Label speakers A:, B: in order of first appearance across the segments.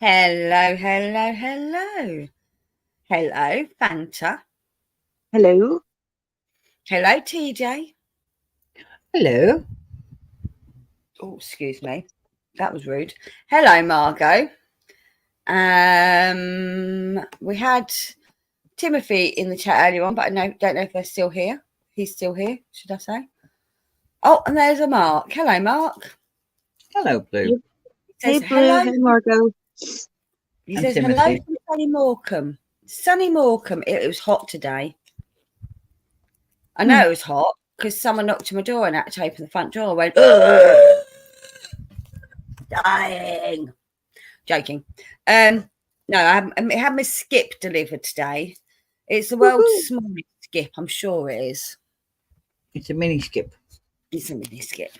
A: Hello, hello, hello. Hello, Fanta.
B: Hello.
A: Hello, TJ.
C: Hello.
A: Oh, excuse me. That was rude. Hello, Margot. We had Timothy in the chat earlier on, but I don't know if they're still here. He's still here, should I say? Oh, and there's a Mark. Hello, Mark.
C: Hello, Blue.
B: Hey, Blue. Hey, Margot.
A: He says hello from Sunny Morecambe. Sunny Morecambe. It was hot today. I know it was hot because someone knocked on my door and I had to open the front door. I went, dying. Joking. No, I had my skip delivered today. It's the world's smallest skip. I'm sure it is.
C: It's a mini skip.
A: It's a mini skip.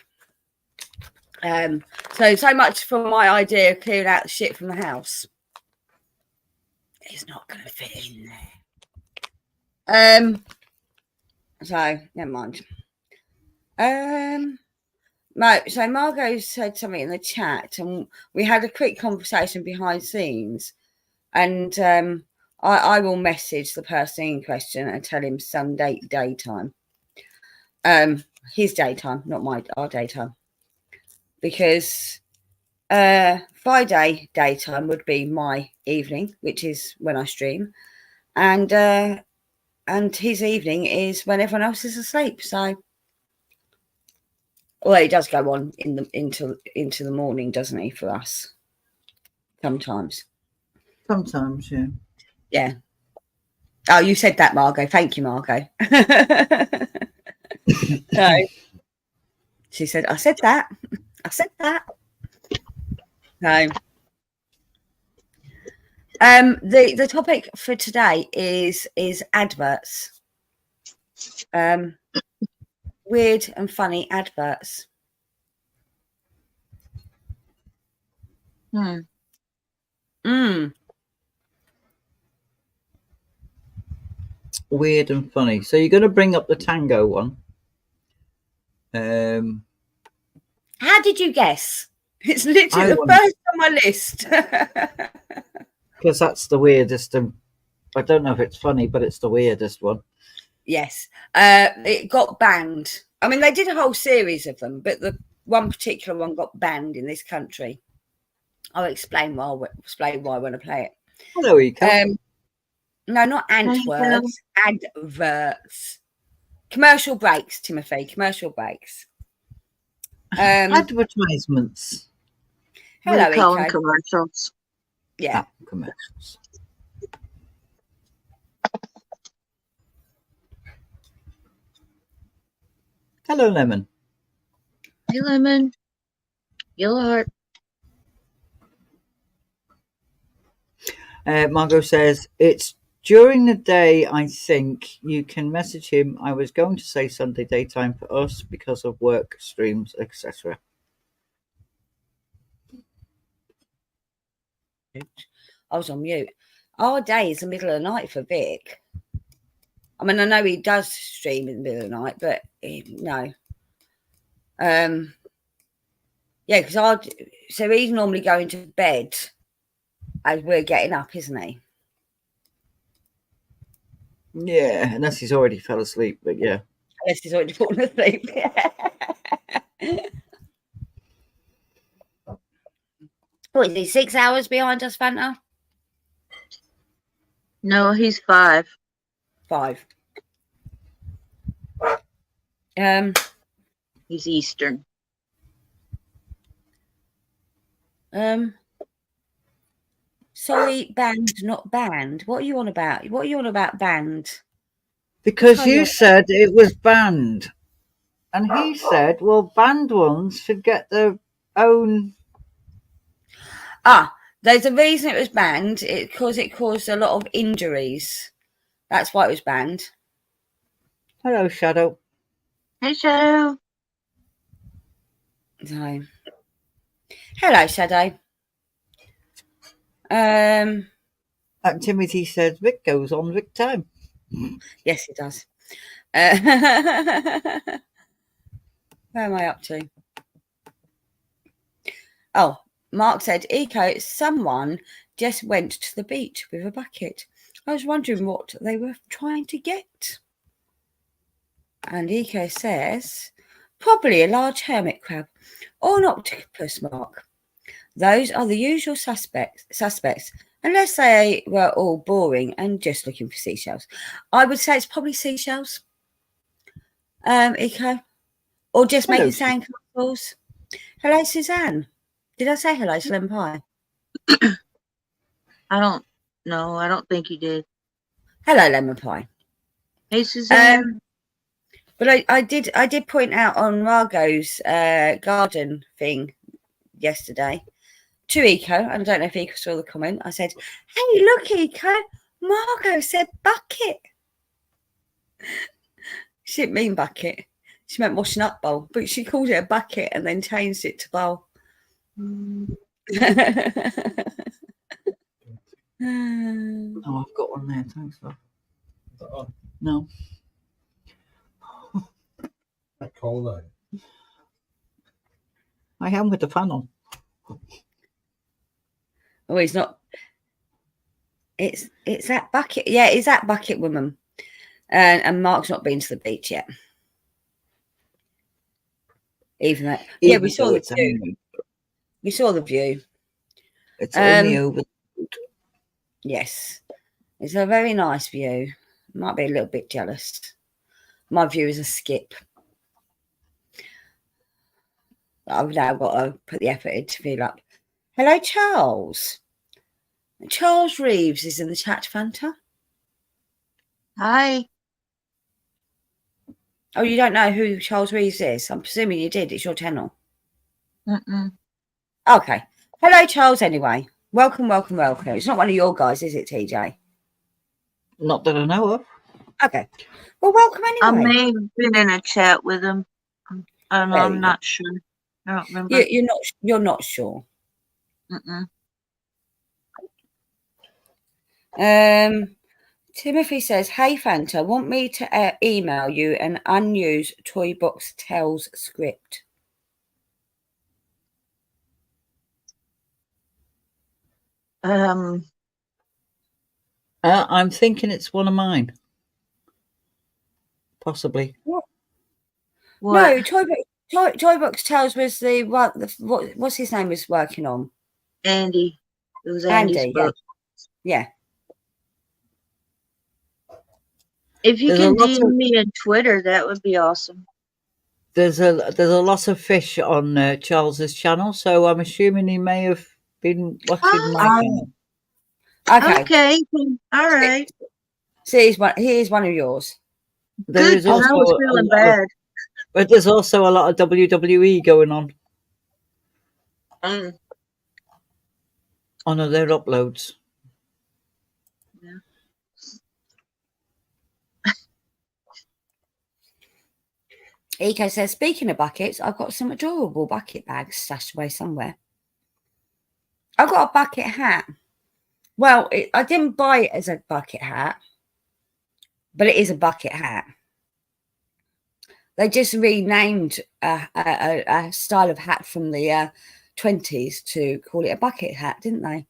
A: So much for my idea of clearing out the shit from the house. It's not going to fit in there. So never mind. So Margot said something in the chat, and we had a quick conversation behind the scenes. And I will message the person in question and tell him Sunday daytime. His daytime, not our daytime, because Friday daytime would be my evening, which is when I stream, and his evening is when everyone else is asleep. So, well, he does go on into the morning, doesn't he? For us, sometimes.
C: Sometimes, yeah.
A: Yeah. Oh, you said that, Margot. Thank you, Margot. No. She said, I said that. I said that. No. The topic for today is adverts. Weird and funny adverts.
C: Weird and funny. So you're going to bring up the tango one.
A: How did you guess? It's literally the first on my list.
C: Because that's the weirdest. I don't know if it's funny, but it's the weirdest one.
A: Yes. It got banned. I mean, they did a whole series of them, but the one particular one got banned in this country. I'll explain why I want to play it.
C: Hello, Eko.
A: No, not antwords. Adverts. Commercial breaks, Timothy. Commercial breaks.
C: Advertisements.
A: Hello,
B: Eko. Commercials.
A: Yeah.
C: Commercials. Hello, Lemon.
B: Hey, Lemon. Yellow heart.
C: Margot says, it's during the day, I think. You can message him. I was going to say Sunday daytime for us because of work, streams, etc.
A: I was on mute. Our day is the middle of the night for Vic. I mean, I know he does stream in the middle of the night, but no. Yeah, because so he's normally going to bed as we're getting up, isn't he?
C: Yeah, unless he's already fell asleep, but yeah.
A: Unless he's already fallen asleep. What is he, 6 hours behind us, Fanta?
B: No, he's 5.
A: 5.
B: He's Eastern.
A: Sorry, banned, not banned. What are you on about? What are you on about banned?
C: Because you said it was banned. And he said, well, banned ones should get their own.
A: There's a reason it was banned. Because it caused a lot of injuries. That's why it was banned.
C: Hello, Shadow.
B: Hey, Shadow.
A: So, hello, Shadow.
C: And Timothy says Vic goes on Vic time.
A: Yes, it does. Where am I up to? Oh, Mark said, Eco, someone just went to the beach with a bucket. I was wondering what they were trying to get. And Eco says, probably a large hermit crab or an octopus, Mark. Those are the usual suspects, unless they were all boring and just looking for seashells. I would say it's probably seashells, Eco, or just making sandcastles. Hello, Suzanne. Did I say hello to Lemon Pie?
B: I don't know. I don't think you did.
A: Hello, Lemon Pie.
B: Hey, Suzanne.
A: But I did point out on Margot's garden thing yesterday to Eco, and I don't know if Eco saw the comment. I said, "Hey, look, Eco, Margot said bucket." She didn't mean bucket. She meant washing up bowl, but she called it a bucket and then changed it to bowl.
C: Oh, I've got one there. Thanks, love.
D: Is that on?
C: No.
D: That cold though.
C: I am with the fan on.
A: Oh, he's not. It's that bucket. Yeah, it's that bucket woman. And Mark's not been to the beach yet. Even that. Yeah, we saw the view. We saw the view.
C: It's only over.
A: Yes. It's a very nice view. Might be a little bit jealous. My view is a skip. I've now got to put the effort in to feel up. Hello, Charles. Charles Reeves is in the chat, Fanta.
B: Hi.
A: Oh, you don't know who Charles Reeves is? I'm presuming you did. It's your channel.
B: Mm-mm.
A: Okay. Hello, Charles, anyway. Welcome, welcome, welcome. It's not one of your guys, is it, TJ?
C: Not that I know of.
A: Okay. Well, welcome
B: I
A: anyway.
B: may have been in a chat with him. I'm not sure. I don't remember.
A: You're not sure.
B: Mm-mm.
A: Timothy says, "Hey Fanta, want me to email you an unused Toy Box Tales script?"
C: I'm thinking it's one of mine. Possibly.
B: What?
A: No, Toy Box Tales was the one. What's his name was working on?
B: Andy. It was Andy's book.
A: Yeah.
B: If you can DM me on Twitter, that would be awesome.
C: There's a lot of fish on Charles's channel, so I'm assuming he may have been watching my channel.
A: Okay.
B: All right.
A: So he is one of yours.
C: There
B: Good,
C: is also
B: I was feeling bad.
C: But there's also a lot of WWE going on on their uploads.
B: Yeah.
A: Eco says, "Speaking of buckets, I've got some adorable bucket bags stashed away somewhere. I've got a bucket hat. Well, I didn't buy it as a bucket hat, but it is a bucket hat. They just renamed a style of hat from the 20s to call it a bucket hat, didn't they?"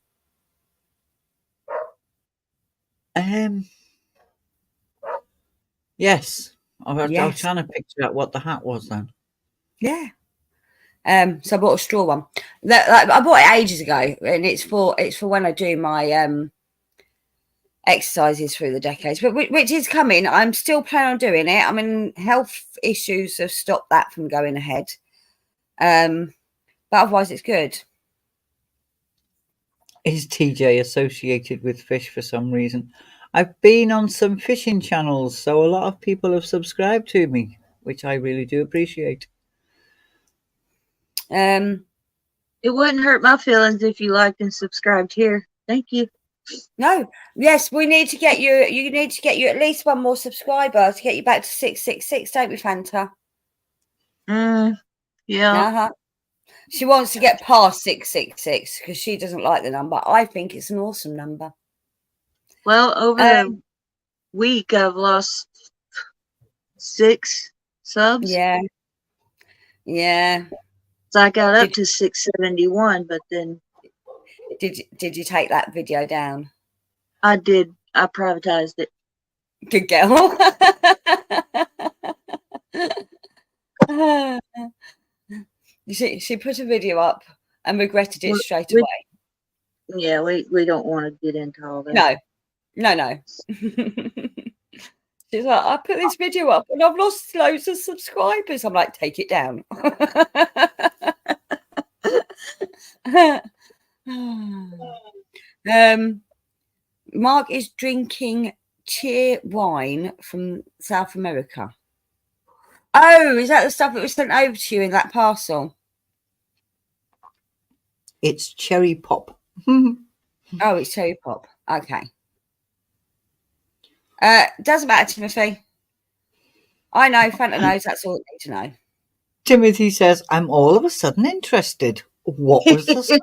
C: Yes. I was trying to picture out what the hat was then.
A: Yeah. So I bought a straw one. I bought it ages ago, and it's for when I do my exercises through the decades, but which is coming. I'm still planning on doing it. I mean, health issues have stopped that from going ahead. But otherwise it's good.
C: Is TJ associated with fish for some reason? I've been on some fishing channels, so a lot of people have subscribed to me, which I really do appreciate.
B: It wouldn't hurt my feelings if you liked and subscribed here. Thank you.
A: No, yes, we need to get you. You need to get you at least one more subscriber to get you back to 666, don't we, Fanta?
B: Yeah.
A: She wants to get past 666 because she doesn't like the number. I think it's an awesome number.
B: Well, over the week, I've lost 6 subs.
A: Yeah.
B: So I got up
A: Did-
B: to 671, but then
A: Did you take that video down?
B: I privatized it.
A: Good girl. She put a video up and regretted it straight
B: We-
A: away.
B: Yeah, we don't want to get into all that.
A: No. She's like, I put this video up and I've lost loads of subscribers. I'm like, take it down. Mark is drinking cheer wine from South America. Oh, is that the stuff that was sent over to you in that parcel?
C: It's cherry pop.
A: Oh, it's cherry pop. Okay. Doesn't matter, Timothy. I know, Fanta knows, that's all I need to know.
C: Timothy says, I'm all of a sudden interested. What was the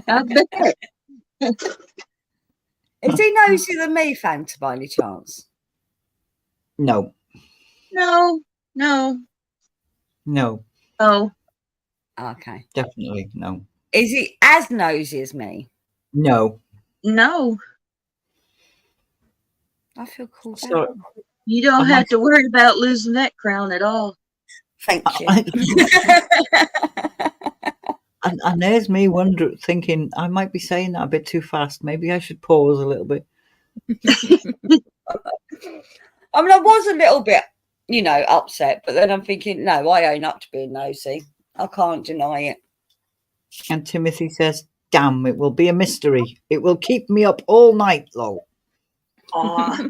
B: I bet.
A: Is he nosy than me, Fanta, by any chance?
C: No.
B: No. Oh,
A: Okay.
C: Definitely no.
A: Is he as nosy as me?
C: No.
B: no.
A: I feel cool.
C: So,
B: You don't
C: I'm
B: have
C: like-
B: to worry about losing that crown at all.
A: Thank you.
C: and there's me thinking I might be saying that a bit too fast. Maybe I should pause a little bit.
A: I mean, I was a little bit, upset, but then I'm thinking, no, I own up to being nosy. I can't deny it.
C: And Timothy says, damn, it will be a mystery. It will keep me up all night, lol.
B: Aw.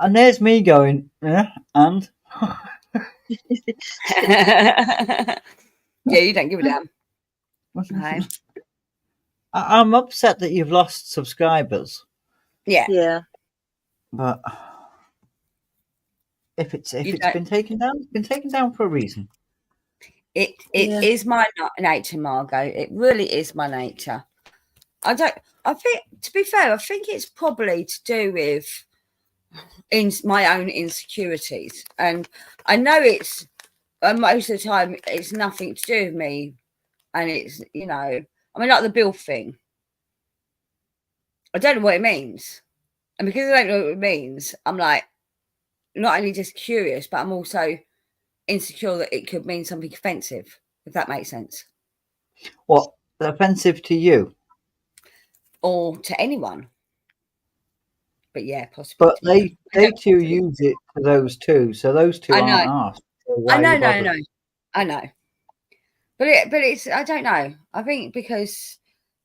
C: And there's me going, yeah, and
A: Yeah, you don't give a damn. No.
C: I'm upset that you've lost subscribers,
A: Yeah.
B: Yeah.
C: but if it's
A: don't-
C: been taken down, it's been taken down for a reason.
A: It
B: Yeah.
A: is my nature, Margot. It really is my nature. I think, to be fair, I think it's probably to do with my own insecurities. And I know it's, most of the time, it's nothing to do with me. And it's, I mean, like the bill thing. I don't know what it means. And because I don't know what it means, I'm like, not only just curious, but I'm also insecure that it could mean something offensive, if that makes sense.
C: What, offensive to you?
A: Or to anyone. But yeah, possibly.
C: But they too use it for those two, so those two
A: I know.
C: aren't asked. So why
A: I know,
C: are you
A: no,
C: bothered?
A: I know. But it's, I don't know. I think because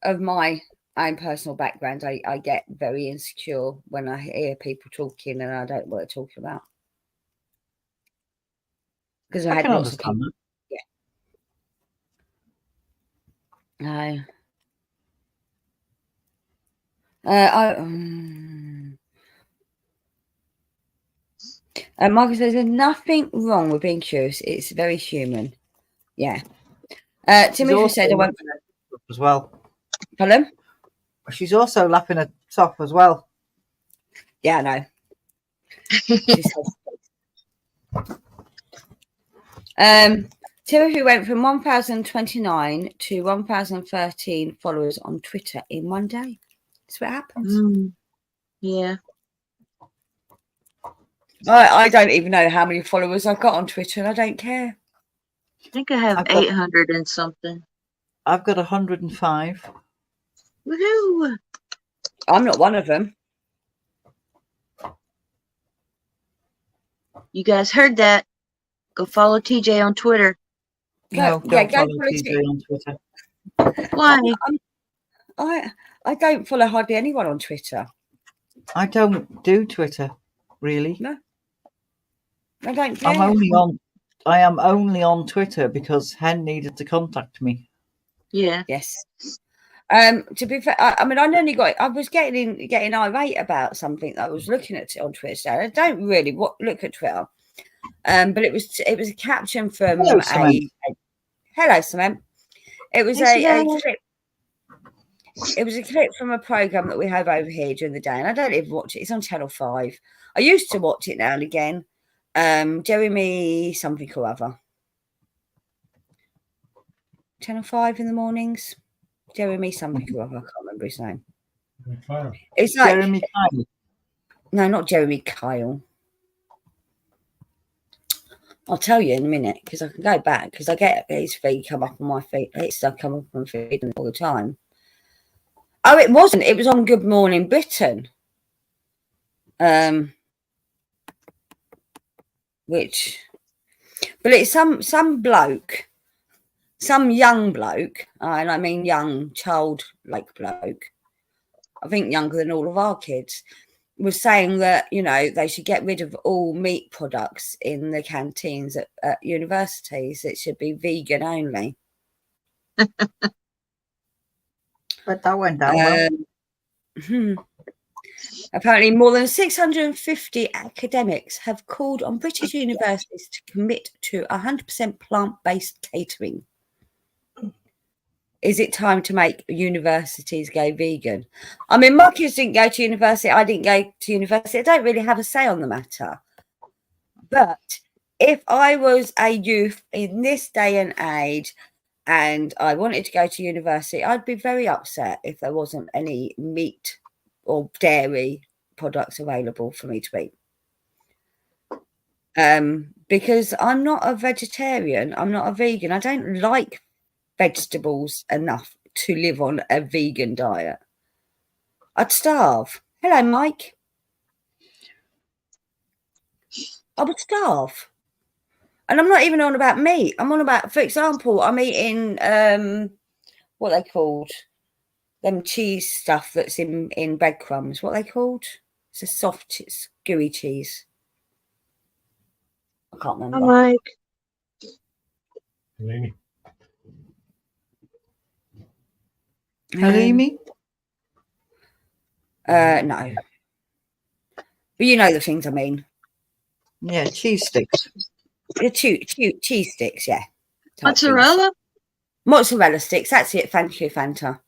A: of my own personal background, I get very insecure when I hear people talking and I don't know what they're talking about. Because I had
C: can
A: lots of
C: understand
A: people.
C: that.
A: No. Marcus says there's nothing wrong with being curious. It's very human. Yeah. Timothy said I won't.
C: As well.
A: Pardon?
C: She's also lapping a top as well.
A: Yeah, I know. She says. Timothy went from 1,029 to 1,013 followers on Twitter in one day. That's what happens.
B: Yeah.
A: I don't even know how many followers I've got on Twitter, and I don't care.
B: I think I have
C: I've got-
B: 800 and something.
C: I've got 105.
B: Woohoo!
A: I'm not one of them.
B: You guys heard that. Go follow TJ on Twitter.
C: No,
A: Go
C: don't follow
A: follow
C: TJ on Twitter.
B: Why?
A: I don't follow hardly anyone on Twitter.
C: I don't do Twitter, really.
A: No. I don't care.
C: I am only on Twitter because Hen needed to contact me.
B: Yeah.
A: Yes. To be fair, I mean, I was getting irate about something that I was looking at on Twitter. I don't really look at Twitter, but it was a caption from
C: Hello, Samantha.
A: Hello, Samantha. It was
B: Hey,
A: a
B: Samantha.
A: clip. It was a clip from a program that we have over here during the day, and I don't even watch it. It's on Channel 5. I used to watch it now and again, Jeremy something or other. 10 or 5 in the mornings. Jeremy something or other. I can't remember his name. It's like
C: Jeremy Kyle.
A: no, not Jeremy Kyle. I'll tell you in a minute because I can go back because I get his feed come up on my feed. His stuff come up on my feed all the time. Oh, it wasn't. It was on Good Morning Britain. Which, but it's some bloke, some young bloke, and I mean young child-like bloke. I think younger than all of our kids. Was saying that, you know, they should get rid of all meat products in the canteens at universities. It should be vegan only.
C: But that went down well.
A: Apparently, more than 650 academics have called on British universities to commit to 100% plant-based catering. Is it time to make universities go vegan? I mean, my kids didn't go to university. I didn't go to university. I don't really have a say on the matter. But if I was a youth in this day and age and I wanted to go to university, I'd be very upset if there wasn't any meat or dairy products available for me to eat. Because I'm not a vegetarian. I'm not a vegan. I don't like vegetables enough to live on a vegan diet. I'd starve. Hello, Mike. I would starve. And I'm not even on about meat. I'm on about, for example, I'm eating what they called them cheese stuff that's in breadcrumbs. What are they called? It's a soft, it's gooey cheese. I can't remember.
B: I'm like,
C: Halloumi?
A: No. But you know the things I mean.
C: Yeah, cheese sticks.
A: The cheese sticks, yeah.
B: mozzarella?
A: Mozzarella sticks, that's it. Thank you, Fanta.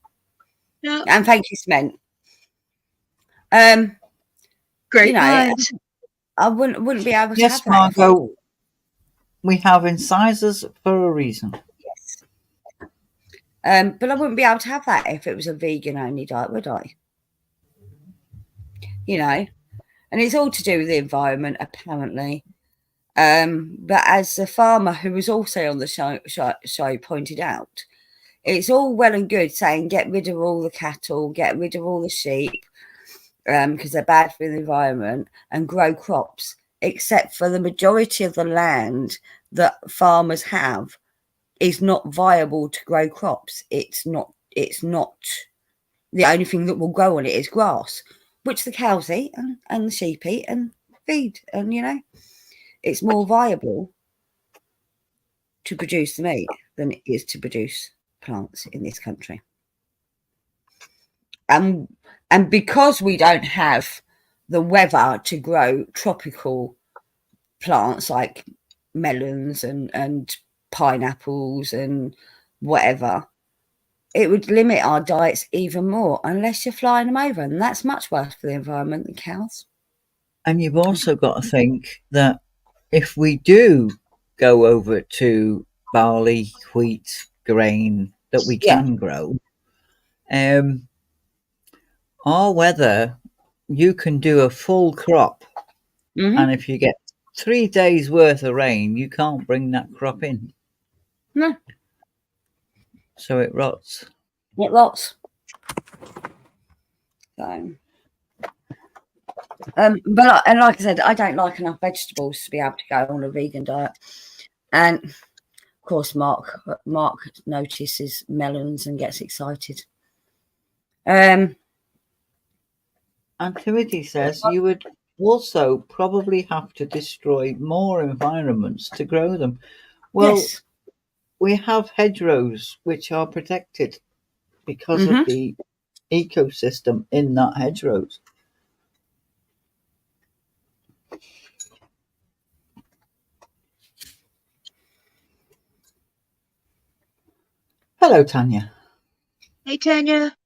B: Yeah.
A: And thank you, Cement.
B: Great
A: you know,
B: minds.
A: I wouldn't be able to
C: Yes,
A: have that.
C: Margot. We have incisors for a reason.
A: But I wouldn't be able to have that if it was a vegan only diet, would I? You know, and it's all to do with the environment, apparently. But as the farmer who was also on the show pointed out, it's all well and good saying get rid of all the cattle, get rid of all the sheep, because they're bad for the environment, and grow crops, except for the majority of the land that farmers have is not viable to grow crops. It's not the only thing that will grow on it is grass, which the cows eat and the sheep eat and feed. And, you know, it's more viable to produce the meat than it is to produce plants in this country. And because we don't have the weather to grow tropical plants like melons and pineapples and whatever, it would limit our diets even more unless you're flying them over, and that's much worse for the environment than cows.
C: And you've also got to think that if we do go over to barley, wheat, grain that we can grow, our weather, you can do a full crop, and if you get 3 days worth of rain, you can't bring that crop in.
A: No.
C: So it rots.
A: It rots. So, but like I said, I don't like enough vegetables to be able to go on a vegan diet. And of course, Mark notices melons and gets excited.
C: And Timothy says you would also probably have to destroy more environments to grow them. Well,
A: yes.
C: We have hedgerows which are protected because of the ecosystem in that hedgerows. Hello, Tanya.
B: Hey, Tanya.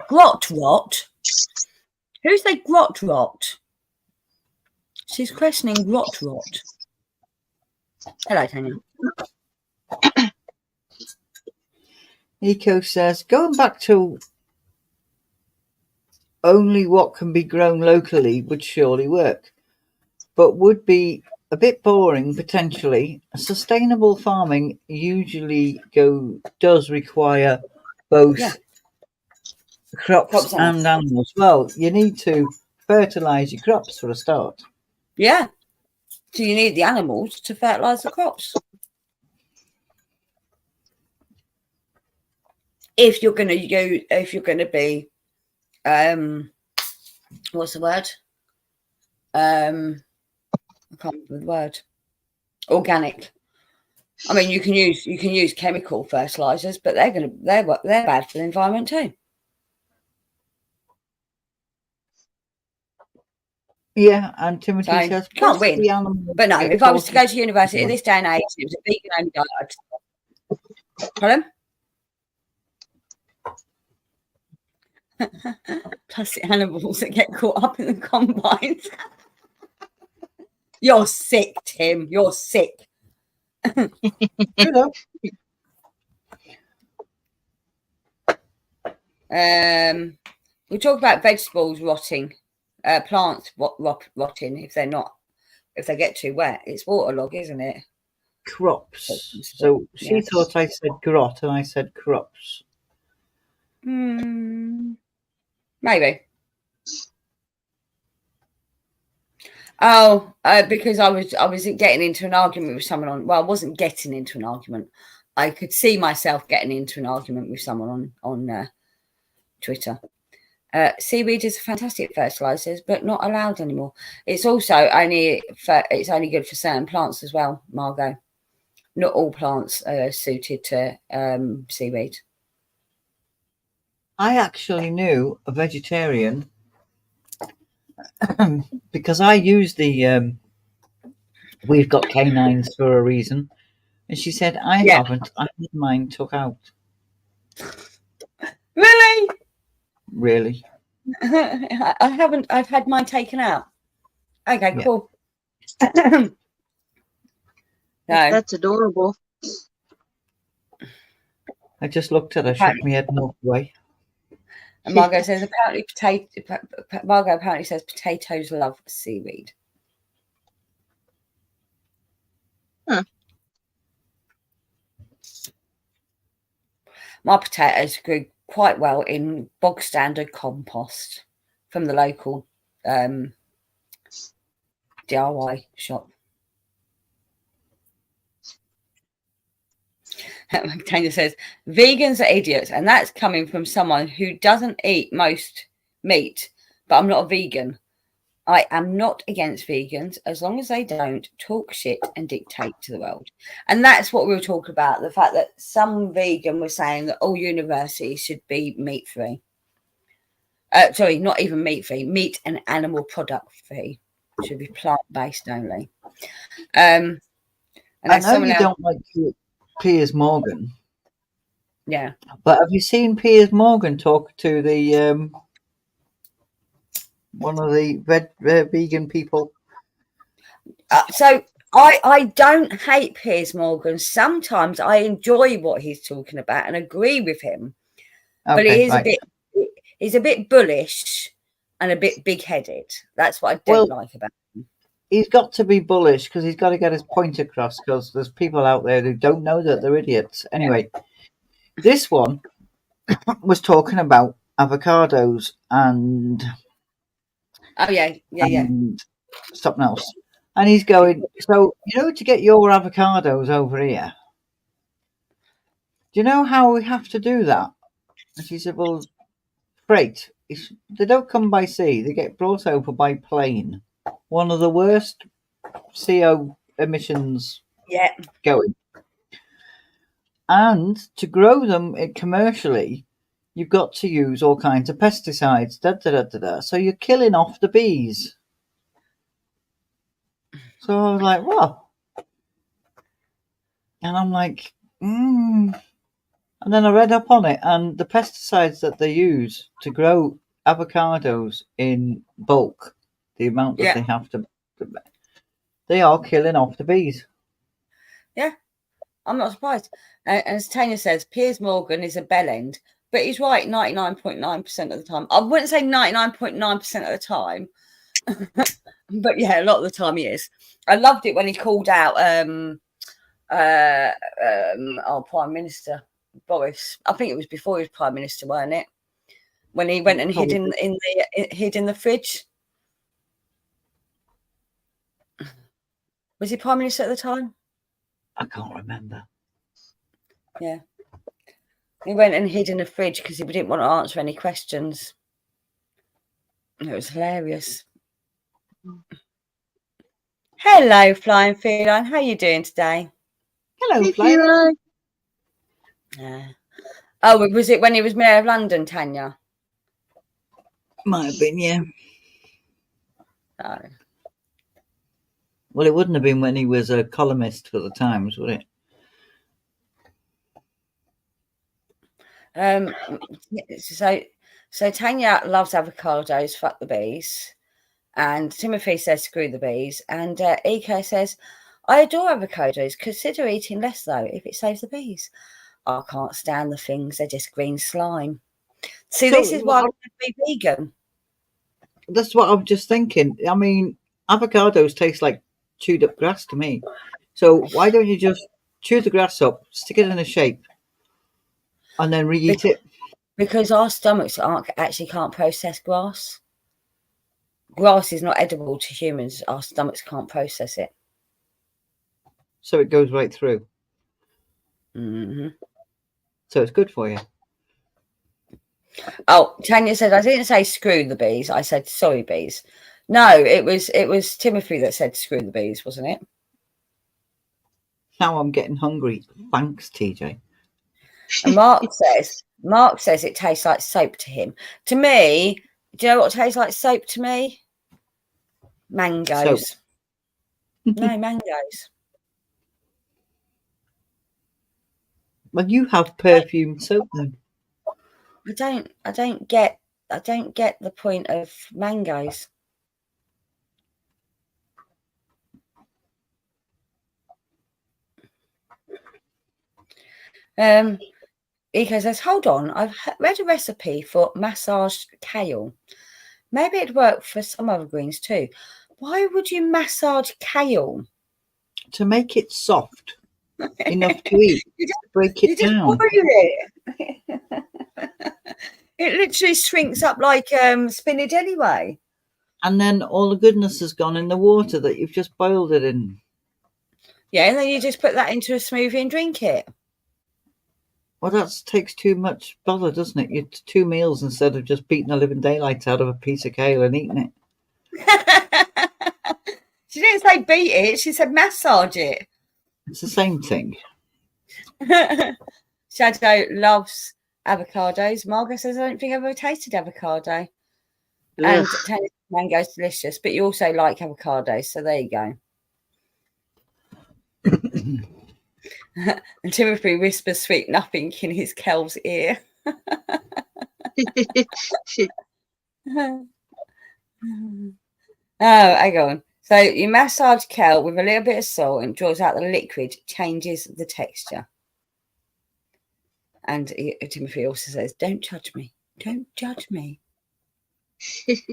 A: Grot rot? Who said grot rot? She's questioning rot. Hello, Tanya.
C: Nico says, going back to only what can be grown locally would surely work, but would be a bit boring potentially. Sustainable farming usually does require both crops and animals. Well, you need to fertilise your crops for a start.
A: Yeah. So you need the animals to fertilise the crops. If you're going to be, what's the word? I can't remember the word. Organic. I mean, you can use chemical fertilizers, but they're bad for the environment too.
C: Yeah, and Timothy
A: So,
C: says,
A: can't win. But no, if I was to go to university this day and age, it was a vegan only diet, I'd stop. Pardon? Plus the animals that get caught up in the combines. You're sick, Tim. You're sick.
C: Hello.
A: We talk about vegetables rotting, plants rotting if they get too wet. It's waterlog, isn't it?
C: Crops. So she thought I said grot and I said crops.
A: Maybe. Oh, because I was getting into an argument with someone I wasn't getting into an argument. I could see myself getting into an argument with someone on Twitter. Seaweed is a fantastic fertilizer, but not allowed anymore. It's also only good for certain plants as well, Margot. Not all plants are suited to seaweed.
C: I actually knew a vegetarian because I use the we've got canines for a reason, and she said I haven't. I had mine took out. Really?
A: I haven't. I've had mine taken out. Okay, cool. No.
B: That's adorable.
C: I just looked at her, shook my head, and walked away.
A: And Margot says apparently says potatoes love seaweed.
B: Huh.
A: My potatoes grew quite well in bog standard compost from the local DIY shop. Tanya says vegans are idiots, and that's coming from someone who doesn't eat most meat, but I'm not a vegan. I am not against vegans as long as they don't talk shit and dictate to the world. And that's what we were talking about, the fact that some vegan was saying that all universities should be meat-free. Sorry, not even meat-free, meat and animal product-free. Should be plant-based only. And
C: I know you don't like Piers Morgan.
A: Yeah.
C: But have you seen Piers Morgan talk to the one of the vegan people?
A: So I don't hate Piers Morgan. Sometimes I enjoy what he's talking about and agree with him. But it is he's a bit bullish and a bit big-headed. That's what I don't like about him.
C: He's got to be bullish because he's got to get his point across, because there's people out there who don't know that they're idiots. Anyway, this one was talking about avocados and something else. And he's going, so, to get your avocados over here, do you know how we have to do that? And she said, well, freight. They don't come by sea. They get brought over by plane. One of the worst CO emissions going. And to grow them commercially, you've got to use all kinds of pesticides. So you're killing off the bees. So I was like, well. And I'm like, And then I read up on it, and the pesticides that they use to grow avocados in bulk, the amount that they have to They are killing off the bees.
A: I'm not surprised. And as Tanya says, Piers Morgan is a bellend, but he's right 99.9% of the time. I wouldn't say 99.9% of the time, but yeah, a lot of the time he is. I loved it when he called out our Prime Minister Boris. I think it was before he was Prime Minister, weren't it? When he went and hid in the fridge. Was he Prime Minister at the time?
C: I can't remember.
A: Yeah. He went and hid in the fridge because he didn't want to answer any questions. It was hilarious. Hello, Flying Feline. How are you doing today?
C: Hello,
B: Hey,
C: Fly.
B: Feline.
A: Oh, was it when he was Mayor of London, Tanya?
C: Might have been, yeah.
A: No.
C: Well, it wouldn't have been when he was a columnist for the Times, would
A: it? So Tanya loves avocados, fuck the bees. And Timothy says, screw the bees. And Eco says, I adore avocados. Consider eating less, though, if it saves the bees. I can't stand the things. They're just green slime. See, this is why I want to be vegan.
C: That's what I'm just thinking. I mean, avocados taste like chewed up grass to me. So why don't you just chew the grass up, stick it in a shape, and then re-eat it?
A: Because our stomachs can't process grass. Grass is not edible to humans. Our stomachs can't process it.
C: So it goes right through.
A: Mm-hmm.
C: So it's good for you.
A: Oh, Tanya said, I didn't say screw the bees. I said sorry bees. No, it was Timothy that said screw the bees, wasn't it?
C: Now I'm getting hungry. Thanks, TJ.
A: And Mark says it tastes like soap to him. To me, do you know what tastes like soap to me? Mangoes. No, mangoes.
C: Well, you have perfumed soap then.
A: I don't get the point of mangoes. Eco says, hold on, I've read a recipe for massaged kale. Maybe it'd work for some other greens too. Why would you massage kale?
C: To make it soft enough to eat. Break it down.
A: Boil it. It literally shrinks up like spinach anyway.
C: And then all the goodness has gone in the water that you've just boiled it in.
A: Yeah, and then you just put that into a smoothie and drink it.
C: Well, that takes too much bother, doesn't it? It's 2 meals instead of just beating the living daylights out of a piece of kale and eating it.
A: She didn't say beat it. She said massage it.
C: It's the same thing.
A: Shadow loves avocados. Margaret says, I don't think I've ever tasted avocado. And mango's delicious, but you also like avocados, so there you go. And Timothy whispers sweet nothing in his Kel's ear. Oh, hang on. So you massage kale with a little bit of salt and draws out the liquid, changes the texture. And Timothy also says, don't judge me. Don't judge me.
C: We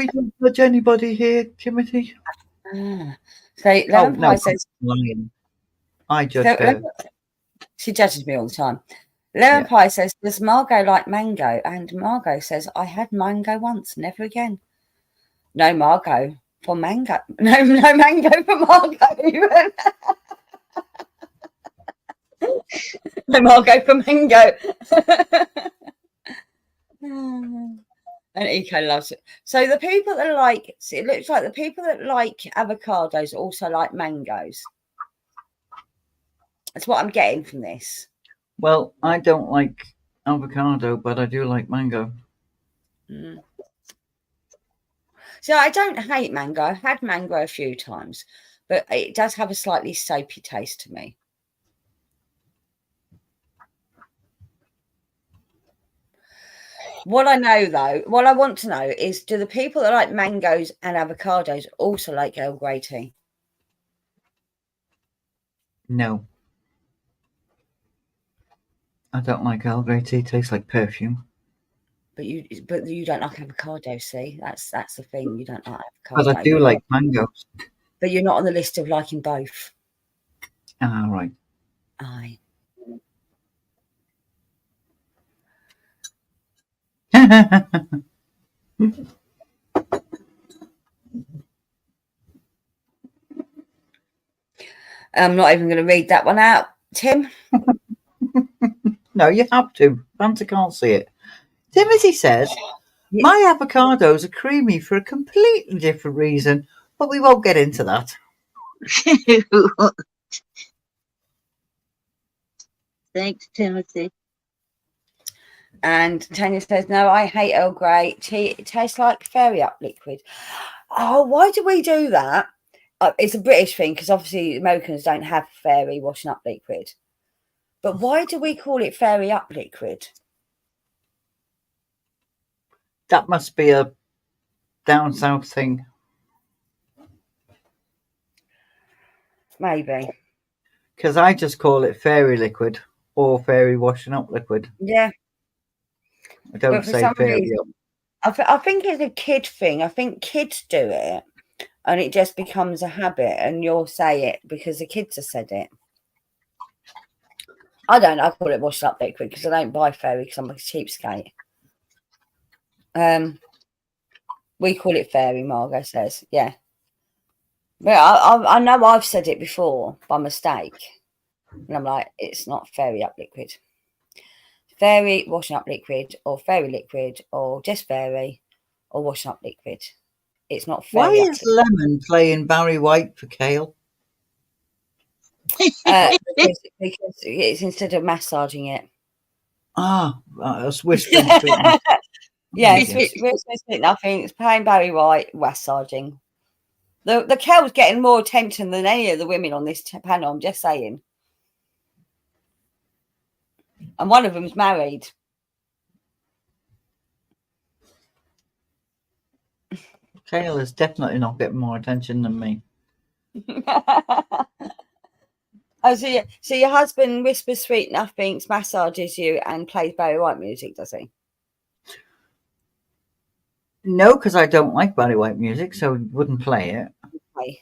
C: don't judge anybody here, Timothy.
A: So Lemon Pie says,
C: lying. I judge her.
A: She judges me all the time. Lemon Pie says, does Margot like mango? And Margot says, I had mango once, never again. No Margot for mango. No mango for Margot even. No Margot for mango. And Eco loves it. So the people that like, it looks like the people that like avocados also like mangoes. That's what I'm getting from this.
C: Well, I don't like avocado, but I do like mango.
A: So I don't hate mango. I've had mango a few times, but it does have a slightly soapy taste to me. What I know, though, what I want to know is, do the people that like mangoes and avocados also like Earl Grey tea?
C: No. I don't like Earl Grey tea. It tastes like perfume.
A: But you don't like avocado. See, that's the thing. You don't like
C: But
A: avocado.
C: I do like mangoes.
A: But you're not on the list of liking both.
C: Ah, right.
A: Aye. I'm not even going to read that one out, Tim.
C: No, you have to. Fanta can't see it. Timothy says,
A: Yeah.
C: my avocados are creamy for a completely different reason, but we won't get into that.
B: Thanks, Timothy.
A: And Tanya says, no, I hate Earl Grey tea. It tastes like Fairy Up liquid. Oh, why do we do that? It's a British thing because obviously Americans don't have Fairy washing up liquid. But why do we call it Fairy Up liquid?
C: That must be a down south thing.
A: Maybe.
C: Because I just call it fairy liquid or fairy washing up liquid.
A: Yeah.
C: I don't
A: But for
C: say
A: some
C: fairy
A: reason,
C: up.
A: I think it's a kid thing. I think kids do it and it just becomes a habit and you'll say it because the kids have said it. I don't. I call it washing up liquid because I don't buy Fairy because I'm a cheapskate. We call it Fairy, Margot says. Yeah. But I know I've said it before by mistake. And I'm like, it's not Fairy Up liquid. Fairy washing up liquid or Fairy liquid or just Fairy or washing up liquid. It's not
C: Why
A: Fairy Up
C: is Lemon playing Barry White for Kale?
A: because it's instead of massaging it.
C: Ah, right, that's whispering sweetness.
A: Yeah,
C: Yes.
A: it's nothing. It's playing Barry White, massaging. The Kel's getting more attention than any of the women on this panel. I'm just saying. And one of them's married.
C: Kale is definitely not getting more attention than me.
A: Oh, so your husband whispers sweet nothings, massages you, and plays Barry White music, does he?
C: No, because I don't like Barry White music, so he wouldn't play it.
A: Okay.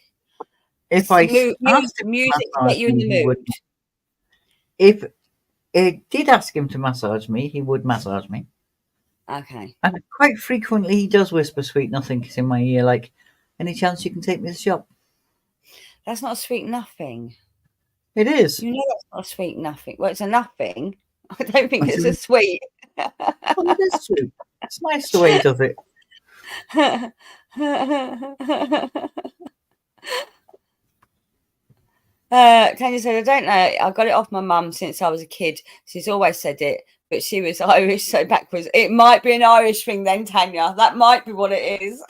C: If I asked him
A: Music
C: to
A: to get you in
C: me,
A: the
C: he
A: mood.
C: would. If I did ask him to massage me, he would massage me.
A: Okay.
C: And quite frequently he does whisper sweet nothings in my ear, like, any chance you can take me to the shop?
A: That's not a sweet nothing.
C: It is.
A: You know that's not a sweet nothing. Well, it's a nothing. I don't think it's a sweet.
C: Well, it is sweet. It's nice the way he does it.
A: Tanya said, I don't know. I got it off my mum since I was a kid. She's always said it, but she was Irish, so backwards. It might be an Irish thing then, Tanya. That might be what it is.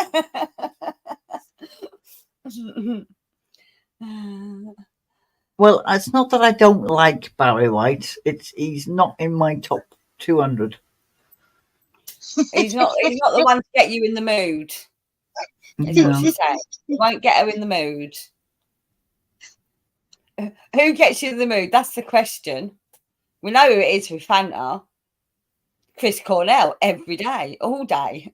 C: Well, it's not that I don't like Barry White. He's not in my top 200.
A: He's not the one to get you in the mood. Is what she's saying. He won't get her in the mood. Who gets you in the mood? That's the question. We know who it is with Fanta. Chris Cornell every day, all day.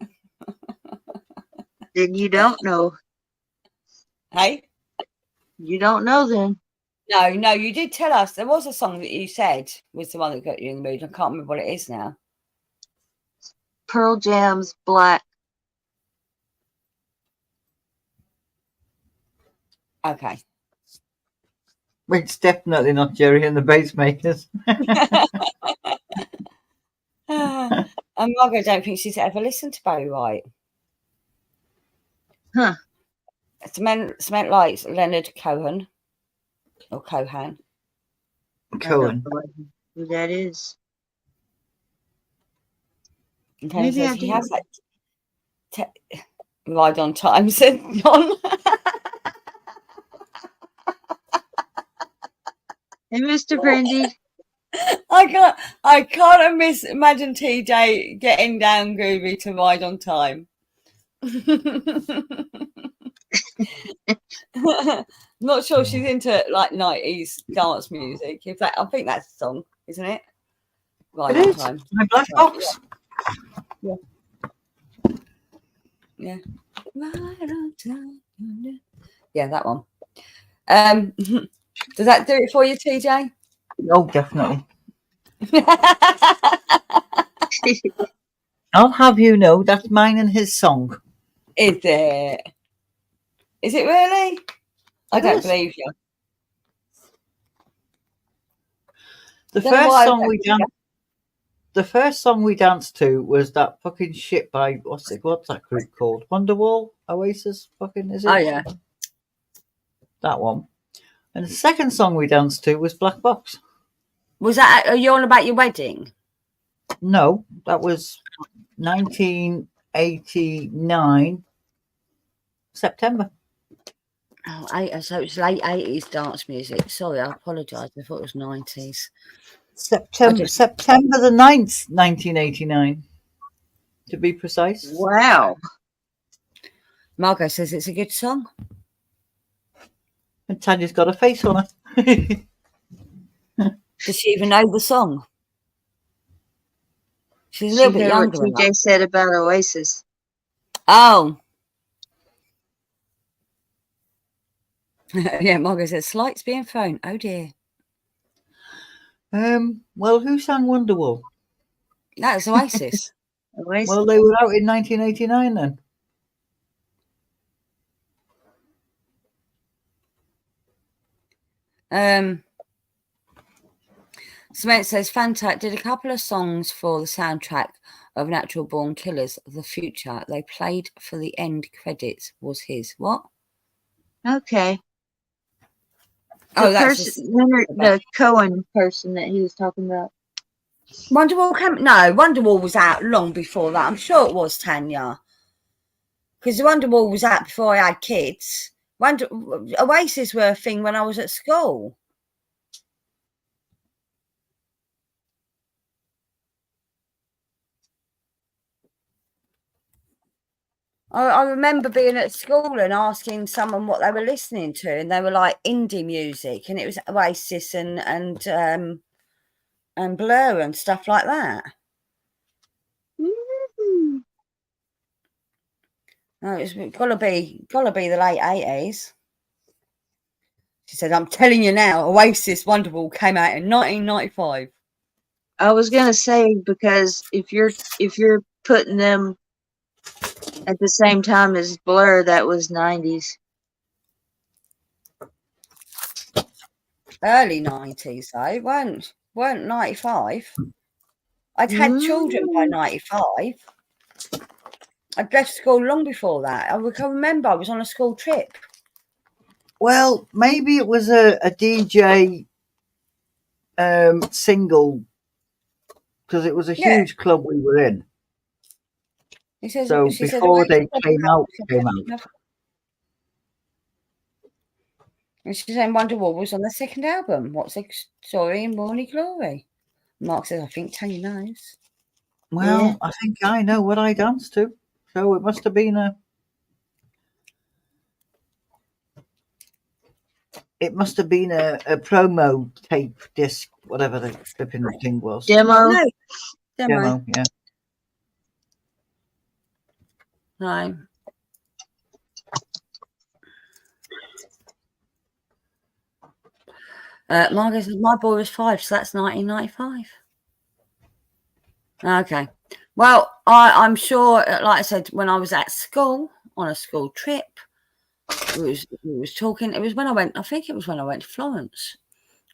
B: Then you don't know.
A: Hey?
B: You don't know then.
A: No, you did tell us. There was a song that you said was the one that got you in the mood. I can't remember what it is now.
B: Pearl Jam's Black.
A: Okay.
C: It's definitely not Jerry and the Basemakers.
A: And Margaret don't think she's ever listened to Barry White.
B: Huh.
A: Cement likes Leonard Cohen. Or Cohan.
C: Cohen.
B: I don't know who that is.
A: And Tony
B: Maybe
A: says
B: I
A: he
B: do.
A: has that ride on time, said John.
B: Hey, Mr. Brandy.
A: I can't imagine TJ getting down groovy to Ride on Time. Not sure she's into like 90s dance music. If that, I think that's a song, isn't it? Ride
C: It
A: on
C: is.
A: Time.
C: My black box.
A: Yeah. Yeah. Ride on Time. Yeah, that one. Does that do it for you, TJ?
C: Oh, definitely. I'll have you know that's mine and his song.
A: Is it? Is it really? I
C: It
A: don't
C: is.
A: believe you.
C: The
A: Don't know
C: first
A: why I
C: song
A: don't
C: we
A: believe
C: danced. The first song we danced to was that fucking shit by what's that group called? Wonderwall? Oasis? Fucking is it?
A: Oh yeah.
C: That one. And the second song we danced to was Black Box.
A: Was that? Are you on about your wedding?
C: No, that was 1989 September.
A: Oh, so it's late 80s dance music. Sorry, I apologise. I thought it was 90s.
C: September the 9th, 1989. To be precise.
B: Wow.
A: Margot says it's a good song.
C: And Tanya's got a face on her.
A: Does she even know the song? She's a
B: She
A: little bit
B: heard what
A: younger than
B: TJ
A: us.
B: said about Oasis.
A: Oh. Yeah, Margot says slights being thrown. Oh dear.
C: Well, who sang Wonderwall?
A: That's Oasis.
B: Oasis.
C: Well, they were out in 1989 then.
A: Cement says Fanta did a couple of songs for the soundtrack of Natural Born Killers of the Future. They played for the end credits. Was his what?
B: Okay.
A: Oh,
B: The
A: that's
B: person, the Cohen person that he was talking about.
A: Wonderwall came. No, Wonderwall was out long before that. I'm sure it was, Tanya, because Wonderwall was out before I had kids. Oasis were a thing when I was at school. I remember being at school and asking someone what they were listening to, and they were like indie music, and it was Oasis and Blur and stuff like that.
B: Mm-hmm.
A: No, it's gotta be the late 80s. She said, "I'm telling you now, Oasis Wonderwall came out in 1995."
B: I was gonna say, because if you're putting them at the same time as Blur, that was 90s.
A: Early 90s, though, weren't 95. I'd had children by 95. I'd left school long before that. I can remember I was on a school trip.
C: Well, maybe it was a DJ single because it was a huge club we were in.
A: He says,
C: So
A: she
C: before
A: said,
C: they came out.
A: And she's saying Wonderwall was on the second album. What's the story in Morning Glory? Mark says, I think Tanya knows.
C: Well,
B: Yeah.
C: I think I know what I danced to. So it must have been a promo tape disc, whatever the flipping thing was.
B: Demo.
A: No.
C: Demo, yeah.
A: No. Margaret says, my boy was 5, so that's 1995. Okay. Well, I'm sure, like I said, when I was at school, on a school trip, we was talking, it was when I went to Florence.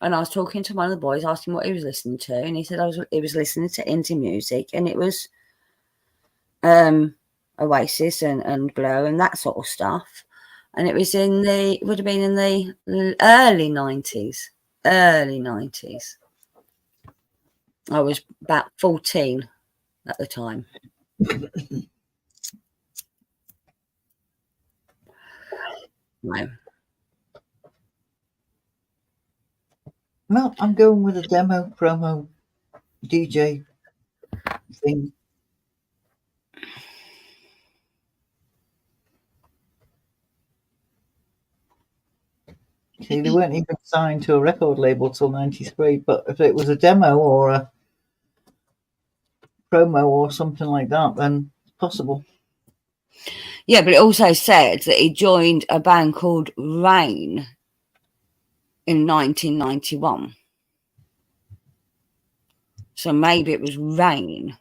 A: And I was talking to one of the boys, asking what he was listening to, and he said he was listening to indie music, and it was Oasis and Blur and that sort of stuff. And it was would have been in the early 90s. Early 90s. I was about 14 at the time. No.
C: Well, I'm going with a demo promo DJ thing. See, they weren't even signed to a record label till '93. But if it was a demo or a promo or something like that, then it's possible.
A: Yeah, but it also said that he joined a band called Rain in 1991. So maybe it was Rain.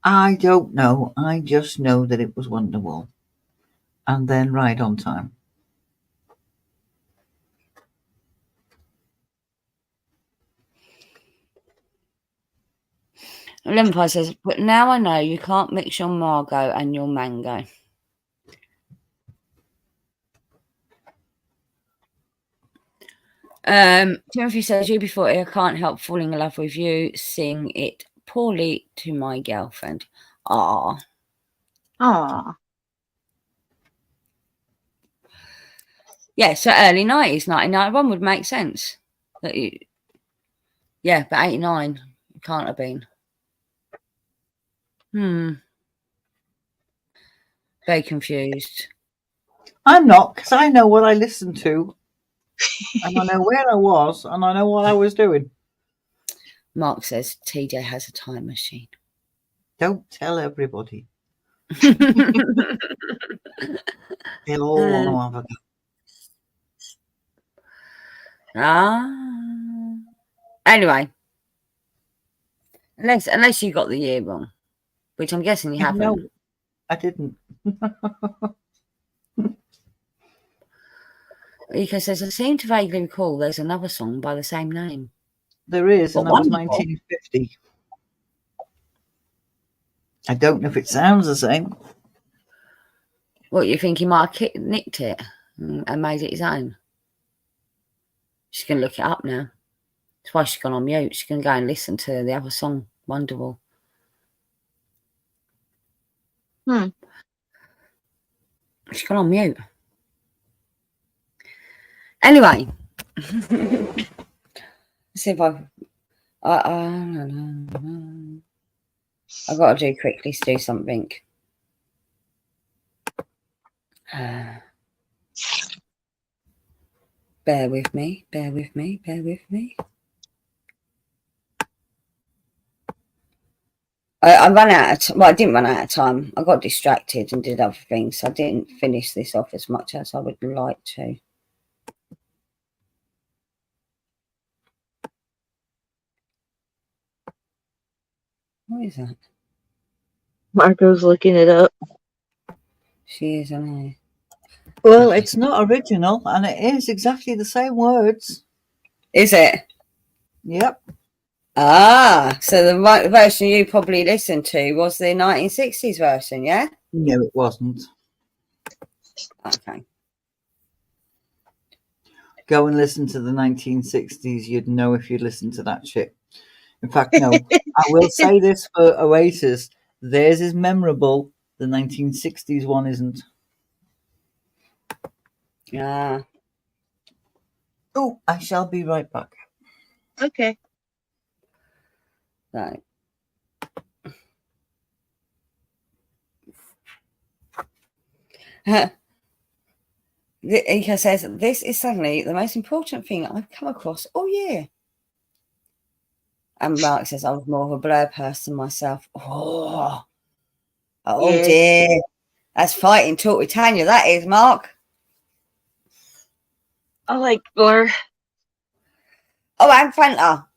C: I don't know. I just know that it was Wonderwall. And then Right on Time.
A: Limpy says, but now I know you can't mix your Margot and your mango. Timothy says, UB40, I can't help falling in love with you. Sing it poorly to my girlfriend. Ah.
B: Aw.
A: Yeah, so early 90s, 1991 would make sense. That you, yeah, but 89 can't have been. Very confused.
C: I'm not, because I know what I listened to. And I know where I was, and I know what I was doing.
A: Mark says, TJ has a time machine.
C: Don't tell everybody. They'll all want to have a
A: go. Anyway. Unless you got the year wrong. Which I'm guessing you haven't.
C: No, I didn't.
A: Ika says, I seem to vaguely recall there's another song by the same name.
C: There is, and that was
A: Wonderful.
C: 1950. I don't know if it sounds the same.
A: What, you think he might have nicked it and made it his own? She's going to look it up now. That's why she's gone on mute. She's going to go and listen to the other song, Wonderful. She's gone on mute. Anyway. Let's see if I've got to quickly do something. Bear with me. I ran out of I didn't run out of time. I got distracted and did other things. So I didn't finish this off as much as I would like to. What is that?
B: Marco's looking it up.
A: She is, isn't she?
C: Well, it's not original, and it is exactly the same words.
A: Is it?
C: Yep.
A: Ah, so the version you probably listened to was the 1960s version, yeah?
C: No, it wasn't.
A: Okay.
C: Go and listen to the 1960s. You'd know if you listened to that shit. In fact, no. I will say this for Oasis. Theirs is memorable. The 1960s one isn't.
A: Ah.
C: Oh, I shall be right back.
B: Okay.
A: Right. Ika says, this is suddenly the most important thing I've come across all year. And Mark says, I was more of a Blur person myself. Oh
B: Yes.
A: dear. That's fighting talk with Tanya, that is, Mark.
B: I like Blur.
A: Oh, and Fanta.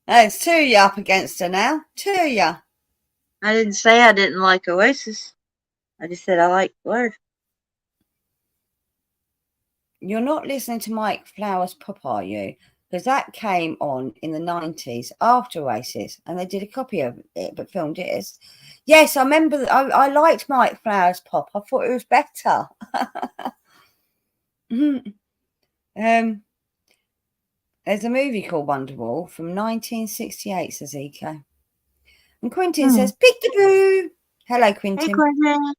A: There's two of you up against her now. Two of you.
B: I didn't say I didn't like Oasis. I just said I like Blur.
A: You're not listening to Mike Flowers Pop, are you? Because that came on in the 90s after Oasis, and they did a copy of it, but filmed it as... Yes, I remember. I liked Mike Flowers Pop. I thought it was better. There's a movie called Wonderwall from 1968, says Ika. And Quentin says, Peek-a-boo. Hello, Quentin.
B: Hey, Quentin.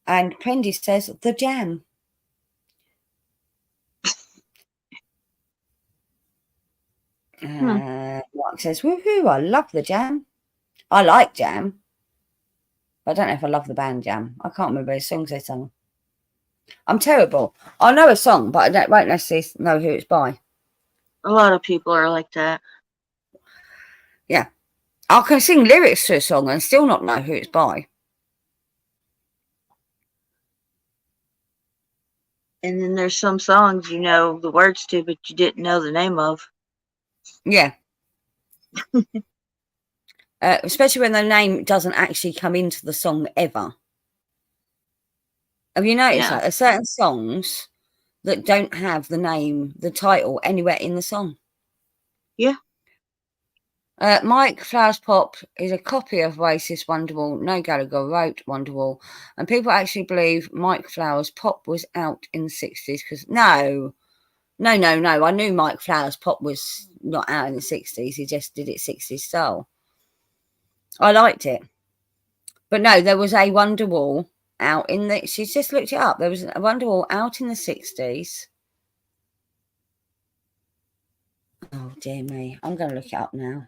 A: And Prendy says, The Jam. Mark says, woohoo, I love the Jam. I like Jam. But I don't know if I love the band Jam. I can't remember the songs they sung. I'm terrible. I know a song, but I won't necessarily know who it's by.
B: A lot of people are like that.
A: Yeah. I can sing lyrics to a song and still not know who it's by.
B: And then there's some songs you know the words to, but you didn't know the name of.
A: Yeah. Especially when the name doesn't actually come into the song ever. Have you noticed that? There's certain songs that don't have the name, the title anywhere in the song.
B: Yeah.
A: Mike Flowers Pop is a copy of Oasis Wonderwall. No Gallagher wrote Wonderwall. And people actually believe Mike Flowers Pop was out in the 60s because no. I knew Mike Flowers Pop was not out in the 60s. He just did it 60s style. I liked it. But no, there was a Wonderwall out in the... She's just looked it up. There was a Wonderwall out in the 60s. Oh, dear me. I'm going to look it up now.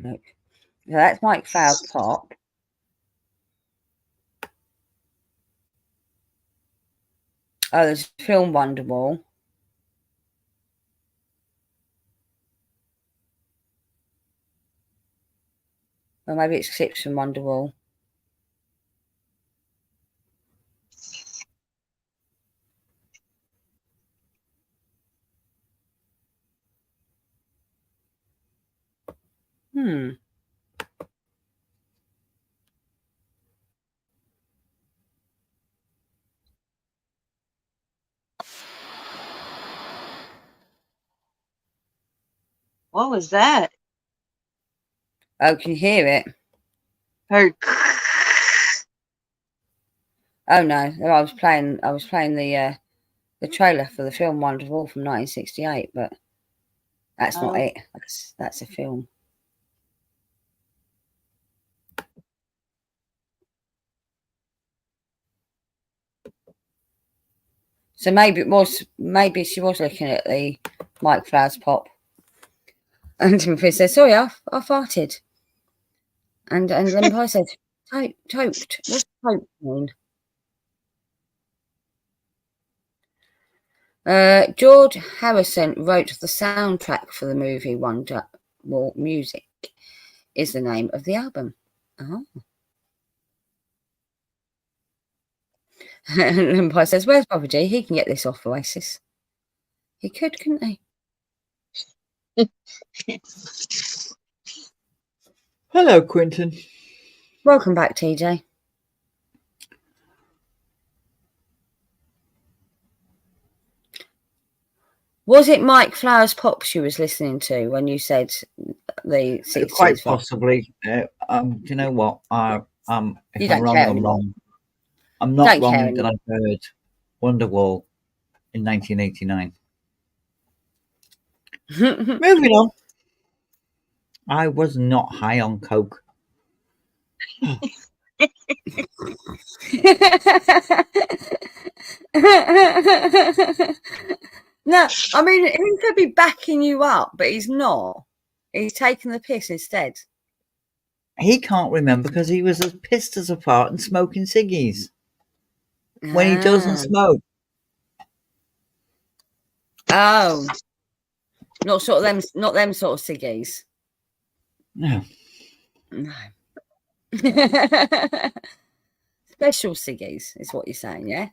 A: Look. So that's Mike Flowers Pop. Oh, there's film Wonderwall. Or maybe it's clips from Wonderwall.
B: What was that?
A: Oh, can you hear it?
B: Heard.
A: Oh no, I was playing the trailer for the film Wonderwall from 1968, but that's not it. That's a film. So maybe she was looking at the Mike Flowers Pop. And Timothy says, sorry, I farted. And then I said, toked. What's toked mean? George Harrison wrote the soundtrack for the movie Wonderwall. Music is the name of the album. Oh. And Empire says, where's Bobby G? He can get this off Oasis. He could, couldn't he?
C: Hello, Quinton.
A: Welcome back, TJ. Was it Mike Flowers Pop she was listening to when you said the 60s?
C: Quite possibly. Do you know what? If I'm wrong, I'm wrong. I'm not wrong that I heard Wonderwall in 1989. Moving on. I was not high on coke.
A: No, I mean, he could be backing you up, but he's not. He's taking the piss instead.
C: He can't remember because he was as pissed as a fart and smoking ciggies when he doesn't smoke.
A: Oh, not them sort of ciggies.
C: No.
A: Special ciggies is what you're saying, yeah?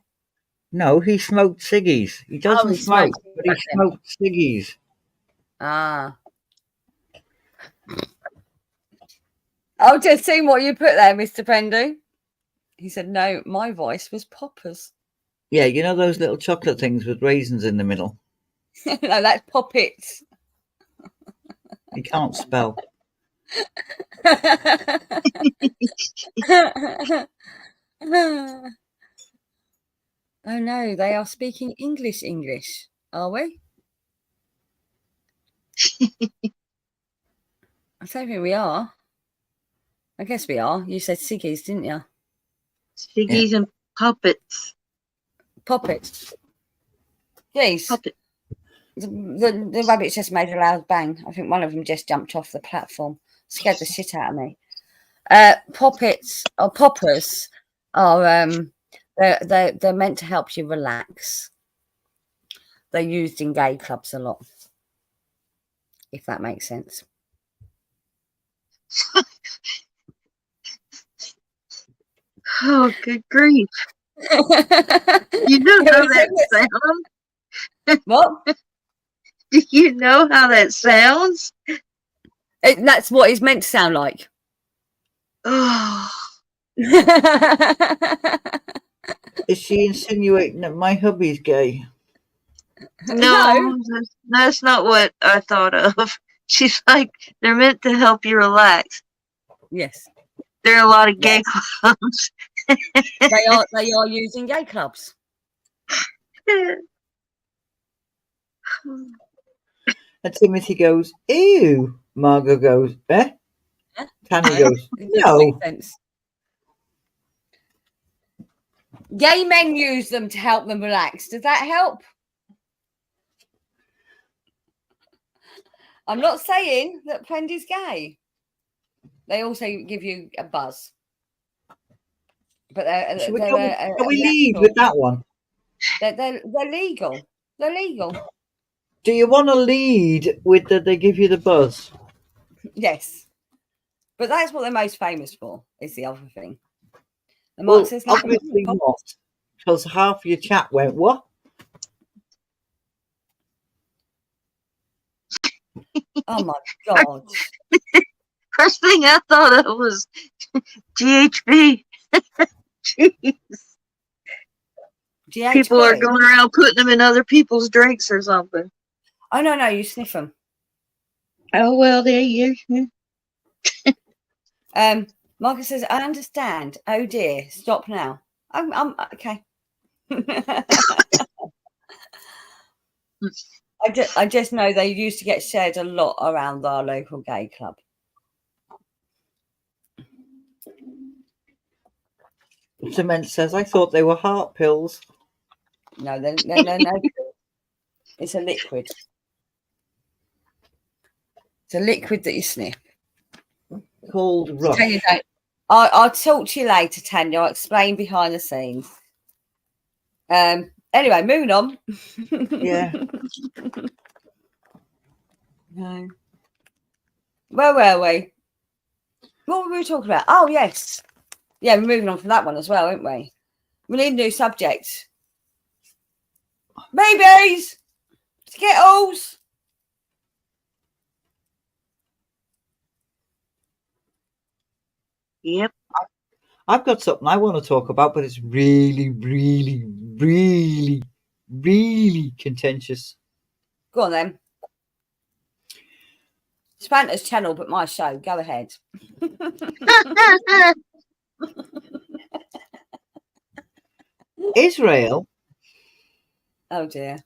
C: No, he smoked ciggies. He doesn't smoke, but he smoked ciggies.
A: Ah. I've just seen what you put there, Mr. Pendu. He said, no, my voice was poppers.
C: Yeah, you know those little chocolate things with raisins in the middle?
A: No, that's poppets.
C: He can't spell.
A: Oh no, they are speaking English, are we? I don't think we are. I guess we are. You said ciggies, didn't you?
B: Piggies and puppets.
A: Poppets. Yes.
B: Puppet.
A: The rabbits just made a loud bang. I think one of them just jumped off the platform. Scared the shit out of me. Poppets or poppers are they're meant to help you relax. They're used in gay clubs a lot, if that makes sense.
B: Oh, good grief. You know how that sounds?
A: What?
B: Do you know how that sounds?
A: That's what it's meant to sound like.
B: Oh,
C: Is she insinuating that my hubby's gay?
B: no, that's not what I thought of. She's like, they're meant to help you relax.
A: Yes,
B: There are a lot of gay clubs.
A: they are using gay clubs.
C: And Timothy goes, ew. Margot goes, eh? Tanya goes,
A: It doesn't
C: no.
A: make sense. Gay men use them to help them relax. Does that help? I'm not saying that Plenty's gay. They also give you a buzz. But
C: Shall we lead with that one?
A: They're legal. They're legal.
C: Do you want to lead with that they give you the buzz?
A: Yes. But that's what they're most famous for, is the other thing. And
C: Well,
A: Mark says,
C: obviously not. Because half your chat went, what?
A: oh my God.
B: First thing I thought of was GHB. Jeez.
A: GHB.
B: People are going around putting them in other people's drinks or something.
A: Oh, no, you sniff them.
B: Oh, well, there you go.
A: Marcus says, I understand. Oh dear, stop now. I'm okay. I just know they used to get shared a lot around our local gay club.
C: Cement says, I thought they were heart pills.
A: No, they're no. It's a liquid. It's a liquid that you sniff.
C: Called Rush.
A: Tanya, I'll talk to you later, Tanya. I'll explain behind the scenes. Anyway, moving on.
C: Yeah.
A: No. Where were we? What were we talking about? Oh, yes. Yeah, we're moving on from that one as well, aren't we? We need a new subject. Babies! Skittles!
B: Yep.
C: I've got something I want to talk about, but it's really, really, really, really contentious.
A: Go on then. Spanter's channel, but my show. Go ahead.
C: Israel.
A: Oh dear.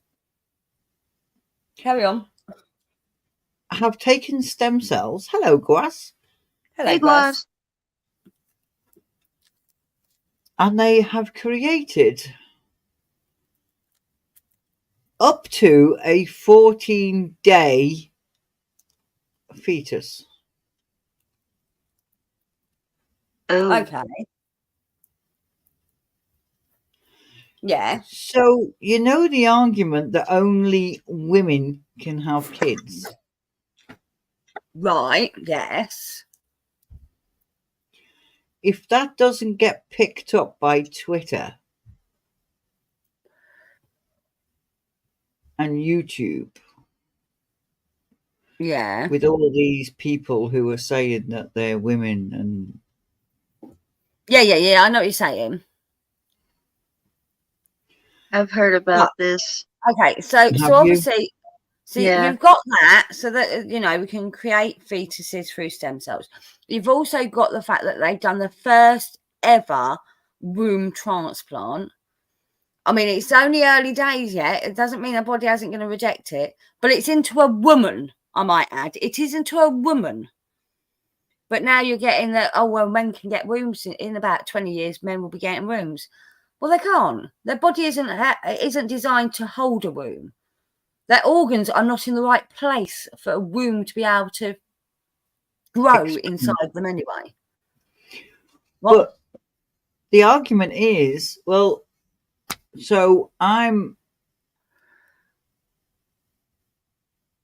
A: Carry on.
C: Have taken stem cells. Hello, Guas.
A: Hello,
B: Hey,
A: guys.
B: Glass.
C: And they have created up to a 14-day fetus.
B: Oh,
A: Okay. Yeah.
C: So, you know the argument that only women can have kids?
A: Right. Yes.
C: If that doesn't get picked up by Twitter and YouTube,
A: Yeah.
C: with all these people who are saying that they're women and
A: Yeah. I know what you're saying.
B: I've heard about this.
A: Okay. So
C: Have you?
A: obviously,
B: Yeah.
A: you've got that, so that we can create fetuses through stem cells. You've also got the fact that they've done the first ever womb transplant. I mean, it's only early days yet. It doesn't mean the body isn't going to reject it, but it's into a woman. I might add. It isn't to a woman. But now you're getting that, oh, well, men can get wombs in about 20 years, men will be getting wombs. Well, they can't. Their body isn't designed to hold a womb. Their organs are not in the right place for a womb to be able to grow inside them anyway.
C: But the argument is, well, so I'm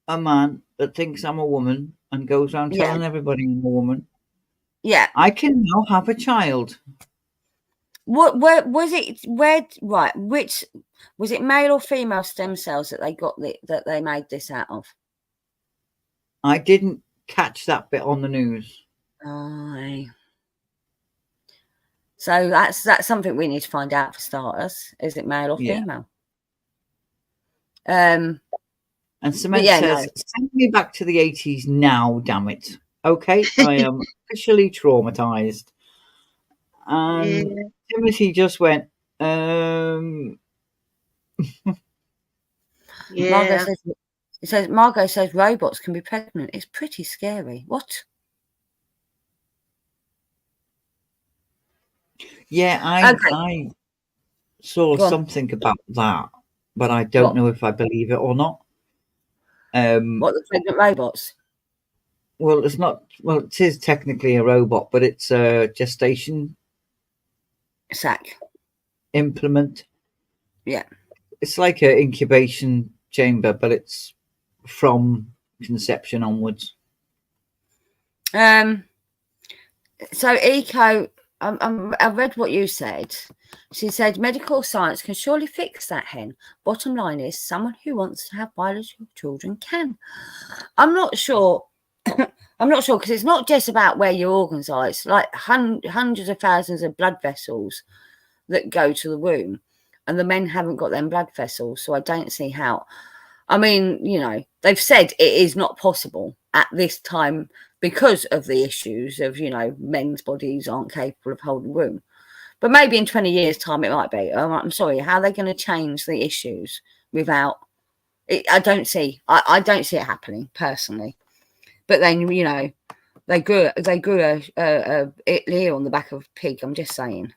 C: a man that thinks I'm a woman and goes around telling everybody I'm a woman.
A: Yeah.
C: I can now have a child.
A: What? Where was it? Where? Right. Which was it? Male or female stem cells that they got that they made this out of?
C: I didn't catch that bit on the news.
A: Aye. So that's something we need to find out for starters. Is it male or female?
C: And Cement says, send me back to the 80s now, damn it. Okay, I am officially traumatized. And Timothy just went,
B: Yeah.
A: Margot says robots can be pregnant. It's pretty scary. What?
C: Yeah, I saw something about that, but I don't know if I believe it or not.
A: What, the pregnant robots?
C: Well, it's not. Well, it is technically a robot, but it's a gestation
A: sac
C: implement.
A: Yeah,
C: it's like an incubation chamber, but it's from conception onwards.
A: So Eco, I read what you said. She said medical science can surely fix that, hen. Bottom line is someone who wants to have biological children can. I'm not sure. I'm not sure because it's not just about where your organs are. It's like hundreds of thousands of blood vessels that go to the womb, and the men haven't got them blood vessels. So I don't see how. I mean, you know, they've said it is not possible at this time because of the issues of, you know, men's bodies aren't capable of holding womb. But maybe in 20 years' time it might be. I'm sorry, how are they going to change the issues without it? I don't see it happening personally. But then, you know, they grew a ear on the back of a pig. I'm just saying.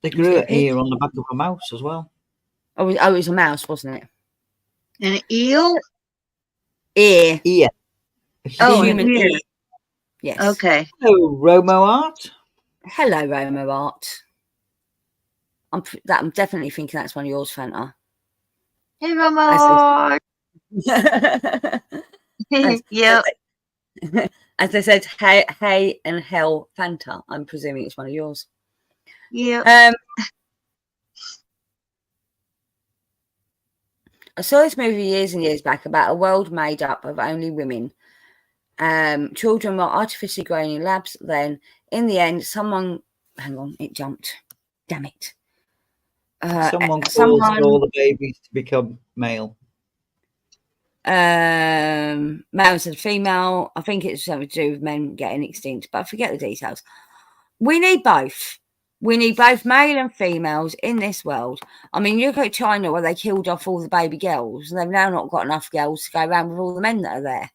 C: They grew an ear on the back of a mouse as well.
A: Oh, it was a mouse, wasn't it?
B: An eel?
A: Ear.
C: Ear.
B: Oh,
A: human
B: an ear.
A: ear. Yes.
B: Okay.
C: Hello, Romo Art.
A: Hello, Romo Art. I'm definitely thinking that's one of yours, Fanta.
B: Hey, Romo. Yep.
A: As they said, hey and hell Fanta. I'm presuming it's one of yours.
B: Yeah.
A: I saw this movie years and years back about a world made up of only women. Children were artificially grown in labs. Then, in the end, hang on, it jumped. Damn it.
C: Someone caused all the babies to become male.
A: Males and female. I think it's something to do with men getting extinct, but I forget the details. We need both. We need both male and females in this world. I mean, you look at China where they killed off all the baby girls, and they've now not got enough girls to go around with all the men that are there.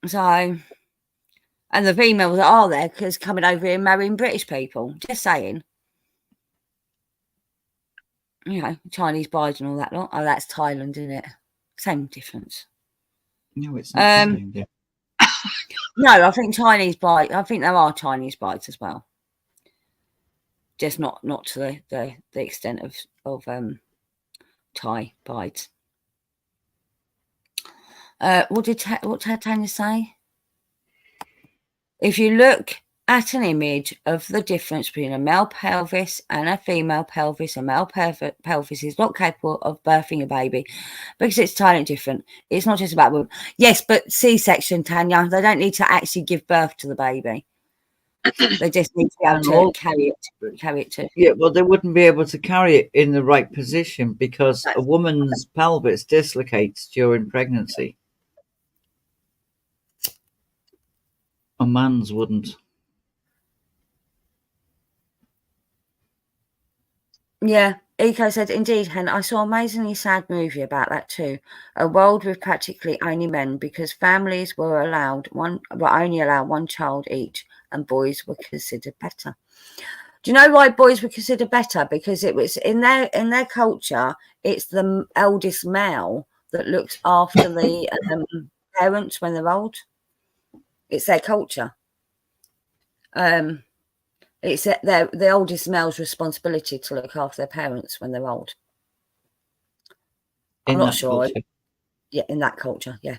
A: So, and the females that are there because coming over here and marrying British people. Just saying. You know, Chinese brides and all that lot. Oh, that's Thailand, isn't it? Same difference.
C: No, it's not the same difference.
A: No, I think Chinese brides. I think there are Chinese brides as well. Just not to the extent of Thai brides. What did Tanya say? If you look at an image of the difference between a male pelvis and a female pelvis, a male pelvis is not capable of birthing a baby because it's entirely different. It's not just about women. Yes, but C-section, Tanya, they don't need to actually give birth to the baby. They just need to be able to carry it to.
C: Yeah, well, they wouldn't be able to carry it in the right position because a woman's pelvis dislocates during pregnancy. A man's wouldn't.
A: Yeah, Eco said, indeed, Hen, I saw an amazingly sad movie about that too. A world with practically only men, because families were only allowed one child each, and boys were considered better. Do you know why boys were considered better? Because it was in their culture, it's the eldest male that looks after the parents when they're old. It's their culture. It's the oldest male's responsibility to look after their parents when they're old. I'm not sure.
C: Culture.
A: Yeah, in that culture, yeah.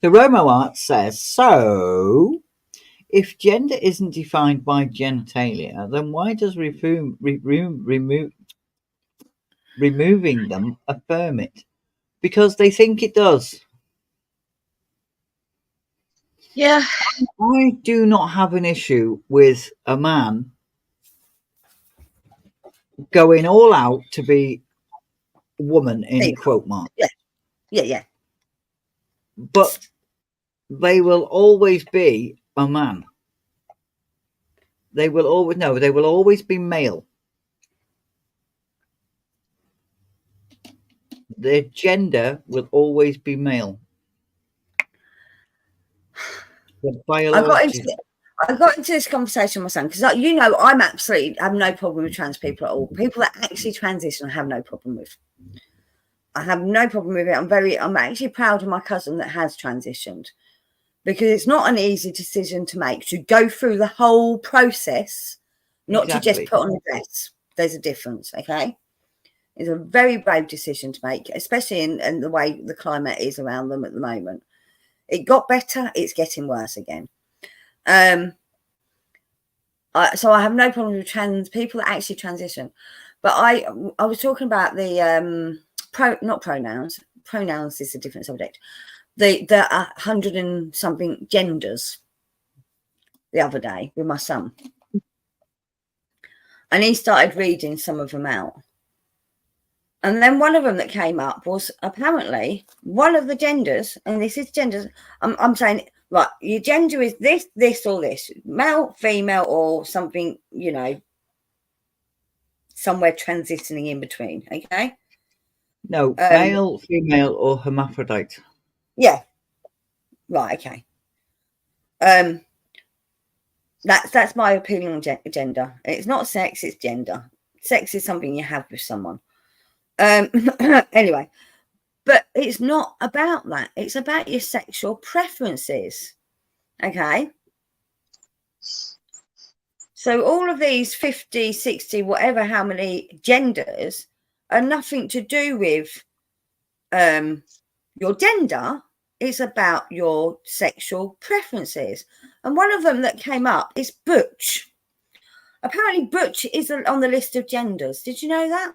C: The Romo Art says, so if gender isn't defined by genitalia, then why does removing them affirm it? Because they think it does.
B: Yeah.
C: I do not have an issue with a man going all out to be woman in quote marks.
A: Yeah.
C: But they will always be a man. They will always be male. Their gender will always be male.
A: I got into this conversation with my son because, I'm absolutely have no problem with trans people at all. People that actually transition, I have no problem with. I have no problem with it. I'm actually proud of my cousin that has transitioned, because it's not an easy decision to make, to go through the whole process, not to just put on a dress. There's a difference, okay? It's a very brave decision to make, especially in the way the climate is around them at the moment. It got better, it's getting worse again. So I have no problem with trans people that actually transition. But I was talking about the not pronouns. Pronouns is a different subject. The 100 and something genders the other day with my son. And he started reading some of them out. And then one of them that came up was apparently one of the genders, and this is genders, I'm saying, right, your gender is this, or this, male, female, or something, somewhere transitioning in between, okay?
C: No, male, female, or hermaphrodite.
A: Yeah. Right, okay. That's my opinion on gender. It's not sex, it's gender. Sex is something you have with someone. Anyway, but it's not about that. It's about your sexual preferences. Okay. So all of these 50, 60, whatever, how many genders are nothing to do with your gender. It's about your sexual preferences. And one of them that came up is butch. Apparently butch is on the list of genders. Did you know that?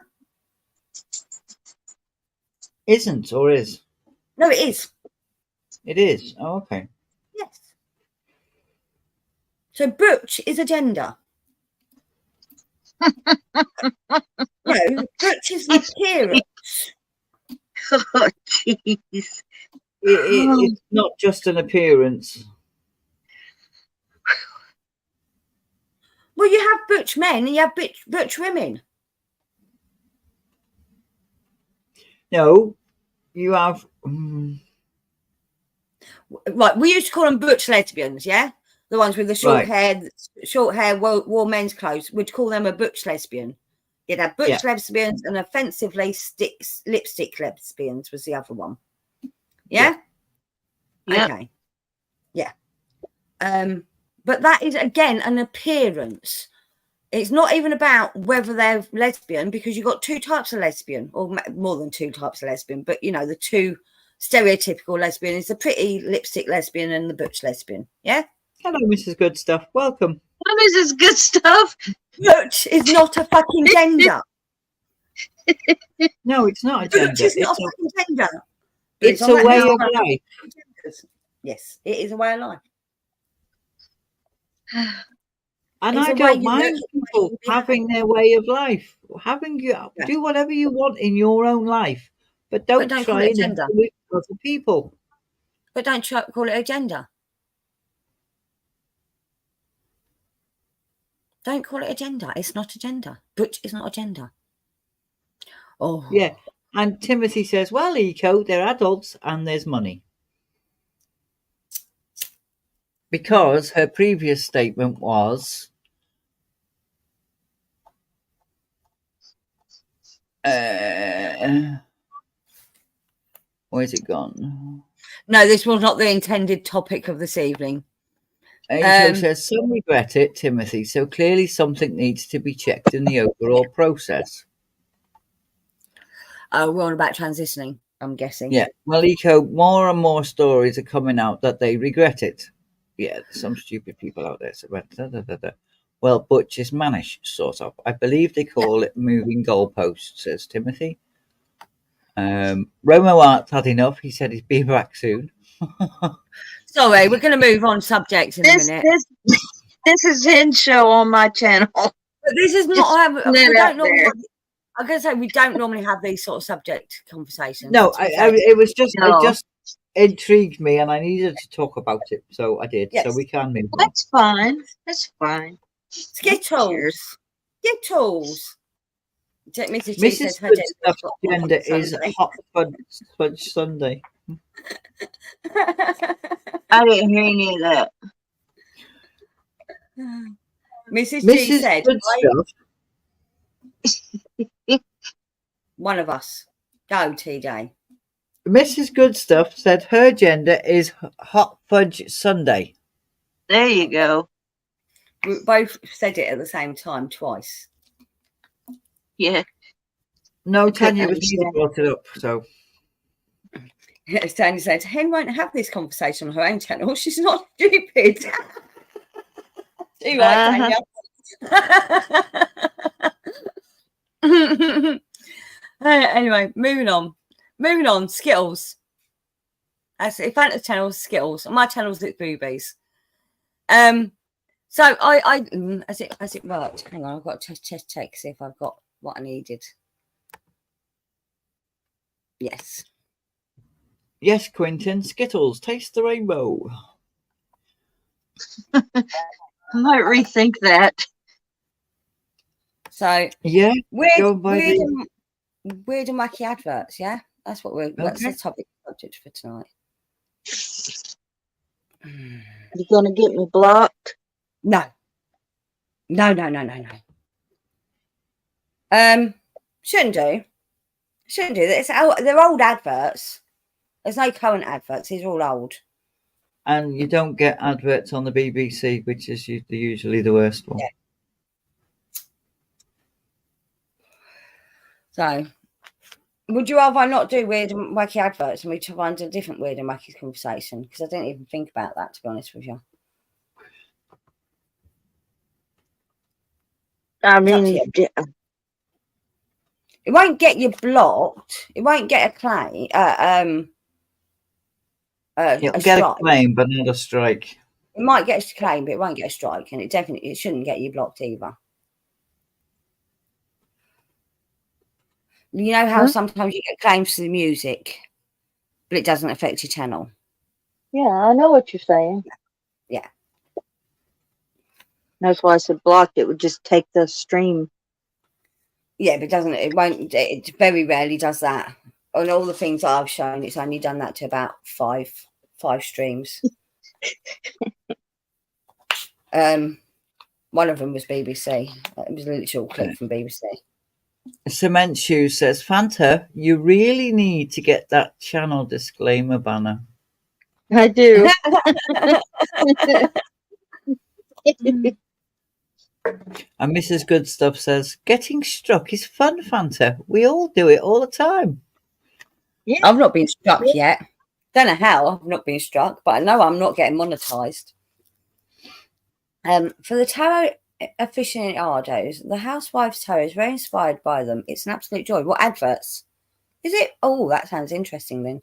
C: Isn't or is?
A: No, it is.
C: It is. Oh, okay.
A: Yes. So butch is a gender. No, butch is an appearance.
B: Oh, jeez.
C: It's not just an appearance.
A: Well, you have butch men and you have butch women.
C: No, you have.
A: Right, we used to call them butch lesbians, yeah? The ones with the short hair, wore men's clothes. We'd call them a butch lesbian. You'd have butch lesbians and offensively lipstick lesbians was the other one. Yeah?
B: Yep.
A: Okay. Yeah. But that is, again, an appearance. It's not even about whether they're lesbian, because you've got two types of lesbian, or more than two types of lesbian. But, the two stereotypical lesbian is the pretty lipstick lesbian and the butch lesbian. Yeah?
C: Hello, Mrs. Good Stuff. Welcome.
B: Hello, Mrs. Good Stuff.
A: Butch is not a fucking gender.
C: No, it's not a gender.
A: Butch is not a fucking gender.
C: It's a way of life.
A: Yes, it is a way of life.
C: And I don't mind people having their way of life. Do whatever you want in your own life, but don't try and influence other people.
A: But don't call it a gender. Don't call it a gender. It's not a gender. Butch is not a gender. Oh.
C: Yeah. And Timothy says, well, Eco, they're adults and there's money. Because her previous statement was, where's it gone?
A: No, this was not the intended topic of this evening.
C: Eco says, some regret it, Timothy, so clearly something needs to be checked in the overall process.
A: Oh, we're on about transitioning, I'm guessing.
C: Yeah. Well, Eco, more and more stories are coming out that they regret it. Yeah, some stupid people out there. So, well, Butch is mannish, sort of. I believe they call it moving goalposts, says Timothy. Romo Art's had enough. He said he'd be back soon.
A: Sorry, we're going to move on subject in a minute.
B: This is his show on my channel.
A: But this is not.
B: Just put it out there.
A: I'm going to say we don't normally have these sort of subject conversations.
C: No, it was just
B: No.
C: it just intrigued me, and I needed to talk about it, so I did.
A: Yes.
C: So we can move on.
B: That's fine. That's fine.
A: Skittles. Skittles. Mrs. G says
C: Mrs.
A: her
C: Goodstuff's gender is
A: Sunday.
C: hot fudge Sunday.
B: I didn't hear any of that.
A: Mrs. G said,
C: Goodstuff.
A: one of us. Go, TJ.
C: Mrs. Goodstuff said her gender is hot fudge Sunday.
B: There you go.
A: We both said it at the same time twice.
B: Yeah.
C: No,
B: couldn't
C: Tanya was
B: understand.
C: brought it up. So
A: Yes, Tanya said, Hen won't have this conversation on her own channel. She's not stupid. Too right, Tanya. Anyway, moving on. Skittles. That's it. Fanta's channel is Skittles. On my channel's it's boobies. So I as it worked. Hang on, I've got to check see if I've got what I needed. Yes.
C: yes, Quentin, Skittles, taste the rainbow.
B: I might rethink that.
A: So
C: Yeah,
A: weird
C: the...
A: and wacky adverts. Yeah, that's what that's the topic subject for tonight.
B: You gonna get me blocked?
A: No. Shouldn't do. They're old adverts. There's no current adverts. These are all old.
C: And you don't get adverts on the BBC, which is usually the worst one.
A: Yeah. So, would you rather not do weird and wacky adverts and we find a different weird and wacky conversation? Because I didn't even think about that, to be honest with you.
B: I mean,
A: it won't get you blocked. It won't get a claim.
C: It'll get a claim, but not a strike.
A: It might get a claim, but it won't get a strike, and it shouldn't get you blocked either. You know how sometimes you get claims for the music, but it doesn't affect your channel.
B: yeah, I know what you're saying.
A: Yeah.
B: That's why I said blocked. It would just take the stream.
A: Yeah, but it won't. It very rarely does that. On all the things I've shown, it's only done that to about five streams. One of them was BBC. It was a little short clip from BBC.
C: Cement Shoes says, Fanta, you really need to get that channel disclaimer banner.
B: I do.
C: And Mrs. Goodstuff says, getting struck is fun, Fanta. We all do it all the time.
B: Yeah.
A: I've not been struck yet. Don't know how I've not been struck, but I know I'm not getting monetized. For the tarot aficionados, the Housewives Tarot is very inspired by them. It's an absolute joy. What adverts? Is it? Oh, that sounds interesting then.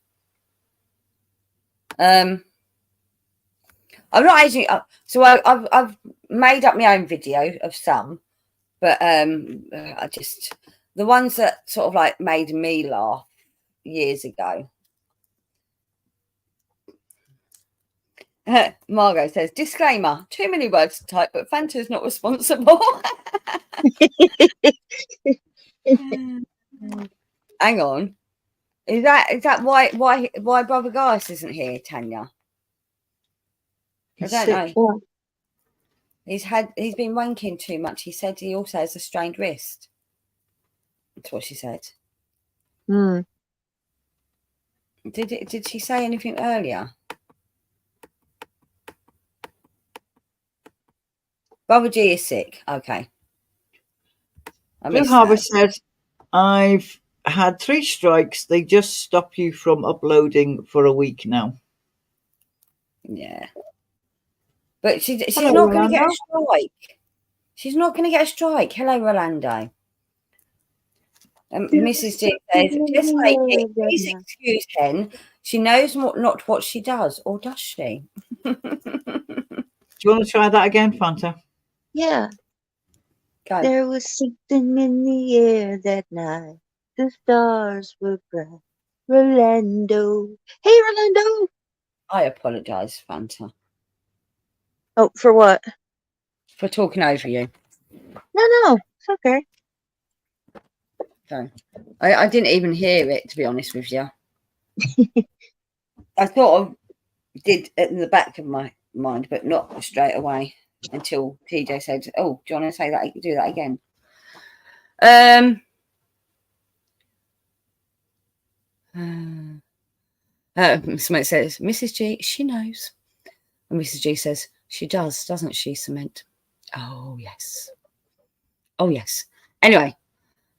A: I'm not aging up, so I've made up my own video of some, but I just the ones that sort of like made me laugh years ago. Margot says, disclaimer, too many words to type, but Fanta's not responsible. Hang on. Is that why Brother Gaius isn't here, Tanya?
C: He's
A: I don't
C: sick.
A: know. He's been wanking too much. He said he also has a strained wrist. That's what she said.
B: Hmm.
A: Did she say anything earlier? Brother G is sick. Okay.
C: Blue Harbour says, I've had 3 strikes. They just stop you from uploading for a week now.
A: Yeah. But she's
B: Hello,
A: not going to get a
B: Rolando.
A: strike. She's not going to get a strike. Hello, Rolando. Mrs. G says, yes, lady, please excuse Hen. She knows not what she does, or does she?
C: Do you want to try that again, Fanta?
B: Yeah.
A: Go.
B: There was something in the air that night. The stars were bright. Rolando. Hey, Rolando.
A: I apologise, Fanta,
B: Oh, for what?
A: for talking over you.
B: No, it's okay.
A: So, I didn't even hear it, to be honest with you. I thought I did it in the back of my mind, but not straight away until TJ said, "Oh, do you want to say that? Do that again." Cement says, "Mrs. G, she knows," and Mrs. G says, "She does, doesn't she, Cement?" Oh yes, oh yes. Anyway,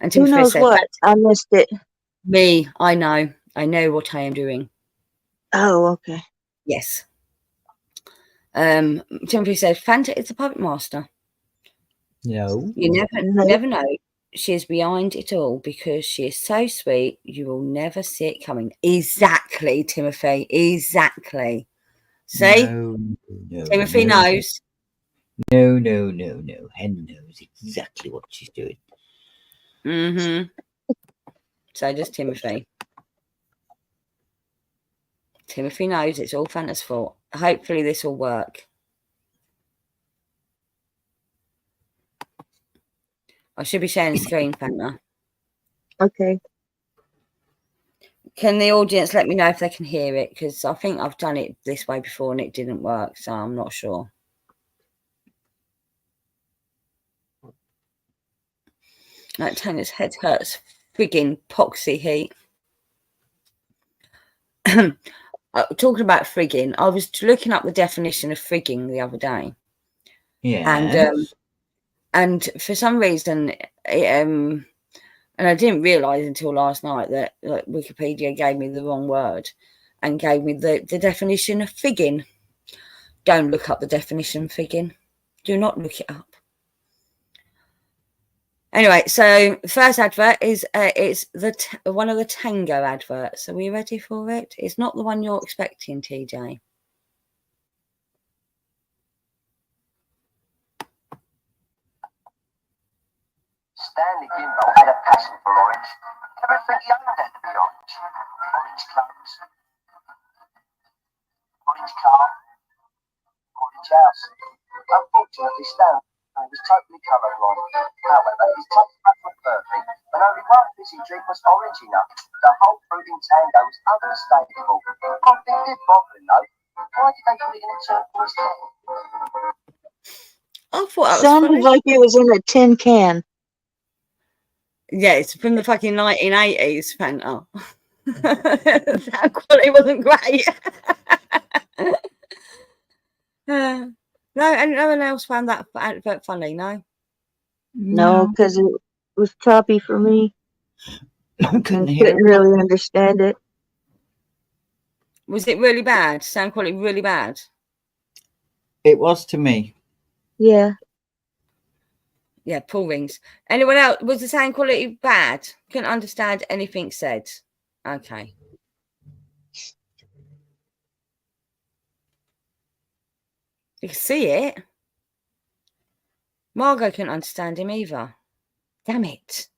A: and
B: Who
A: Timothy
B: knows
A: said,
B: what? I missed it.
A: "Me, I know what I am doing."
B: Oh, okay.
A: Yes. Timothy said, "Fanta is a puppet master."
C: No.
A: You
B: No.
A: never know. She is behind it all because she is so sweet. You will never see it coming. Exactly, Timothy. Exactly. See?
C: No.
A: Timothy knows.
C: No. Hen knows exactly what she's doing.
A: Mm-hmm. So does Timothy. Timothy knows it's all Fanta's fault. Hopefully this will work. I should be sharing the screen, Fanta.
B: Okay.
A: Can the audience let me know if they can hear it? Because I think I've done it this way before and it didn't work, so I'm not sure. Like Tanya's head hurts. Frigging poxy heat. Talking about frigging, I was looking up the definition of frigging the other day.
C: Yeah.
A: And for some reason, and I didn't realise until last night that Wikipedia gave me the wrong word and gave me the definition of figging. Don't look up the definition of figging. Do not look it up. Anyway, so the first advert is it's one of the Tango adverts. Are we ready for it? It's not the one you're expecting, TJ.
E: Stanley Gimbel had a passion for orange. Everything he owned had to be orange. Orange clothes, orange car, orange house. Unfortunately, Stanley was totally colourblind. However, his taste buds were perfect, and only one fizzy drink was orange enough. The whole fruit in Tango was unmistakable. One thing did bother him though. Why did they put it in a turquoise can?
A: I thought that was
B: Sounded
A: funny.
B: like it was in a tin can.
A: Yeah, it's from the fucking 1980s, Fanta. That quality wasn't great. No, and no one else found that advert funny, no?
B: No, because it was choppy for me.
C: I couldn't
B: I
C: hear
B: couldn't
C: it.
B: really understand it.
A: Was it really bad? Sound quality really bad?
C: It was to me.
B: Yeah.
A: Yeah, Paul rings. Anyone else? Was the sound quality bad? Couldn't understand anything said. Okay. You can see it. Margot couldn't understand him either. Damn it.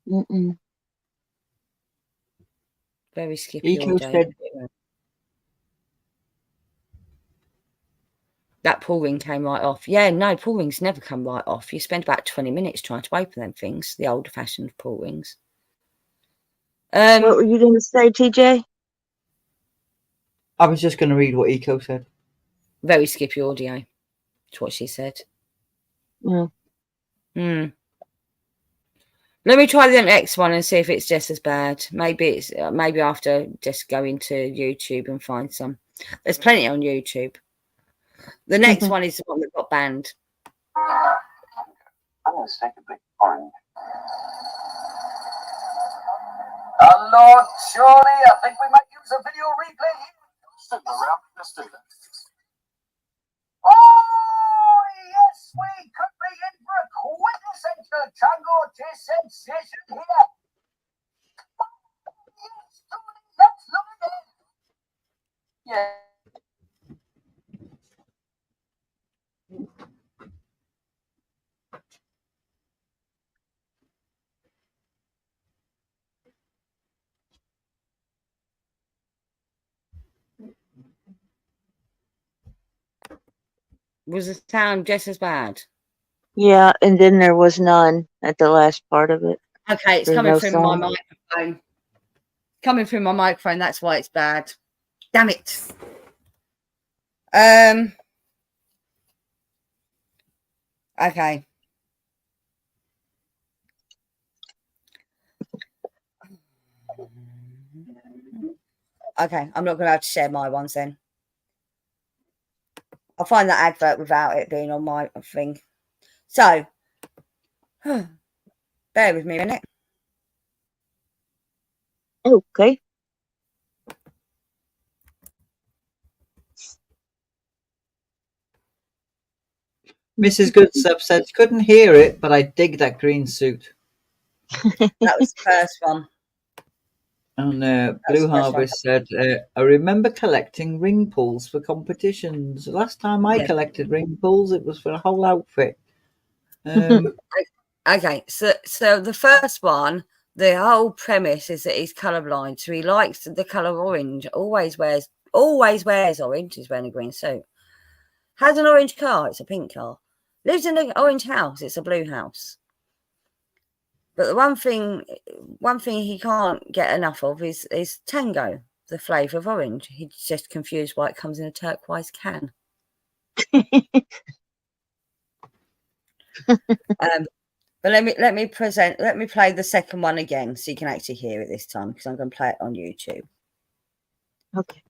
B: Mm-mm.
A: Very skippy all
C: Eco
A: day.
C: said,
A: That pull ring came right off. Yeah, no, pull rings never come right off. You spend about 20 minutes trying to open them things, the old-fashioned pull rings.
B: What were you going to say, TJ?
C: I was just going to read what Eco said.
A: Very skippy audio. That's what she said.
B: Mm.
A: Let me try the next one and see if it's just as bad. Maybe it's maybe after just go into YouTube and find some. There's plenty on YouTube. The next one is the one that got banned.
E: I'm going to stick a big orange. Hello, Johnny. I think we might use a video replay here. Stick around. Let's do that. Oh, yes, we could be in for a quintessential tango taste sensation here. Yes, Johnny, let's look again. Yeah.
A: Was the sound just as bad?
B: Yeah, and then there was none at the last part of it.
A: Okay, it's
B: There's
A: coming
B: no
A: through my
B: sound.
A: microphone. Coming through my microphone, that's why it's bad. Damn it. Okay. Okay, I'm not going to have to share my ones then. I'll find that advert without it being on my thing. So, bear with me a minute.
B: Okay.
C: Mrs. Goodstuff said, couldn't hear it, but I dig that green suit.
A: That was the first one.
C: And Blue Harvest said, I remember collecting ring pulls for competitions. Last time I collected ring pulls, it was for a whole outfit.
A: Okay, so the first one, the whole premise is that he's colourblind, so he likes the colour orange. Always wears orange. He's wearing a green suit. Has an orange car. It's a pink car. Lives in an orange house. It's a blue house. But the one thing he can't get enough of is tango, the flavour of orange. He's just confused why it comes in a turquoise can. But let me play the second one again so you can actually hear it this time, because I'm going to play it on YouTube.
B: Okay.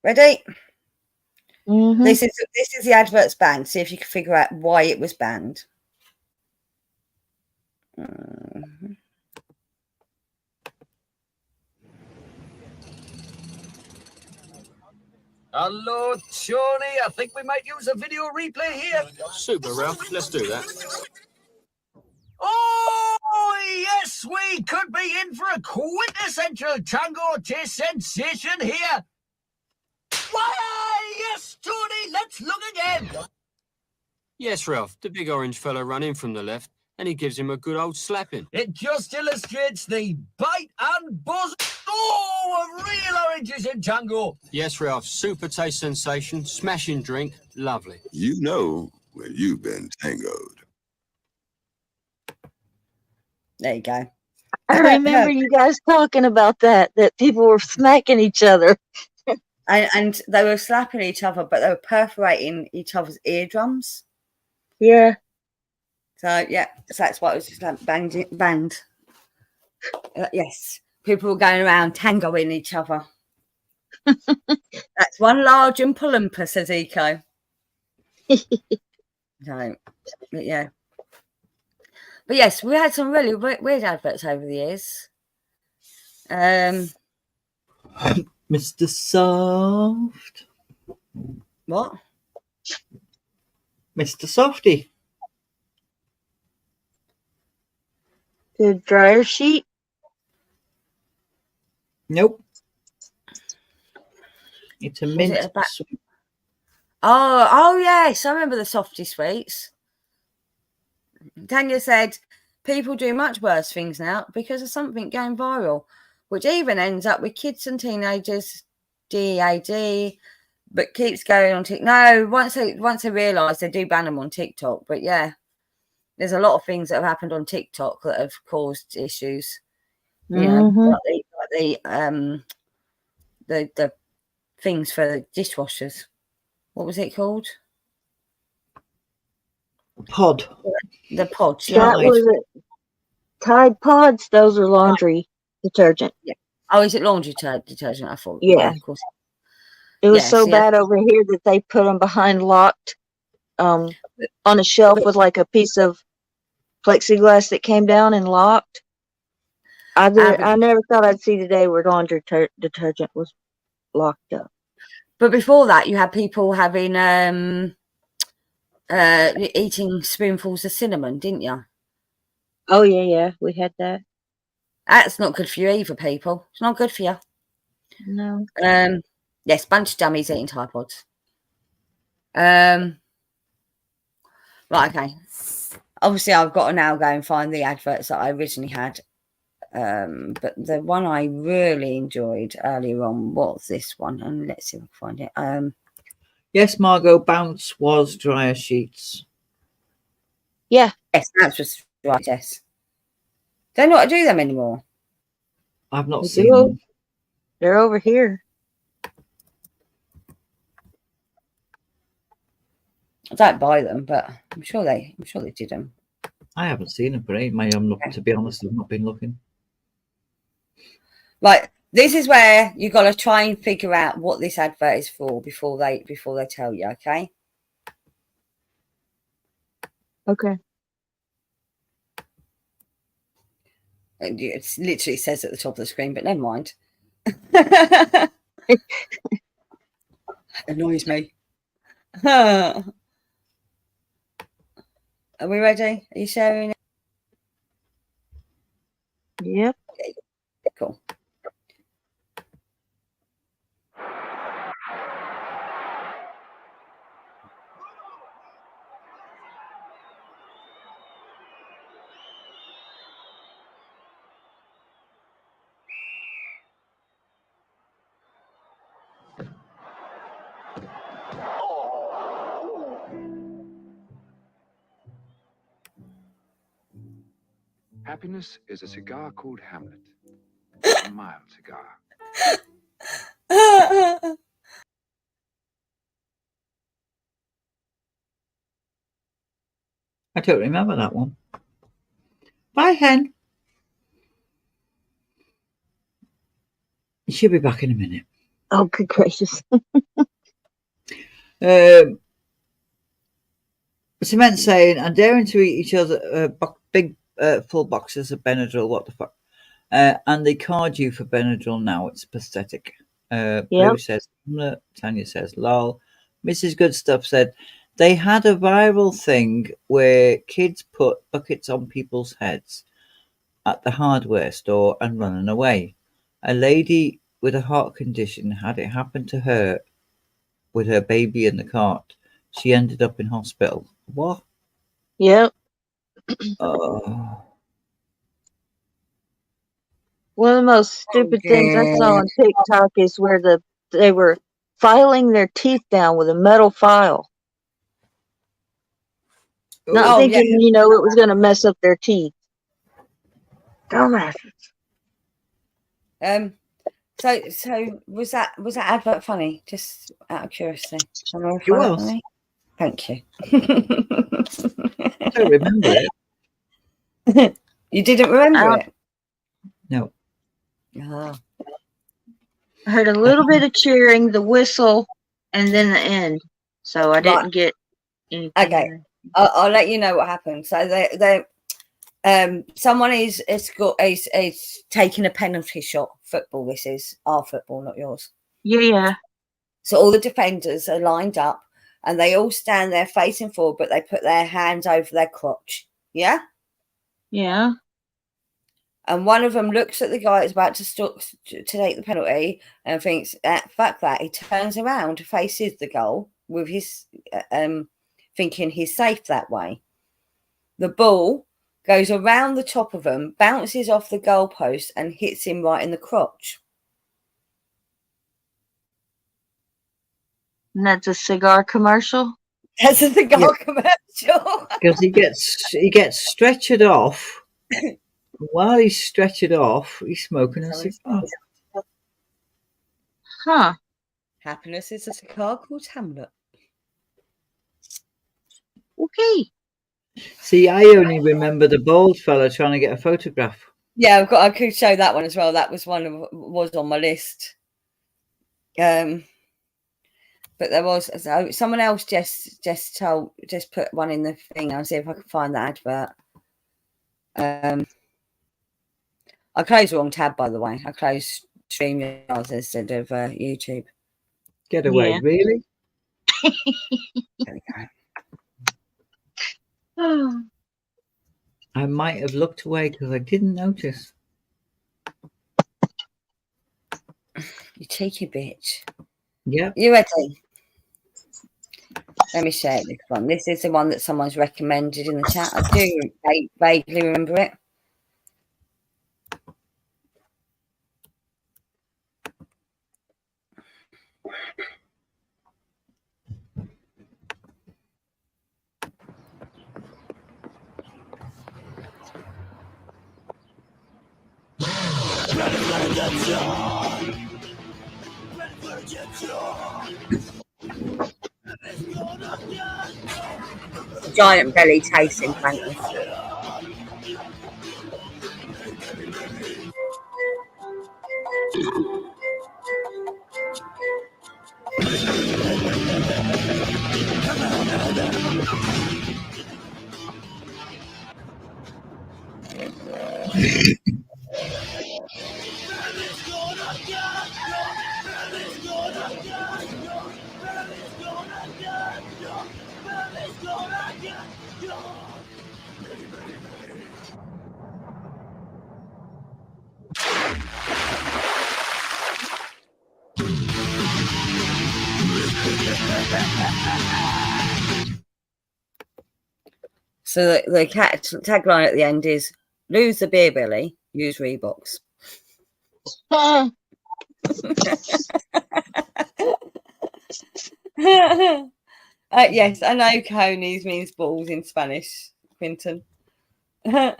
A: Ready?
B: Mm-hmm.
A: This is the advert's banned. See if you can figure out why it was banned.
E: Hello, Johnny. I think we might use a video replay here.
D: Super, Ralph. Let's do that.
E: Oh, yes, we could be in for a quintessential tango taste sensation here. Why, yes, Tony, let's look again.
D: Yes, Ralph. The big orange fella ran in from the left, and he gives him a good old slapping.
E: It just illustrates the bite and buzz. Oh, of real oranges in tango.
D: Yes, Ralph. Super taste sensation, smashing drink, lovely.
F: You know when you've been tangoed.
A: There you go.
B: I remember you guys talking about that people were smacking each other.
A: And they were slapping each other, but they were perforating each other's eardrums.
B: Yeah.
A: So, yeah, so that's why it was just like banned. Yes, people were going around tangoing each other. That's one large Oompa Loompa, says Eco. So, but yeah. But yes, we had some really weird adverts over the years.
C: Mr. Soft.
A: What?
C: Mr. Softy.
B: The dryer sheet?
C: Nope. It's a mint. Sweet.
A: Oh yes, I remember the softy sweets. Tanya said, people do much worse things now because of something going viral. which even ends up with kids and teenagers, DAD, but keeps going on TikTok. No, once they realise, they do ban them on TikTok. But yeah, there's a lot of things that have happened on TikTok that have caused issues. You know, like the things for the dishwashers. What was it called?
C: Pod.
A: The pods.
B: That
A: Yeah.
B: was it. Tide Pods. Those are laundry detergent.
A: Oh, is it laundry detergent? I thought.
B: Yeah.
A: Of course.
B: It was
A: Yeah,
B: so
A: see,
B: bad over here that they put them behind locked, on a shelf with like a piece of plexiglass that came down and locked. I never thought I'd see the day where laundry detergent was locked up.
A: But before that, you had people having eating spoonfuls of cinnamon, didn't you?
B: Oh yeah, we had that.
A: That's not good for you either, people. It's not good for you.
B: No.
A: Yes, bunch of dummies eating Tide Pods. Right, okay. Obviously, I've got to now go and find the adverts that I originally had. But the one I really enjoyed earlier on was this one, and let's see if I can find it.
C: Yes, Margot, Bounce was dryer sheets.
B: Yeah.
A: Yes, that's just right. Yes, don't know how to do them anymore.
C: I've not
B: They
C: seen
B: do.
C: them.
B: They're over here.
A: I don't buy them, but I'm sure they did them.
C: I haven't seen them for ages. I'm not, to be honest, I've not been looking.
A: Right, this is where you got to try and figure out what this advert is for before they tell you. Okay.
B: Okay.
A: It literally says at the top of the screen, but never mind. Annoys me. Are we ready? Are you sharing it?
B: Yep.
A: Okay, cool.
G: Happiness is a cigar called Hamlet. A mild cigar.
C: I don't remember that one. Bye, hen. She'll be back in a minute.
B: Oh, good gracious.
C: Cement saying, and daring to eat each other big full boxes of Benadryl. What the fuck? And they card you for Benadryl now. It's pathetic. Blue says, Tanya says, lol. Mrs. Good Stuff said, they had a viral thing where kids put buckets on people's heads at the hardware store and running away. A lady with a heart condition had it happen to her with her baby in the cart. She ended up in hospital. What?
B: Yep.
C: Oh.
B: One of the most stupid things I saw on TikTok is where they were filing their teeth down with a metal file. Not thinking, it was going to mess up their teeth. Dumbasses.
A: So was that advert funny? Just out of curiosity.
C: It was.
A: Funny? Thank you.
C: I don't remember it.
A: You didn't remember it?
C: No.
A: Oh.
B: I heard a little bit of cheering, the whistle, and then the end. So I didn't get anything.
A: Okay. I'll let you know what happened. So they someone is taking a penalty shot. Football, this is our football, not yours.
B: Yeah.
A: So all the defenders are lined up and they all stand there facing forward, but they put their hands over their crotch. Yeah?
B: Yeah.
A: And one of them looks at the guy that's about to take the penalty and thinks, fuck that. He turns around, faces the goal with his thinking he's safe that way. The ball goes around the top of them, bounces off the goalpost, and hits him right in the crotch.
B: And that's a cigar commercial?
A: That's a cigar commercial.
C: Because he gets stretchered off. While he's stretchered off, he's smoking a cigar.
B: Huh.
A: Happiness is a cigar called Hamlet.
B: Okay.
C: See, I only remember the bald fella trying to get a photograph.
A: Yeah, I could show that one as well. That was was on my list. But there was someone else just put one in the thing. I'll see if I can find that advert. I closed the wrong tab, by the way. I closed StreamYard instead of YouTube.
C: Get away, really?
A: There we go.
C: I might have looked away because I didn't notice.
A: You cheeky bitch.
C: Yeah.
A: You ready? Let me share this one. This is the one that someone's recommended in the chat. I do vaguely remember it. Giant belly tasting fantasy. So the tagline at the end is "Lose the beer belly, use Reeboks." Yes, I know conies means balls in Spanish, Quinton. So,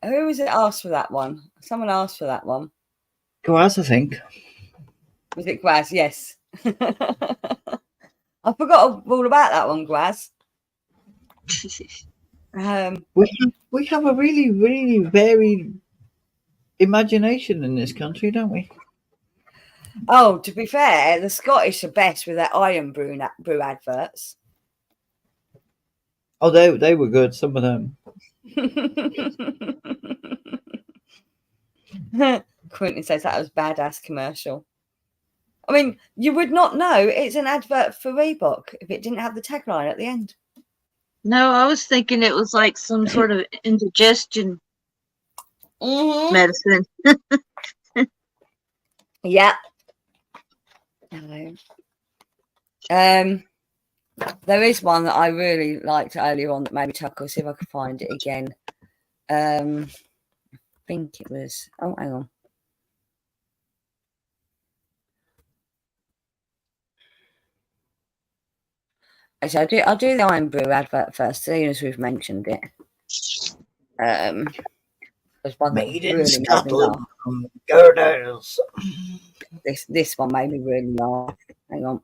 A: who was it asked for that one? Someone asked for that one.
C: Guaz, I think.
A: Was it Gwaz? Yes. I forgot all about that one, Gwaz.
C: We have a really, really varied imagination in this country, don't we?
A: Oh, to be fair, the Scottish are best with their Iron Brew adverts.
C: Oh, they were good, some of them.
A: Quentin says that was badass commercial. I mean, you would not know it's an advert for Reebok if it didn't have the tagline at the end.
B: No, I was thinking it was like some sort of indigestion medicine.
A: Yeah. Hello. There is one that I really liked earlier on that made me chuckle. See if I can find it again. I think it was. Oh, hang on. Actually, I'll do the Iron Brew advert first, as soon as we've mentioned it. There's one that
C: Made in
A: really
C: Scotland. Girders.
A: This one made me really laugh. Hang on.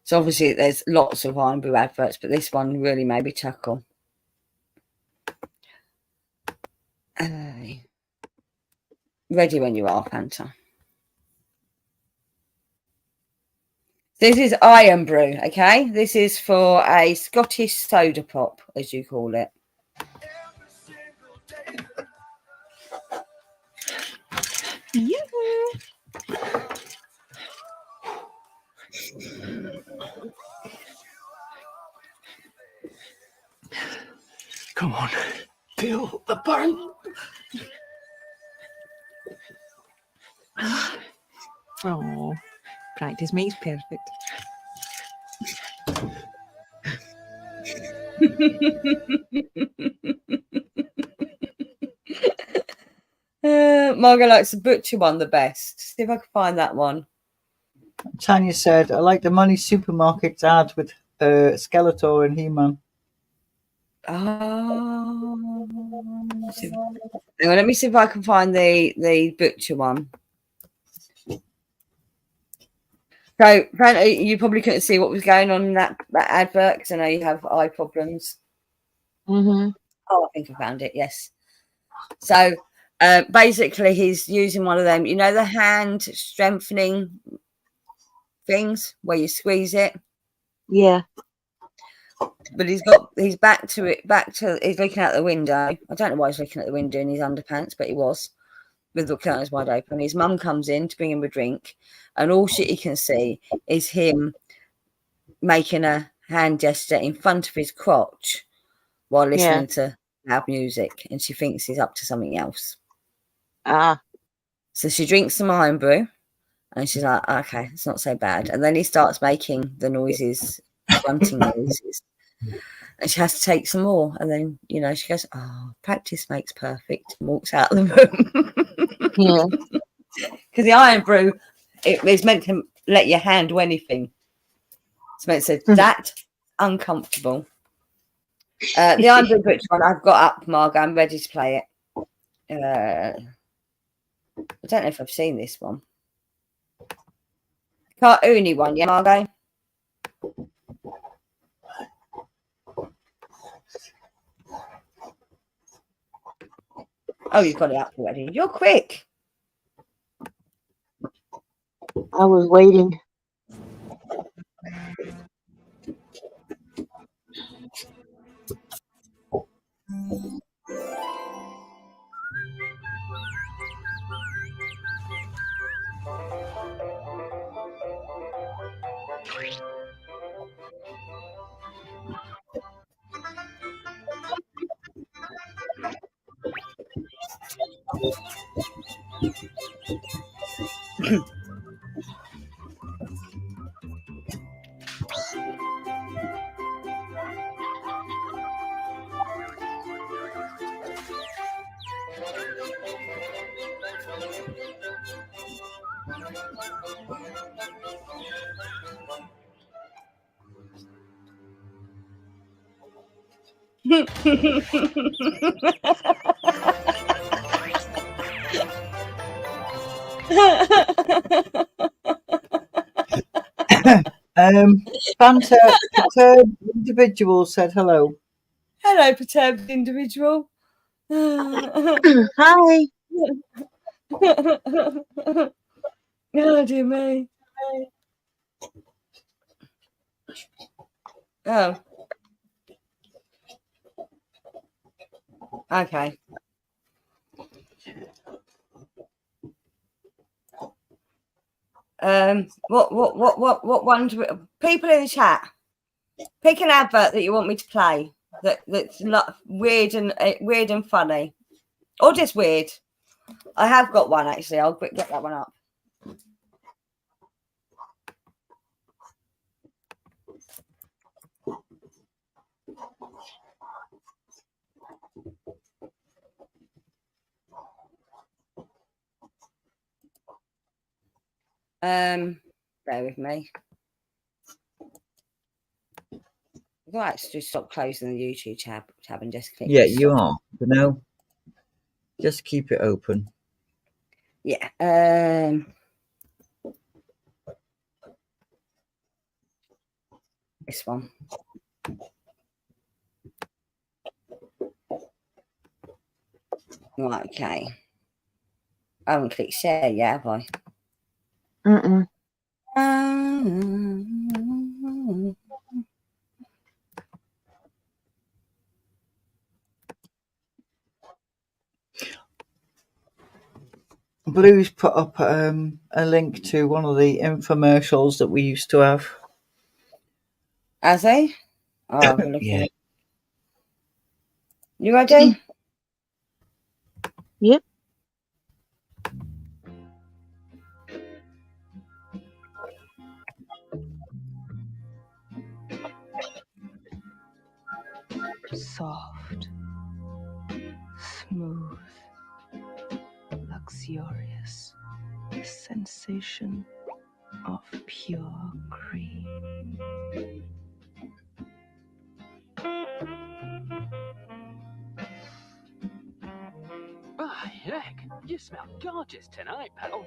A: So obviously there's lots of Iron Brew adverts, but this one really made me chuckle. Ready when you are, Fanta. This is Iron Brew, okay? This is for a Scottish soda pop, as you call it.
C: Come on, feel the burn.
H: Oh, practice makes perfect.
A: Margot likes the butcher one the best. See if I can find that one.
C: Tanya said, I like the Money Supermarkets ad with Skeletor and He-Man.
A: Oh, hang on, let me see if I can find the butcher one. So, apparently, you probably couldn't see what was going on in that advert because I know you have eye problems.
B: Mm-hmm.
A: Oh, I think I found it. Yes. So, basically, he's using one of them. You know, the hand strengthening things where you squeeze it.
B: Yeah.
A: But he's back to he's looking out the window. I don't know why he's looking at the window in his underpants, but he was with the curtains wide open. His mum comes in to bring him a drink, and all he can see is him making a hand gesture in front of his crotch while listening to loud music, and she thinks he's up to something else.
B: Ah.
A: So she drinks some iron brew, and she's like, okay, it's not so bad. And then he starts making the noises, grunting noises. And she has to take some more. And then, you know, she goes, oh, practice makes perfect, and walks out of the room.
B: Yeah.
A: Because the iron brew, it's meant to let your hand do anything. It's meant to say, that uncomfortable. The iron brew butcher one, I've got up, Margot. I'm ready to play it. I don't know if I've seen this one. Cartoony one, yeah, Margot? Oh, you've got it up already. You're quick.
B: I was waiting.
C: Fanta Perturbed Individual said hello.
A: Hello, perturbed individual.
B: Hi.
A: Oh, dear me. Oh. Okay. What one do we, people in the chat, pick an advert that you want me to play that's not weird and funny, or just weird. I have got one actually. I'll get that one up. Bear with me. I've got to actually stop closing the YouTube tab and just click.
C: Yeah, you are. You know, just keep it open.
A: Yeah. This one. Right, okay. I haven't clicked share yet, have I?
B: Mm-mm.
C: Blue's put up a link to one of the infomercials that we used to have.
A: Has he? Oh, I'll look
C: Yeah.
A: at it. You ready?
B: Yep.
I: Soft, smooth, luxurious, the sensation of pure cream.
J: Oh, heck, you smell gorgeous tonight, pal.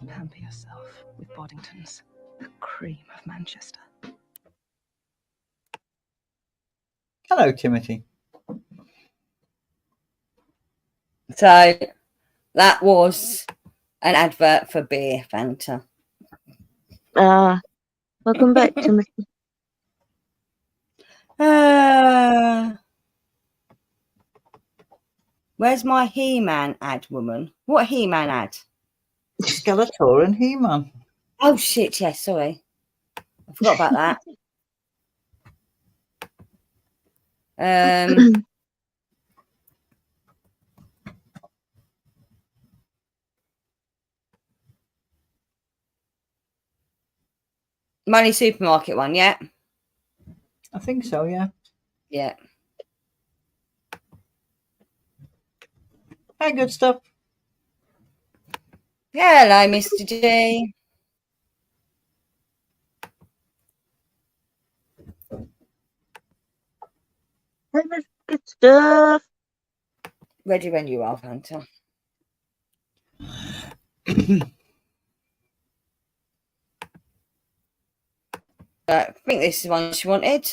I: Pamper yourself with Boddington's, the cream of Manchester.
C: Hello, Timothy.
A: So that was an advert for beer, Fanta.
B: Welcome back, Timothy.
A: Where's my He-Man ad, woman? What He-Man ad?
C: Skeletor and He-Man.
A: Oh shit! Yes, sorry, I forgot about that. Money Supermarket one, yeah.
C: I think so, yeah.
A: Yeah.
C: Hey, good stuff.
A: Hello, Mr. G.
B: Good stuff.
A: Ready when you are, Fanta. I think this is the one she wanted.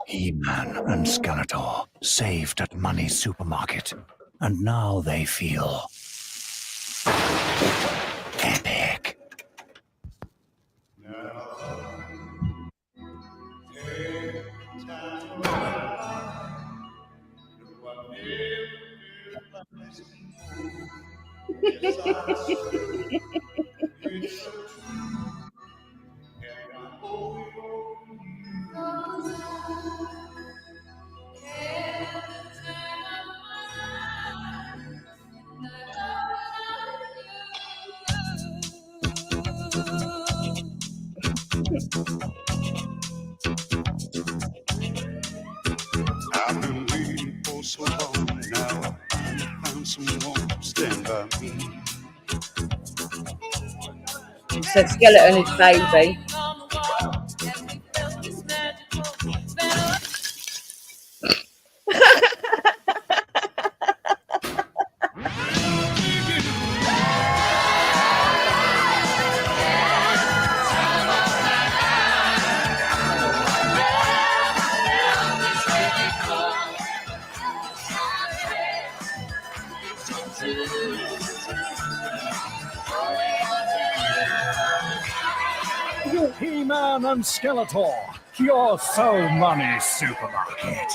K: He-Man and Skeletor saved at Money Supermarket, and now they feel epic.
L: I've been waiting for so long now. I found someone to stand by me.
A: So Skeleton is baby.
K: He-Man and Skeletor, your So Money Supermarket.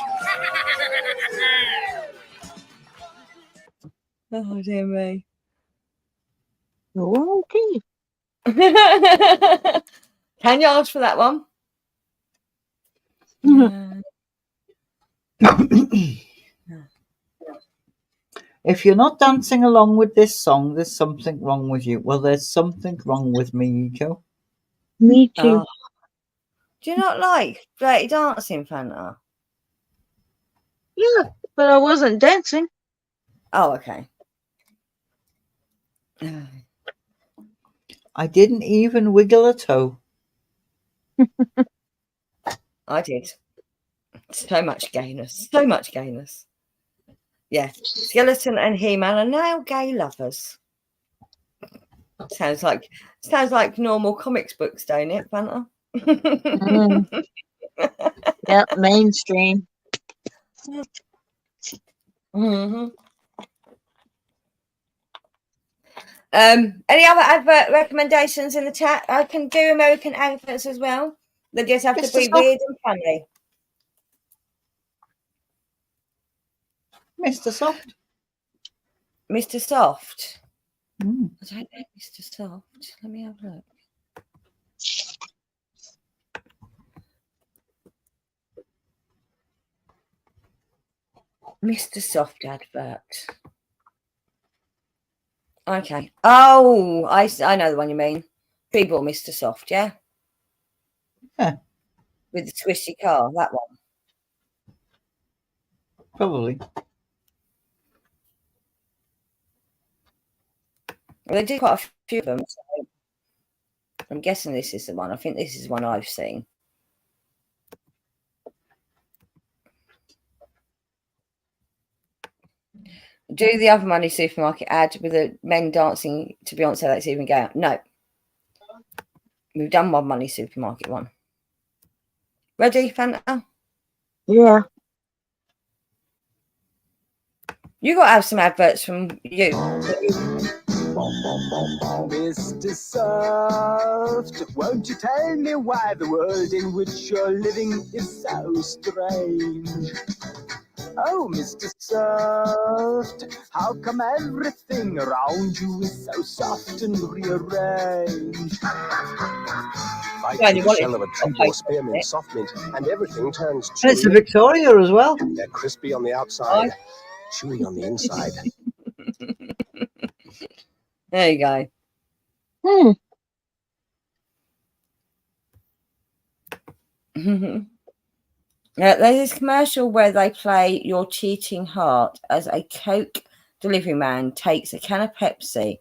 A: Oh dear me.
B: Okay.
A: Can you ask for that one?
C: If you're not dancing along with this song, there's something wrong with you. Well, there's something wrong with me, Eco.
B: Me too.
A: Oh. Do you not like dirty dancing, Fanta?
B: Yeah, but I wasn't dancing.
A: Oh, okay.
C: I didn't even wiggle a toe.
A: I did. So much gayness. So much gayness. Yeah. Skeleton and He-Man are now gay lovers. Sounds like normal comics books, don't it, Fanta?
B: Yep, mainstream.
A: Mm-hmm. Any other advert recommendations in the chat? I can do American adverts as well. They just have to be weird and funny.
C: Mr. Soft.
A: Mr. Soft.
C: Mm.
A: I don't know Mr. Soft. Let me have a look. Mr. Soft advert. Okay. Oh, I know the one you mean. People, Mr. Soft, yeah?
C: Yeah.
A: With the twisty car, that one.
C: Probably.
A: Well, they did quite a few of them. So I'm guessing this is the one. I think this is one I've seen. Do the other Money Supermarket ad with the men dancing to Beyonce. Let's even go. No. We've done one Money Supermarket one. Ready, Fanta?
B: Yeah.
A: You got to have some adverts from you.
M: Mr. Soft, won't you tell me why the world in which you're living is so strange? Oh, Mr. Soft, how come everything around you is so soft and rearranged?
E: Bite
A: Yeah,
E: through
A: you
E: the
A: want
E: shell
A: it
E: of a
A: to
E: treat or spearmint, soft mint, and everything turns
C: And it's a
E: chewy.
C: Victoria as well.
E: They're crispy on the outside, chewy on the inside.
A: There you go.
B: Hmm.
A: There's this commercial where they play Your Cheating Heart as a Coke delivery man takes a can of Pepsi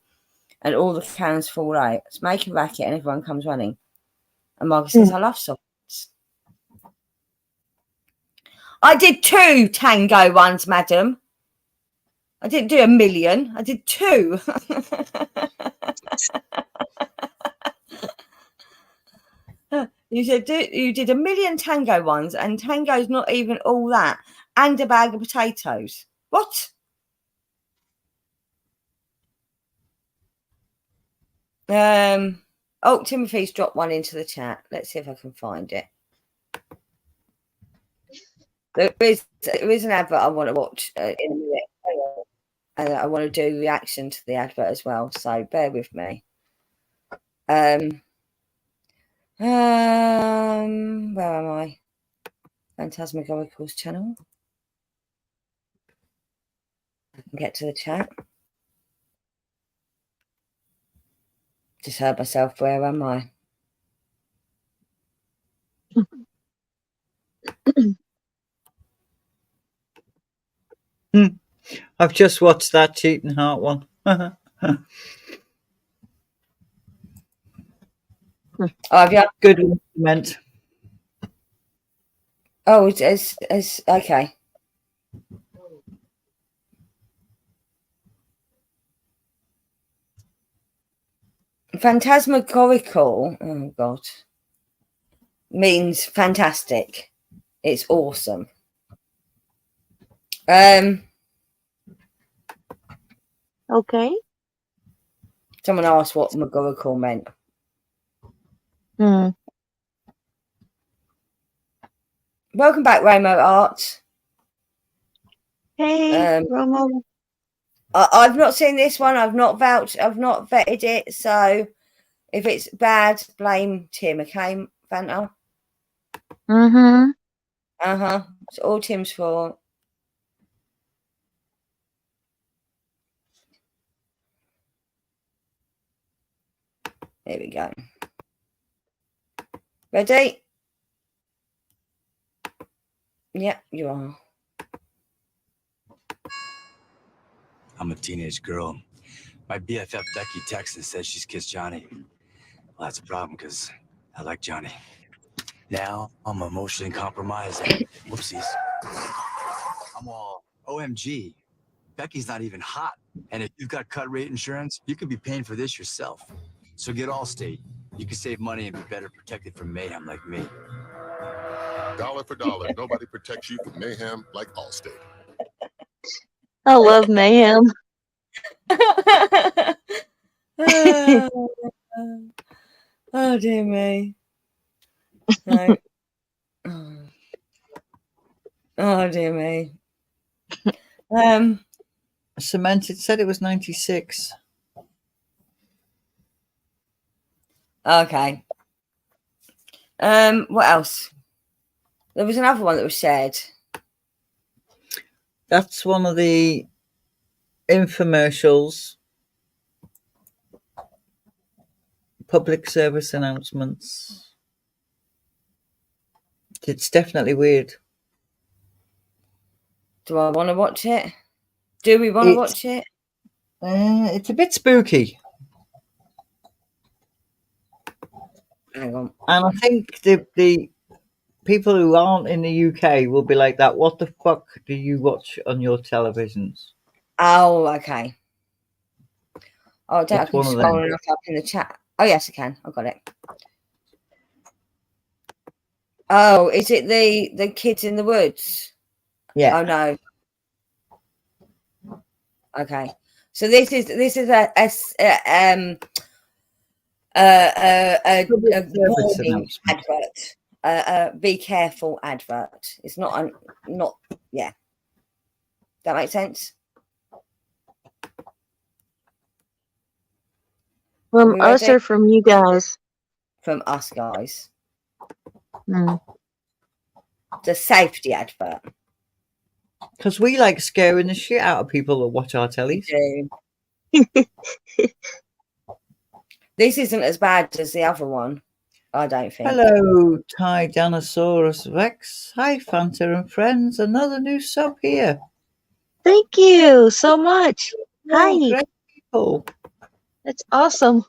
A: and all the cans fall out. It's making a racket and everyone comes running. And Margaret says, I love soft. I did 2 tango ones, madam. I didn't do 1 million. I did 2. You said you did 1 million tango ones, and tango's not even all that, and a bag of potatoes. What? Oh, Timothy's dropped one into the chat. Let's see if I can find it. There is an advert I want to watch in a minute, and I want to do reaction to the advert as well. So bear with me. Where am I? Phantasmagorical's channel. I can get to the chat. Just heard myself. Where am I?
C: I've just watched that Cheating Heart one.
A: Oh, have you?
C: Good implement.
A: Oh, it's okay. Phantasmagorical. Oh God. Means fantastic. It's awesome.
B: Okay.
A: Someone asked what magorical meant.
B: Hmm.
A: Welcome back, Ramo Art.
B: Hey, Romo.
A: I've not seen this one. I've not vetted it. So if it's bad, blame Tim, okay, Fanta?
B: Mm-hmm.
A: It's all Tim's fault. There we go. Ready? Yep, you are.
N: I'm a teenage girl. My BFF Becky texts and says she's kissed Johnny. Well, that's a problem because I like Johnny. Now I'm emotionally compromised. Whoopsies. I'm all OMG. Becky's not even hot. And if you've got cut rate insurance, you could be paying for this yourself. So get Allstate. You can save money and be better protected from mayhem like me.
F: Dollar for dollar, nobody protects you from mayhem like Allstate.
B: I love mayhem.
A: Oh dear me. No. Oh dear me.
C: Cemented said it was 96.
A: Okay. What else? There was another one that was shared.
C: That's one of the infomercials. Public service announcements. It's definitely weird.
A: Do I want to watch it? Do we want to watch it?
C: It's a bit spooky.
A: Hang on.
C: And I think the people who aren't in the UK will be like that. What the fuck do you watch on your televisions?
A: Oh, okay. Oh, I don't
C: It's
A: I can
C: one of
A: scroll
C: them.
A: enough up in the chat. Oh, yes, I can. I've got it. Oh, is it the kids in the woods?
C: Yeah.
A: Oh no. Okay. So this is a warning advert. Be careful advert. It's not yeah. That makes sense.
B: From us or from you guys?
A: From us guys.
B: Mm.
A: The safety advert.
C: Because we like scaring the shit out of people that watch our tellies.
A: This isn't as bad as the other one, I don't think.
C: Hello, Titanosaurus Rex. Hi, Fanta and friends. Another new sub here.
B: Thank you so much.
C: Oh,
B: Hi.
C: great people.
B: That's awesome.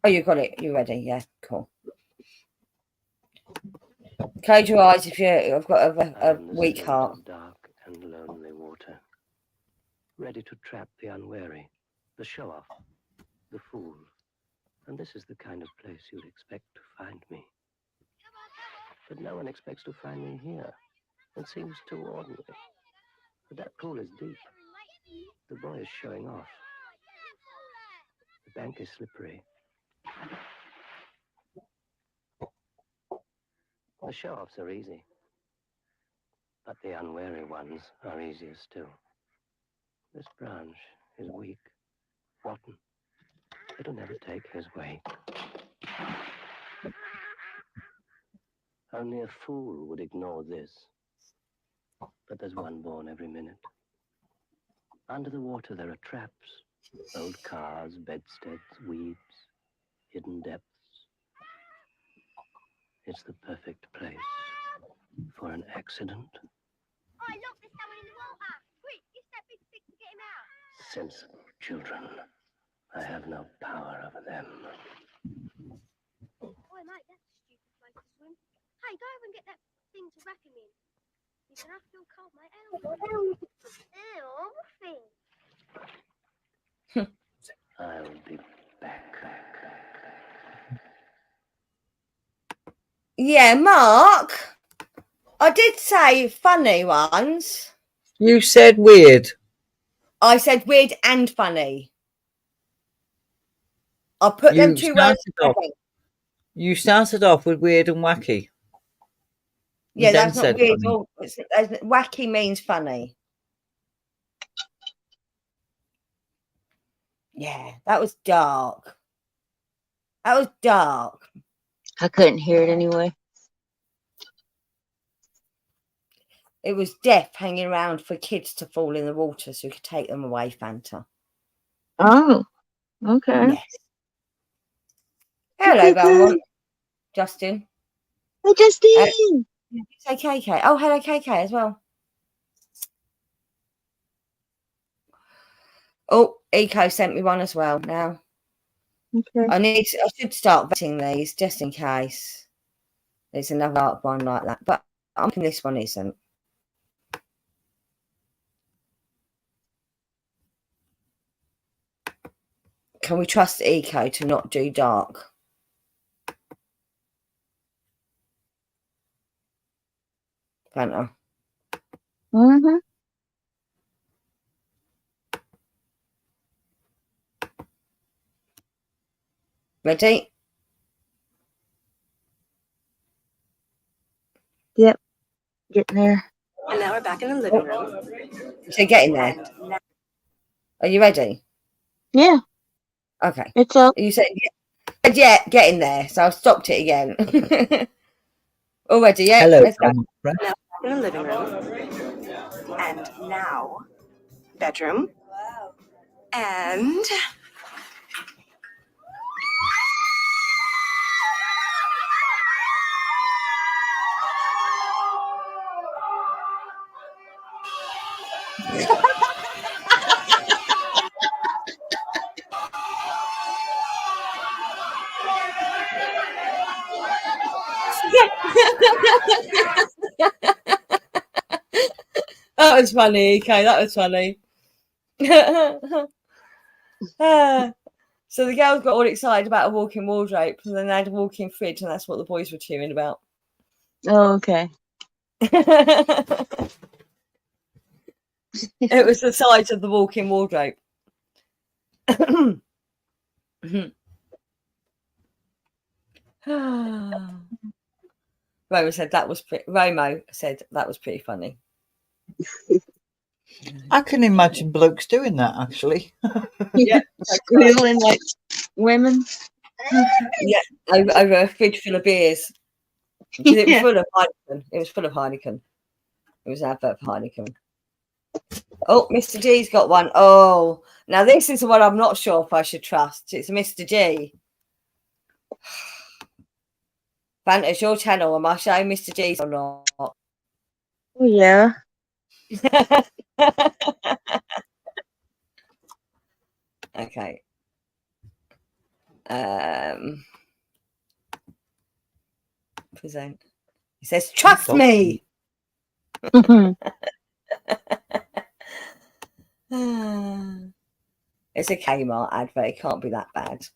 A: Oh, you got it. You ready? Yeah, cool. Close your eyes if I've got a weak heart.
O: Dark and lonely water, ready to trap the unwary, the show-off, the fool. And this is the kind of place you'd expect to find me. But no one expects to find me here. It seems too ordinary. But that pool is deep. The boy is showing off. The bank is slippery. The show-offs are easy. But the unwary ones are easier still. This branch is weak, rotten. It'll never take his weight. Only a fool would ignore this. But there's one born every minute. Under the water there are traps. Old cars, bedsteads, weeds, hidden depths. It's the perfect place for an accident.
P: Oh, look, there's someone in the water. Quick, use that big stick to get him out.
O: Sensible children. I have no power over them.
P: Oh, mate, that's a stupid place to swim. Hey, go over and get that thing to wrap him in. He's gonna have to feel cold, mate. Ew, Wolfie.
O: I'll be back.
A: Yeah, Mark. I did say funny ones.
C: You said weird.
A: I said weird and funny. I put them two words together.
C: You started off with weird and wacky.
A: Yeah, that's not weird. Wacky means funny. Yeah, that was dark. That was dark.
B: I couldn't hear it anyway.
A: It was death hanging around for kids to fall in the water so we could take them away, Fanta.
B: Oh, okay.
A: Yes. Hello, Belmont. Justin.
B: Hey, Justin.
A: Say KK. Oh, hello, KK as well. Oh, Eco sent me one as well now.
B: Okay.
A: I should start vetting these just in case there's another art one like that. But I'm thinking this one isn't. Can we trust Eco to not do dark? Fanta.
B: Mm-hmm.
A: Ready?
B: Getting there.
I: And now we're back in the living room.
A: So getting there. Are you ready?
B: Yeah.
A: Okay.
B: It's up.
A: You said yeah, getting there. So I've stopped it again. Already, yeah.
C: Hello,
A: Let's go.
I: Now we're back in the living room. And now, bedroom. Wow. And
A: That was funny, okay, that was funny. So the girls got all excited about a walk-in wardrobe, and then they had a walk-in fridge, and that's what the boys were cheering about.
B: Oh, okay.
A: It was the size of the walk-in wardrobe. Romo said that was pretty funny.
C: I can imagine blokes doing that, actually.
A: Yeah,
B: squealing like women.
A: Yeah, over a fridge full of beers. It was
B: Yeah.
A: full of Heineken. It was full of Heineken. It was an advert for Heineken. Oh, Mr. G's got one. Oh, now this is the one I'm not sure if I should trust. It's Mr. G. Fanta, it's your channel. Am I showing Mr. G's or not?
B: Oh, yeah.
A: Okay. Present. He says, "Trust me." It's a Kmart advert. It can't be that bad.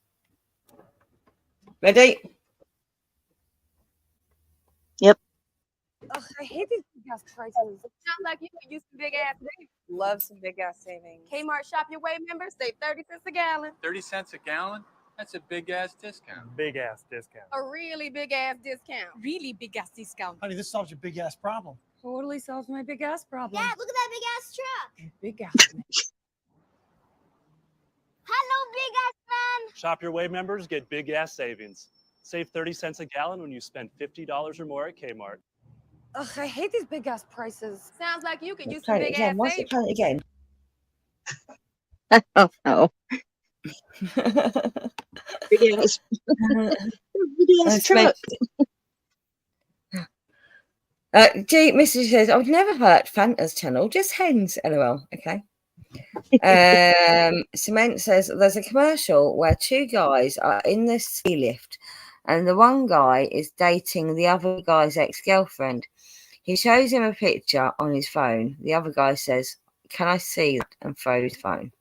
A: Ready?
B: Yep.
Q: Ugh, I hate these big ass prices. Sound like you could use some big ass savings. Love some big ass savings. Kmart Shop Your Way members save 30 cents a gallon.
R: 30 cents a gallon? That's a big ass discount.
S: Big ass discount.
Q: A really big ass discount.
T: Really big ass discount.
S: Honey, this solves your big ass problem.
Q: Totally solves my big ass problem.
P: Dad, look at that big ass truck.
Q: Big ass.
P: Hello, big ass man.
S: Shop Your Way members get big ass savings. Save 30 cents a gallon when you spend $50 or more at Kmart.
Q: Ugh, I hate these big ass prices. Sounds like you could use
A: Play
Q: some
A: it
Q: big
A: again.
Q: ass
A: Why is it
Q: savings.
A: playing it again?
B: I don't know. Big ass. Big ass truck.
A: G, Mrs. says, I've never heard Fanta's channel, just hens. LOL. Okay. Cement says there's a commercial where two guys are in the ski lift and the one guy is dating the other guy's ex-girlfriend. He shows him a picture on his phone. The other guy says, "Can I see that?" and throws his phone.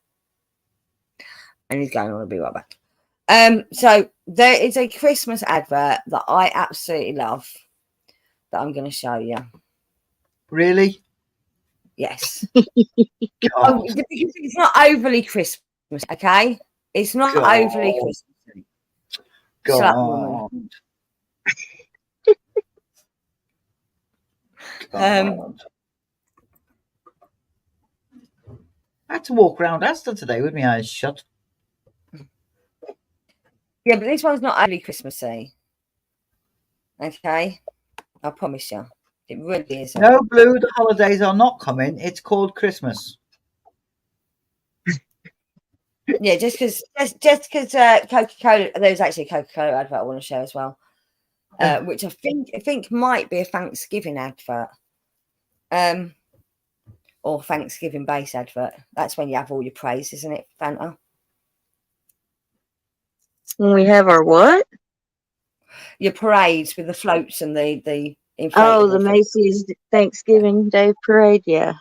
A: And he's going, "I'll be right back." So there is a Christmas advert that I absolutely love that I'm going to show you.
C: Really?
A: Yes. Because it's not overly Christmas, okay? It's not overly Christmas. Slap woman.
C: I had to walk around Aston today with my eyes shut.
A: Yeah, but this one's not overly Christmassy. Okay? I promise you. It really isn't.
C: No, Blue, the holidays are not coming. It's called Christmas.
A: Yeah, just because Coca-Cola, there's actually a Coca-Cola advert I want to show as well, which I think might be a Thanksgiving advert, or Thanksgiving base advert. That's when you have all your praise, isn't it, Fanta?
B: When we have our what?
A: Your parades with the floats and the
B: Oh, the
A: inflatable thing.
B: Macy's Thanksgiving Day Parade. Yeah.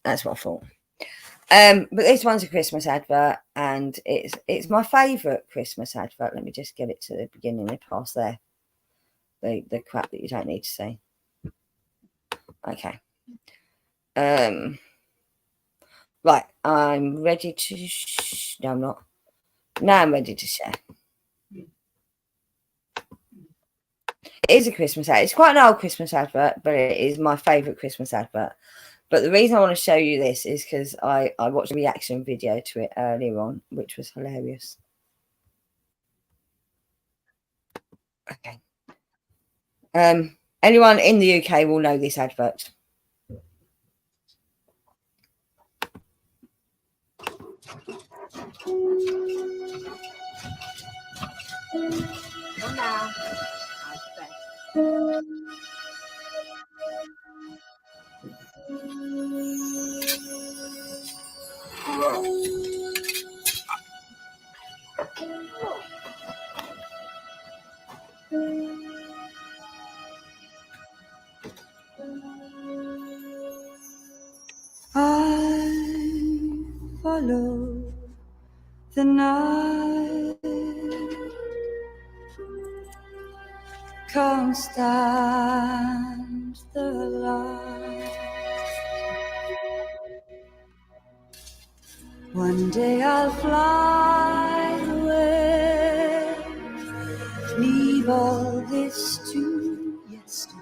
A: That's what I thought. But this one's a Christmas advert, and it's my favourite Christmas advert. Let me just get it to the beginning and past there. The crap that you don't need to see. Okay. Right, I'm ready to. No, I'm not. Now I'm ready to share. It is a Christmas ad. It's quite an old Christmas advert, but it is my favourite Christmas advert. But the reason I want to show you this is because I watched a reaction video to it earlier on, which was hilarious. Okay. Anyone in the UK will know this advert. I follow the night, can't stand the light. One day I'll fly away, leave all this to yesterday.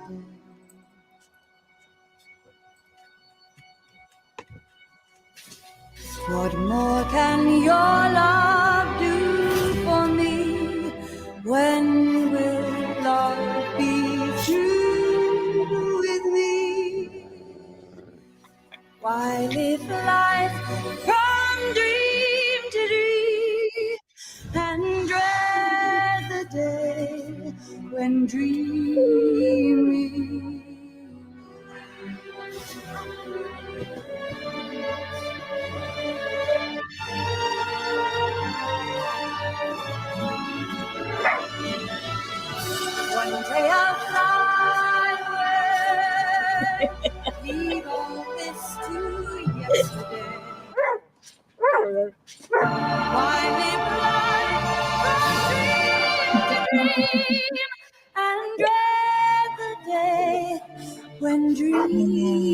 A: What more can your love do for me? When will love be true with me? Why live life from dream to dream and dread the day when dreaming? One day I'll fly away, leave all this to yesterday. Why live life from dream to dream and dread the day when dreaming?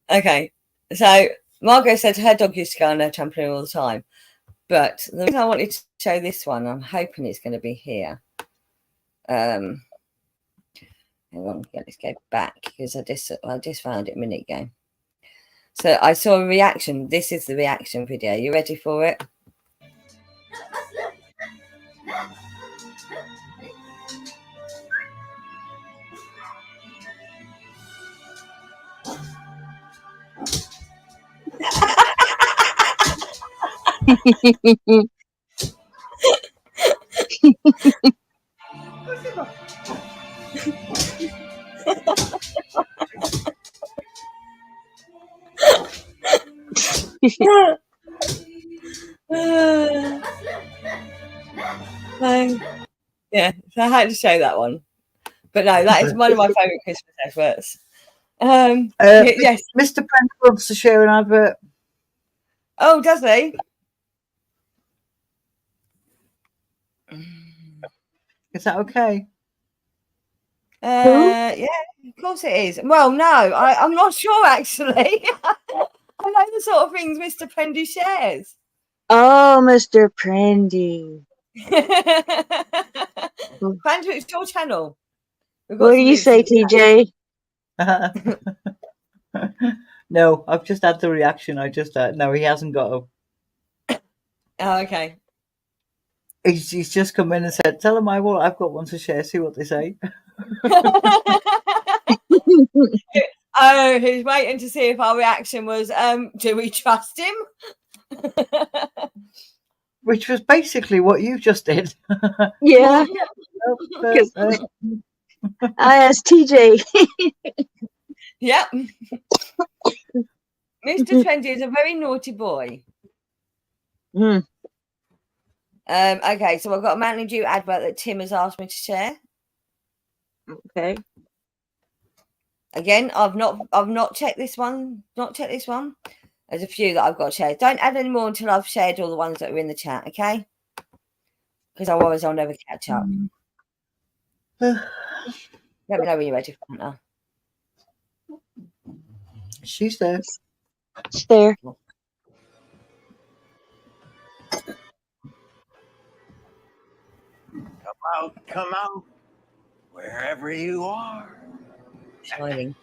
A: Okay, so Margot said her dog used to go on her trampoline all the time. But the reason I wanted to show this one, I'm hoping it's going to be here. Hang on, let's go back because I just found it a minute ago. So I saw a reaction. This is the reaction video. You ready for it? Yeah, so I had to show that one. But no, that is one of my favourite Christmas adverts. Yes.
C: Mr. Prince loves to share an advert.
A: Oh, does he?
C: Is that okay?
A: Yeah, of course it is. Well, no, I'm not sure actually. I know the sort of things Mr. Prendy shares.
B: Oh, Mr. Prendy.
A: Prendy, it's your channel.
B: What do you say, TJ?
C: No, I've just had the reaction. No, he hasn't got a.
A: Oh, okay.
C: He's just come in and said, "Tell him I've got one to share. See what they say."
A: Oh, he's waiting to see if our reaction was, do we trust him?
C: Which was basically what you just did.
B: Yeah. I asked TJ.
A: Yep. Mr. Trendy is a very naughty boy. Okay, so I've got a Mountain Dew advert that Tim has asked me to share.
B: Okay.
A: Again, I've not checked this one. There's a few that I've got to share. Don't add any more until I've shared all the ones that are in the chat, okay? Because otherwise I'll never catch up. Let me know when you're ready, Fanta.
C: She's there.
B: She's there.
K: Well, come out wherever you are.
A: Shining.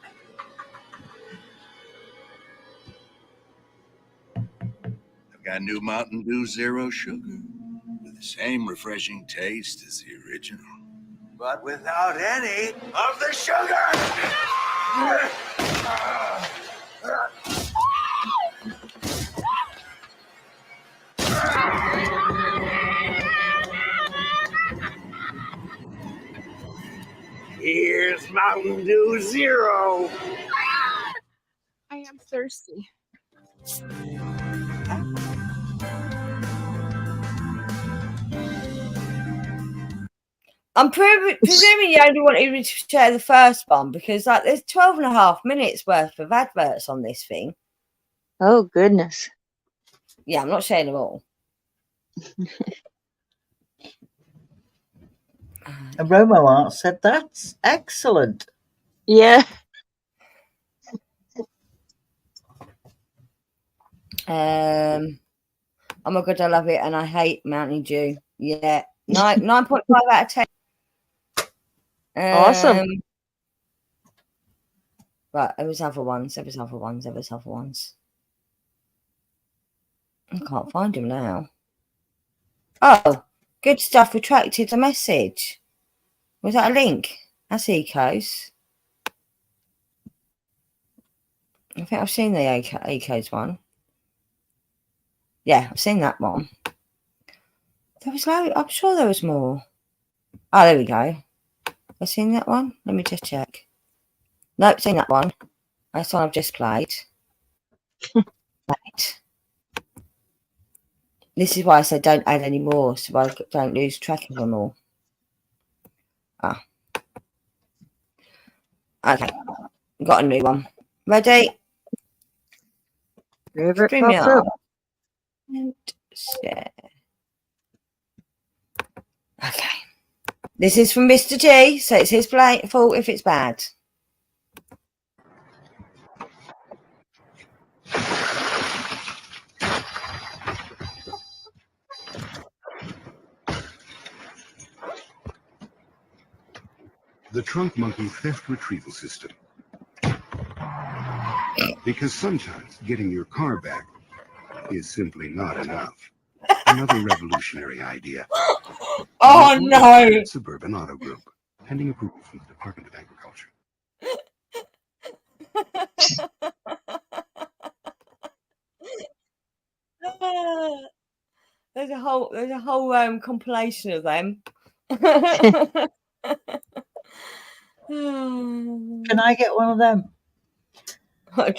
K: I've got new Mountain Dew Zero Sugar with the same refreshing taste as the original, but without any of the sugar. Here's Mountain Dew Zero.
Q: I am thirsty.
A: I'm presuming you only wanted me to share the first one because like there's 12.5 minutes worth of adverts on this thing.
B: Oh, goodness.
A: Yeah, I'm not sharing them all.
C: And Romo Art said that's excellent.
B: Yeah.
A: Oh my god, I love it, and I hate Mountain Dew. Yeah, 9.5 out of 10.
B: Awesome.
A: Right, there was other ones. I can't find them now. Oh, good stuff. Retracted the message. Was that a link? That's Ecos. I think I've seen the Ecos one. Yeah, I've seen that one. There was I'm sure there was more. Oh, there we go. I've seen that one. Let me just check. Nope, seen that one. That's one I've just played. Right. This is why I said don't add any more, so I don't lose track of them all. Ah. Okay. Got a new one. Ready?
B: Wherever it pops up.
A: And share. Okay. This is from Mr. G, so it's his fault if it's bad.
G: The Trunk Monkey Theft Retrieval System. Because sometimes getting your car back is simply not enough. Another revolutionary idea.
A: Oh no!
G: Suburban Auto Group, pending approval from the Department of Agriculture.
A: There's a whole compilation of them.
C: Can I get one of them?
A: I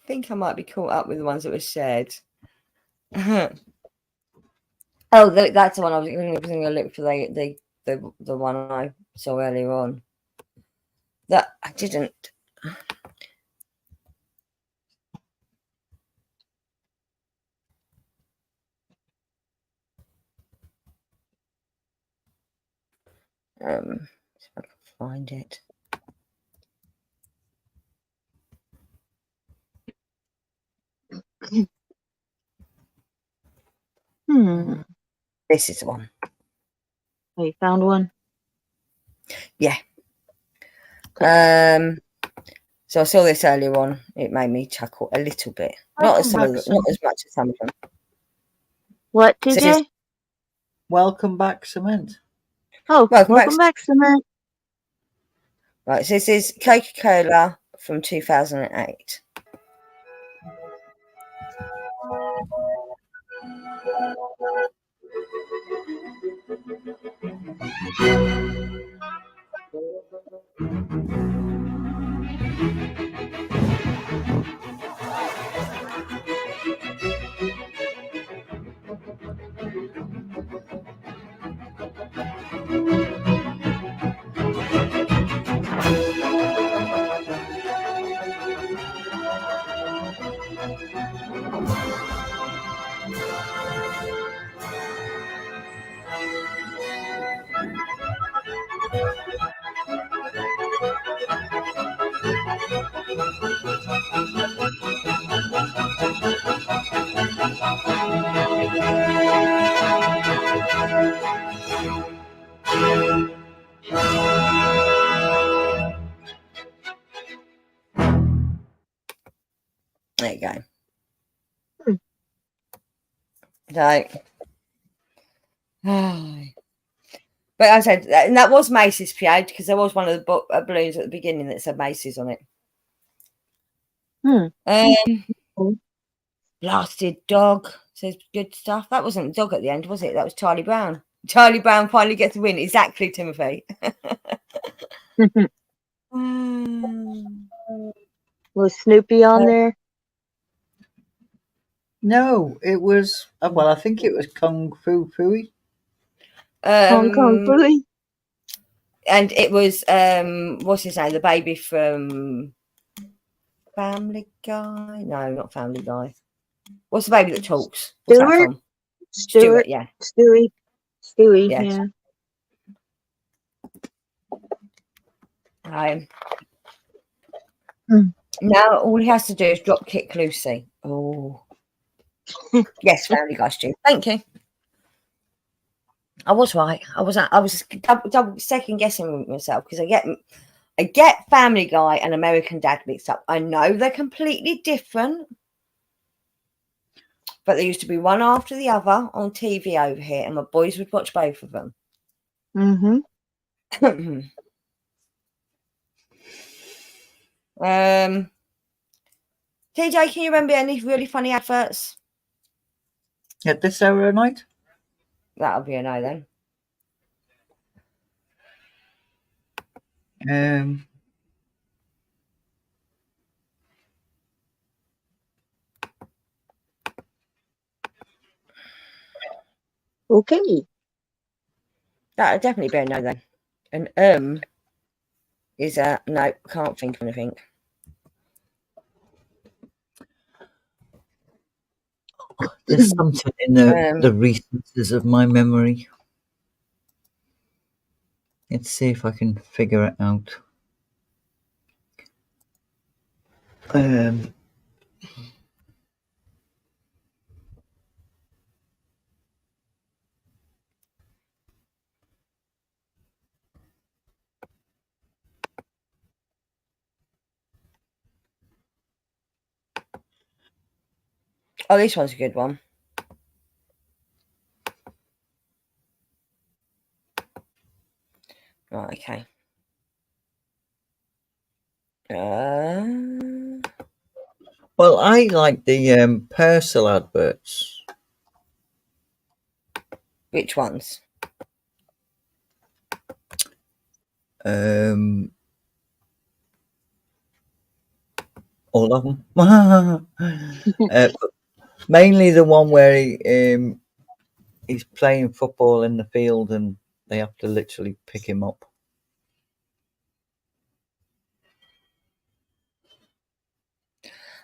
A: think I might be caught up with the ones that were shared. Oh, that's the one I was going to look for. The one I saw earlier on. That I didn't. See if I can find it. This is the one.
B: Oh, you found one?
A: Yeah. Okay. So I saw this earlier on. It made me chuckle a little bit. Not as much as some of them.
B: What, TJ?
C: Welcome back, Cement.
B: Oh, welcome back, Cement.
A: Right, so this is Coca-Cola from 2008. There you go.
B: Hmm.
A: So, but I said, and that was Macy's PA because there was one of the balloons at the beginning that said Macy's on it. Blasted dog says good stuff. That wasn't the dog at the end, was it? That was Charlie Brown. Charlie Brown finally gets the win. Exactly, Timothy.
B: Was Snoopy on there?
C: No, it was. Well, I think it was Kung Fu Pooey.
B: Hong Kong Philly?
A: And it was what's his name? The baby from Family Guy? No, not Family Guy. What's the baby that talks? What's that from? Stuart, yeah.
B: Stewie,
A: Yes.
B: yeah.
A: Now all he has to do is drop kick Lucy. Oh. Yes, Family Guy, Stu. Thank you. I was right. I was double second guessing myself because I get Family Guy and American Dad mixed up. I know they're completely different, but there used to be one after the other on TV over here, and my boys would watch both of them.
B: Mm-hmm.
A: TJ, can you remember any really funny adverts?
C: At this hour of night?
A: That'll be a no then.
B: Okay.
A: That'll definitely be a no then. And is a no, can't think of anything.
C: There's something in the recesses of my memory. Let's see if I can figure it out.
A: Oh, this one's a good one. Right, okay.
C: Well, I like the Purcell adverts.
A: Which ones?
C: All of them. Mainly the one where he's playing football in the field and they have to literally pick him up.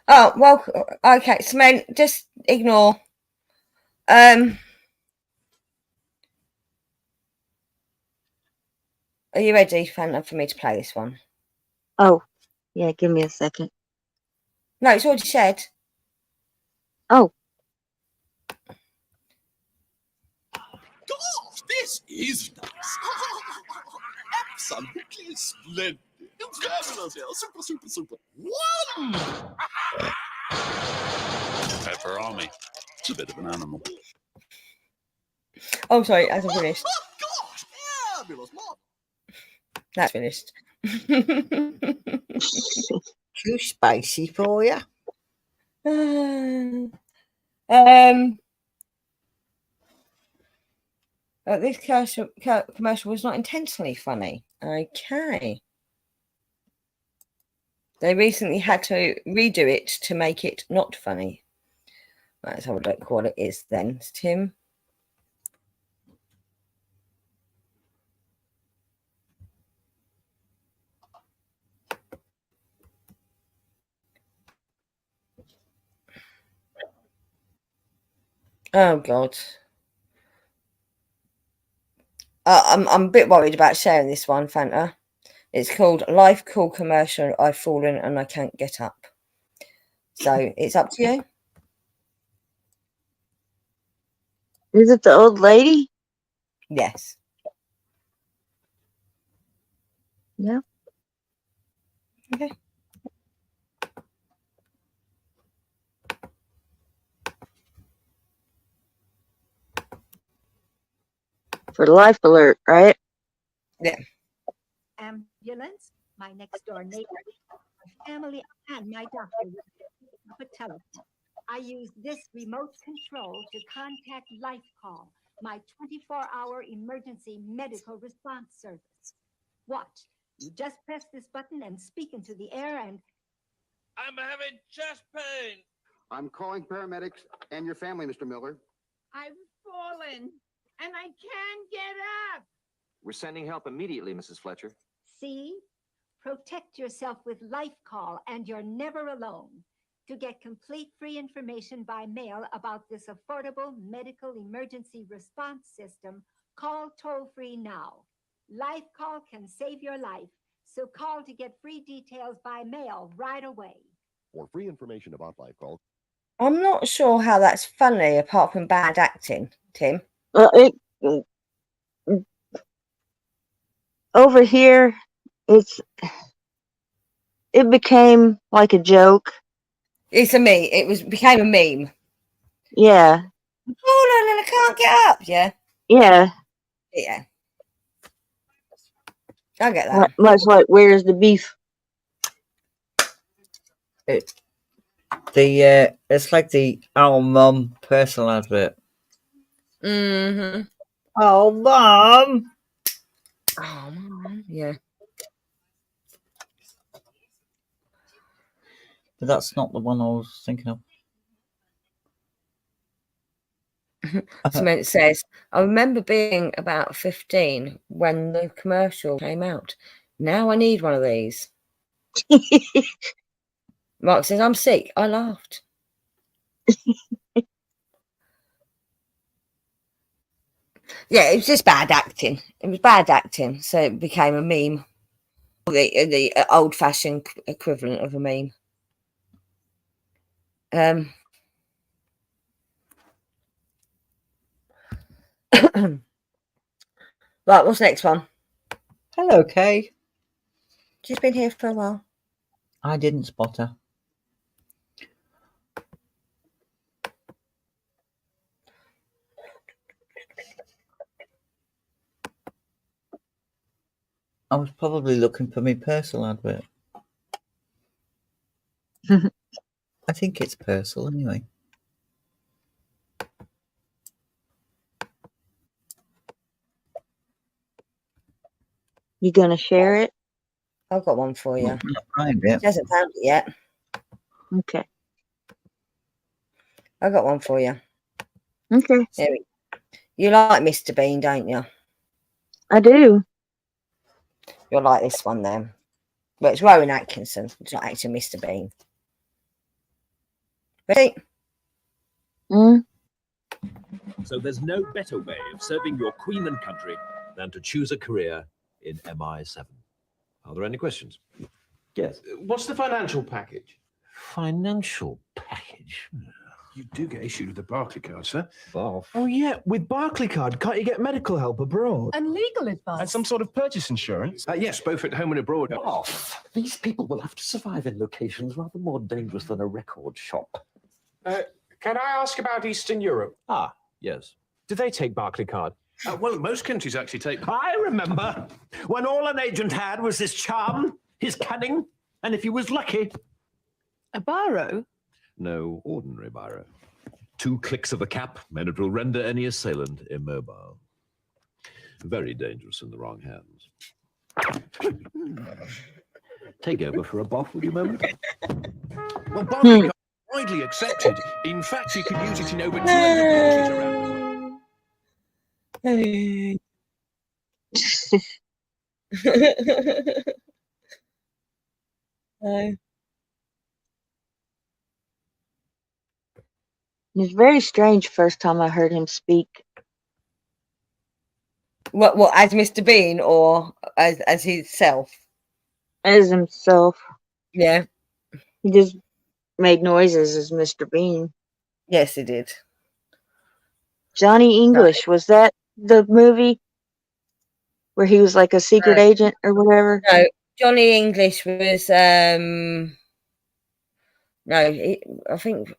A: Oh, well, okay, so man, just ignore. Are you ready, Fanta, for me to play this one?
B: Oh, yeah, give me a second.
A: No, it's already said.
B: Oh.
T: Gosh, this is nice. Absolutely splendid. Fabulous, yeah. Super, super, super. Wonderful. Pepperoni. It's a bit of an animal.
A: Oh, sorry, that's finished.
T: Gosh, fabulous.
A: That's finished.
C: Too spicy for you.
A: This commercial was not intentionally funny. Okay. They recently had to redo it to make it not funny. Right, let's have a look what it is then, Tim. Oh God. I'm a bit worried about sharing this one, Fanta. It's called Life Cool Commercial. I've fallen and I can't get up. So it's up to you.
B: Is it the old lady?
A: Yes.
B: Yeah.
A: Okay.
B: for life alert, right?
A: Yeah.
U: Ambulance, my next door neighbor, my family, and my doctor will pick up a telephone. I use this remote control to contact Life Call, my 24-hour emergency medical response service. Watch. You just press this button and speak into the air and...
V: I'm having chest pain.
W: I'm calling paramedics and your family, Mr. Miller.
U: I've fallen, and I can't get up.
X: We're sending help immediately, Mrs. Fletcher.
U: See? Protect yourself with Life Call, and you're never alone. To get complete free information by mail about this affordable medical emergency response system, call toll-free now. Life Call can save your life, so call to get free details by mail right away.
F: For free information about Life Call,
A: I'm not sure how that's funny apart from bad acting, Tim.
B: Over here, it became like a joke.
A: It's a meme. It became a meme.
B: Yeah.
A: Oh no, I can't get up. Yeah.
B: Yeah.
A: Yeah. I get that.
B: Much like Where's the Beef?
C: It's like the Our Mum personal advert.
A: Mm-hmm.
C: Oh, Mum.
A: Oh, Mum. Yeah.
C: But that's not the one I was thinking of.
A: Samantha says, I remember being about 15 when the commercial came out. Now I need one of these. Mark says, I'm sick. I laughed. Yeah, it was just bad acting. It was bad acting. So it became a meme. The old-fashioned equivalent of a meme. Right, what's the next one?
C: Hello, Kay.
A: She's been here for a while.
C: I didn't spot her. I was probably looking for my personal advert. I think it's personal anyway.
B: You gonna share it?
A: I've got one for you.
C: Find it.
A: She hasn't found it yet.
B: Okay.
A: I've got one for you.
B: Okay.
A: You like Mr. Bean, don't you?
B: I do.
A: You'll like this one then. Well, it's Rowan Atkinson. It's not actually Mr. Bean. Ready?
Y: So there's no better way of serving your queen and country than to choose a career in MI7. Are there any questions?
Z: Yes. What's the financial package?
Y: Financial package?
Z: You do get issued with a Barclay card, sir.
Y: Boff.
Z: Oh, yeah. With Barclay card, can't you get medical help abroad?
U: And legal advice.
Z: And some sort of purchase insurance? Yes, both at home and abroad.
Y: Boff. These people will have to survive in locations rather more dangerous than a record shop.
Z: Can I ask about Eastern Europe?
Y: Ah, yes.
Z: Do they take Barclay card? Well, most countries actually take... I remember when all an agent had was his charm, his cunning, and if he was lucky...
H: A biro?
Y: No ordinary biro. 2 clicks of a cap, and it will render any assailant immobile. Very dangerous in the wrong hands. Take over for a boff, would you, moment?
Z: Well, Barclay card is widely accepted. In fact, you can use it in over 200 countries around the world.
A: Hey. No.
B: It's very strange first time I heard him speak.
A: What, as Mr. Bean or as himself?
B: As himself.
A: Yeah.
B: He just made noises as Mr. Bean.
A: Yes, he did.
B: Johnny English, was that the movie where he was like a secret agent or whatever?
A: No, Johnny English was no, I think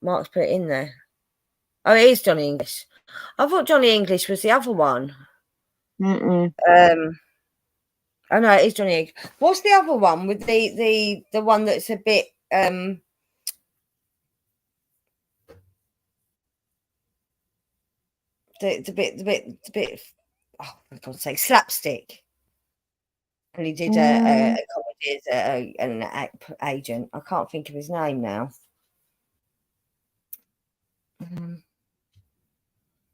A: Mark's put it in there. Oh, it is Johnny English. I thought Johnny English was the other one.
B: Mm-mm.
A: Oh no, it is Johnny English. What's the other one with the one that's a bit the bit oh for God's sake, slapstick. And he did a comedy as an agent. I can't think of his name now.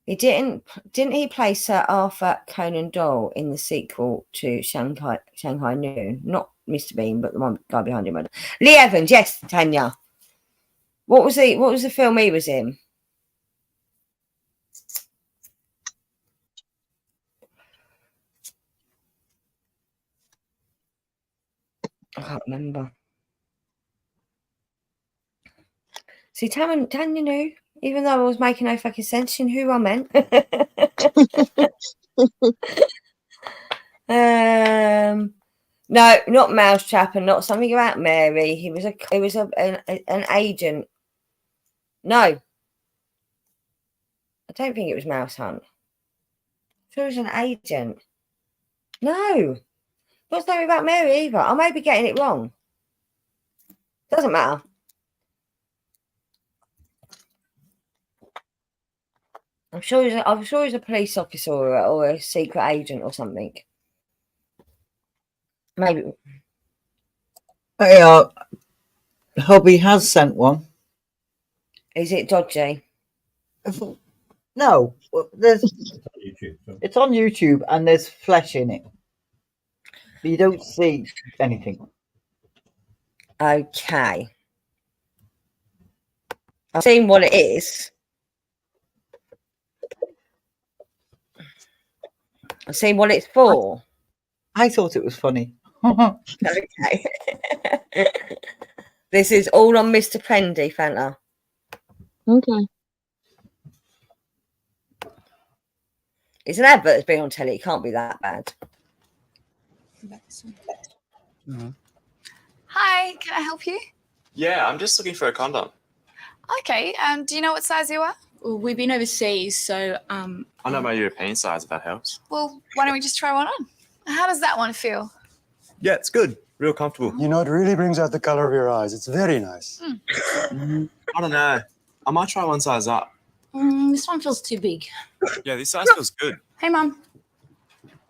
A: He didn't he play Sir Arthur Conan Doyle in the sequel to Shanghai Noon? Not Mr. Bean, but the one guy behind him. Lee Evans, yes, Tanya. What was the film he was in? I can't remember. See, Tanya knew, even though I was making no fucking sense in who I meant. No, not Mousetrap, and not something about Mary. He was an agent. No, I don't think it was Mouse Hunt. I'm sure it was an agent. No, not something about Mary either. I may be getting it wrong. Doesn't matter. I'm sure he's a police officer or a secret agent or something. Maybe.
C: Yeah, Hubby has sent one.
A: Is it dodgy?
C: No, it's on YouTube and there's flesh in it. But you don't see anything.
A: Okay. I've seen what it is. I've seen what it's for.
C: I thought it was funny.
A: Okay. This is all on Mr. Prendy, Fanta.
B: Okay.
A: It's an advert that's been on telly. It can't be that bad.
D: Hi, can I help you?
E: Yeah, I'm just looking for a condom.
D: Okay, do you know what size you are?
J: Well, we've been overseas, so
E: I know my European size, if that helps.
D: well, why don't we just try one on? How does that one feel?
E: Yeah, it's good. Real comfortable.
L: You know, it really brings out the color of your eyes. It's very nice.
E: I don't know. I might try one size up.
J: This one feels too big.
E: Yeah, this size feels good.
J: Hey, Mum.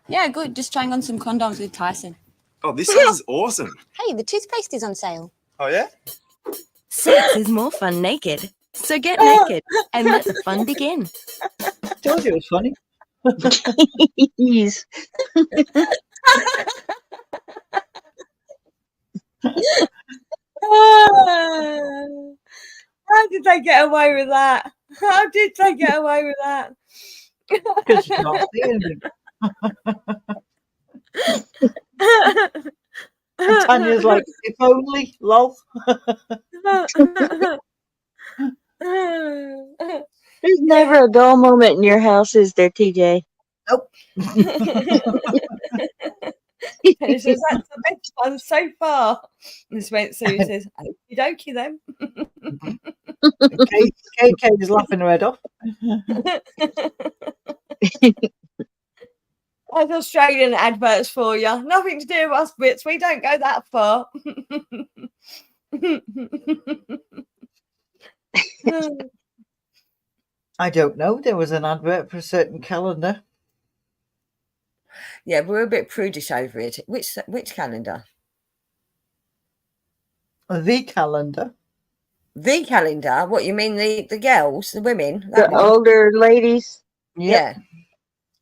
J: Yeah, good. Just trying on some condoms with Tyson.
E: Oh, this size is awesome.
J: Hey, the toothpaste is on sale.
E: Oh, yeah?
M: Sex is more fun naked. So get naked and let the fun begin.
C: Told you it was funny.
B: Jeez.
A: How did they get away with that? How did they get away with that?
C: Because you can't see anything. And Tanya's like, if only, lol.
B: There's never a dull moment in your house, is there, TJ?
C: Nope.
A: And says, that's the best one so far. And Sue says, okie dokie then.
C: KK is laughing her head off.
A: That's Australian adverts for you. Nothing to do with us Brits. We don't go that far.
C: I don't know. There was an advert for a certain calendar.
A: Yeah, we're a bit prudish over it. Which calendar?
C: The calendar.
A: The calendar? What, you mean the girls, the women?
B: The older ladies?
A: Yeah.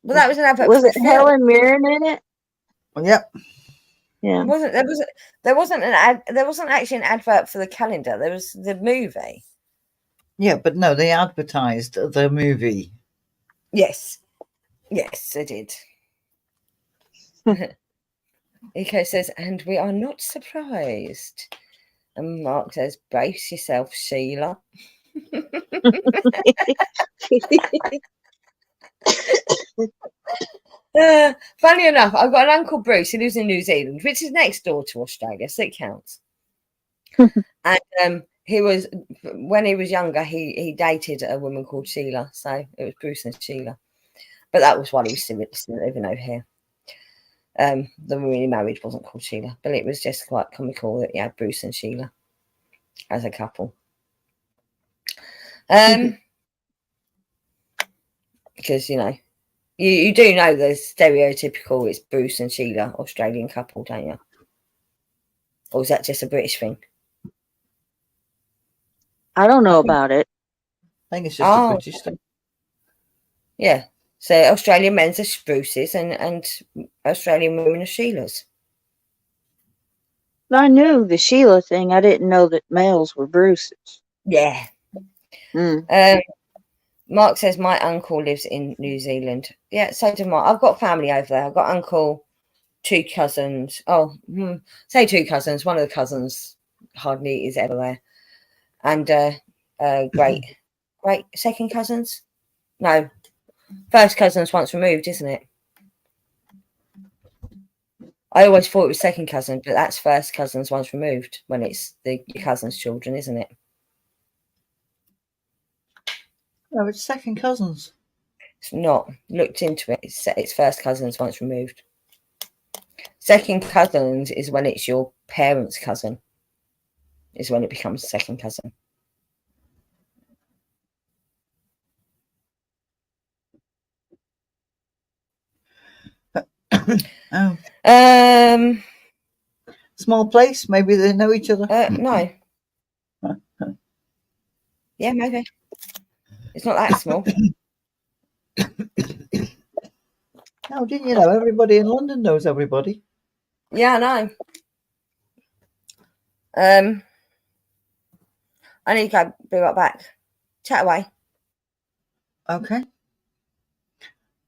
A: Well, that was an advert.
B: Was it Helen Mirren in it?
C: Yep.
B: Yeah.
A: There wasn't actually an advert for the calendar. There was the movie.
C: Yeah, but no, they advertised the movie.
A: Yes, they did. Eco says, and we are not surprised. And Mark says, brace yourself, Sheila. Funny enough, I've got an Uncle Bruce who lives in New Zealand, which is next door to Australia, so it counts. And he was, when he was younger, he dated a woman called Sheila. So it was Bruce and Sheila. But that was while he was still living over here. The woman he married wasn't called Sheila, but it was just quite comical that he had Bruce and Sheila as a couple. Because, you know, you do know the stereotypical, it's Bruce and Sheila, Australian couple, don't you? Or is that just a British thing?
B: I don't know about it.
C: I think it's just a British thing.
A: Yeah. So Australian men's are Bruces and Australian women are Sheilas.
B: I knew the Sheila thing. I didn't know that males were Bruces.
A: Yeah.
B: Mm.
A: Mark says my uncle lives in New Zealand. Yeah, so do Mark. I've got family over there. I've got uncle, 2 cousins. Say 2 cousins. One of the cousins hardly is ever there. And great second cousins. No, first cousins once removed, isn't it? I always thought it was second cousin, but that's first cousins once removed when it's your cousin's children, isn't it?
C: No, it's second cousins.
A: It's not. Looked into it. It's first cousins once removed. Second cousins is when it's your parents' cousin. Is when it becomes second cousin.
C: Small place. Maybe they know each other.
A: No. Yeah, maybe. It's not that small.
C: Oh, didn't you know everybody in London knows everybody?
A: Yeah, I know. I need to go. Be right back. Chat away.
C: Okay.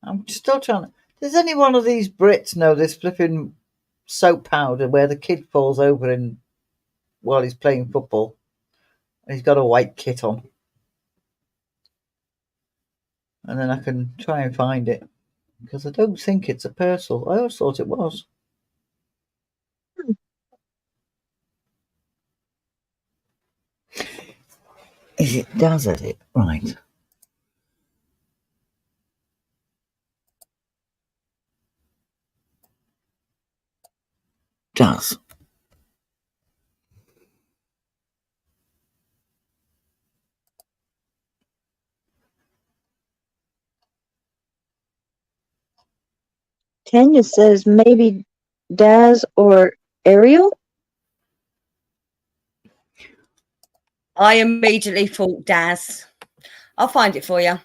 C: I'm still trying to. Does any one of these Brits know this flipping soap powder where the kid falls over while he's playing football? And he's got a white kit on. And then I can try and find it. Because I don't think it's a Persil. I always thought it was. Is it does it? Right. Does.
B: Tanya says maybe Daz or Ariel.
A: I immediately thought Daz. I'll find it for you.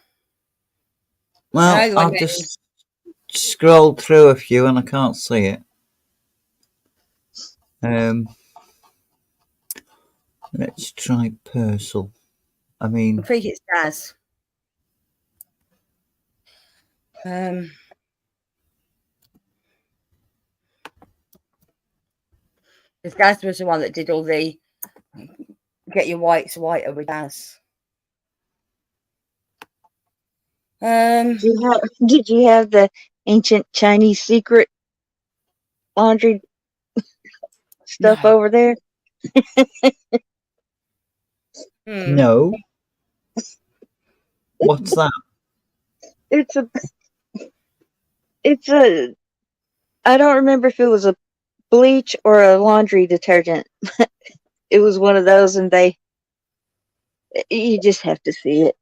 C: Well, I've just scrolled through a few and I can't see it. Let's try Persil. I mean,
A: I think it's Daz. Because Daz was the one that did all the get your whites whiter with Daz.
B: Did you have the ancient Chinese secret laundry stuff over there?
C: No. What's that?
B: It's a I don't remember if it was a bleach or a laundry detergent. It was one of those, and you just have to see it.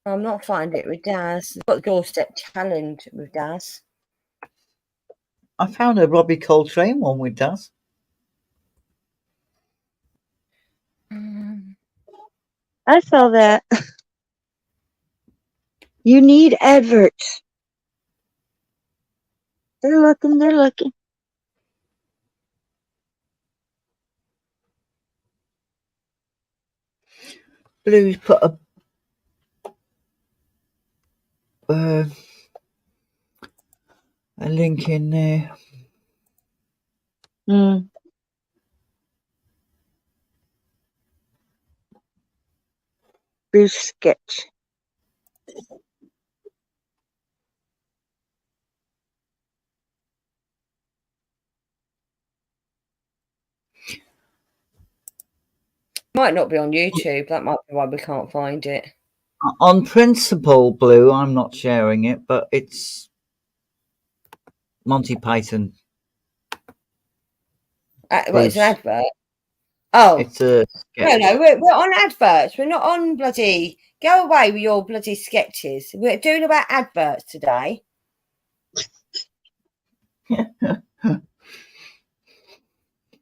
A: I'm not finding it with Daz. I've got the doorstep challenge with Daz.
C: I found a Robbie Coltrane one with Daz.
B: I saw that. You need adverts. They're looking.
C: Blue's put a link in there.
B: Bruce sketch.
A: Might not be on YouTube. That might be why we can't find it.
C: On principle, Blue, I'm not sharing it, but it's Monty Python.
A: Well, it's an advert. Oh,
C: it's a sketch.
A: no, we're on adverts. We're not on bloody. Go away with your bloody sketches. We're doing about adverts today.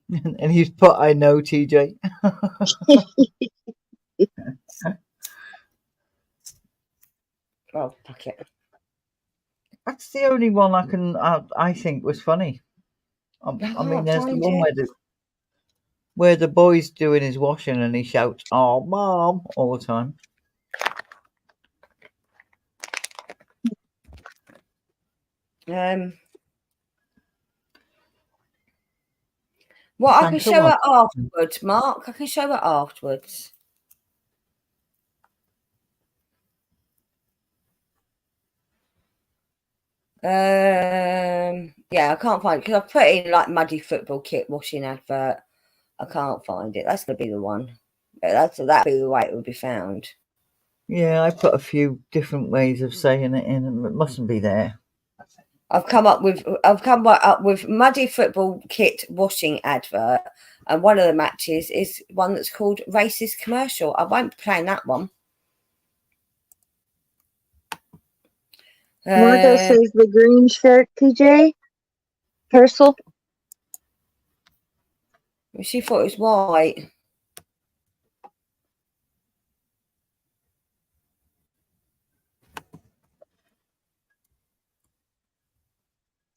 C: And he's put, I know, TJ.
A: Oh, fuck it.
C: That's the only one I think was funny. I mean, there's the one where the boy's doing his washing and he shouts, "Oh, Mom," all the time.
A: Well, I can show it afterwards, Mark. I can show it afterwards. Yeah, I can't find it because I've put in like muddy football kit washing advert. I can't find it. That's gonna be the one. That'd be the way it would be found.
C: Yeah, I put a few different ways of saying it in, and it mustn't be there.
A: I've come up with muddy football kit washing advert, and one of the matches is one that's called racist commercial. I won't be playing that one.
B: Margot says the green shirt, TJ. Purcell.
A: She thought it was white.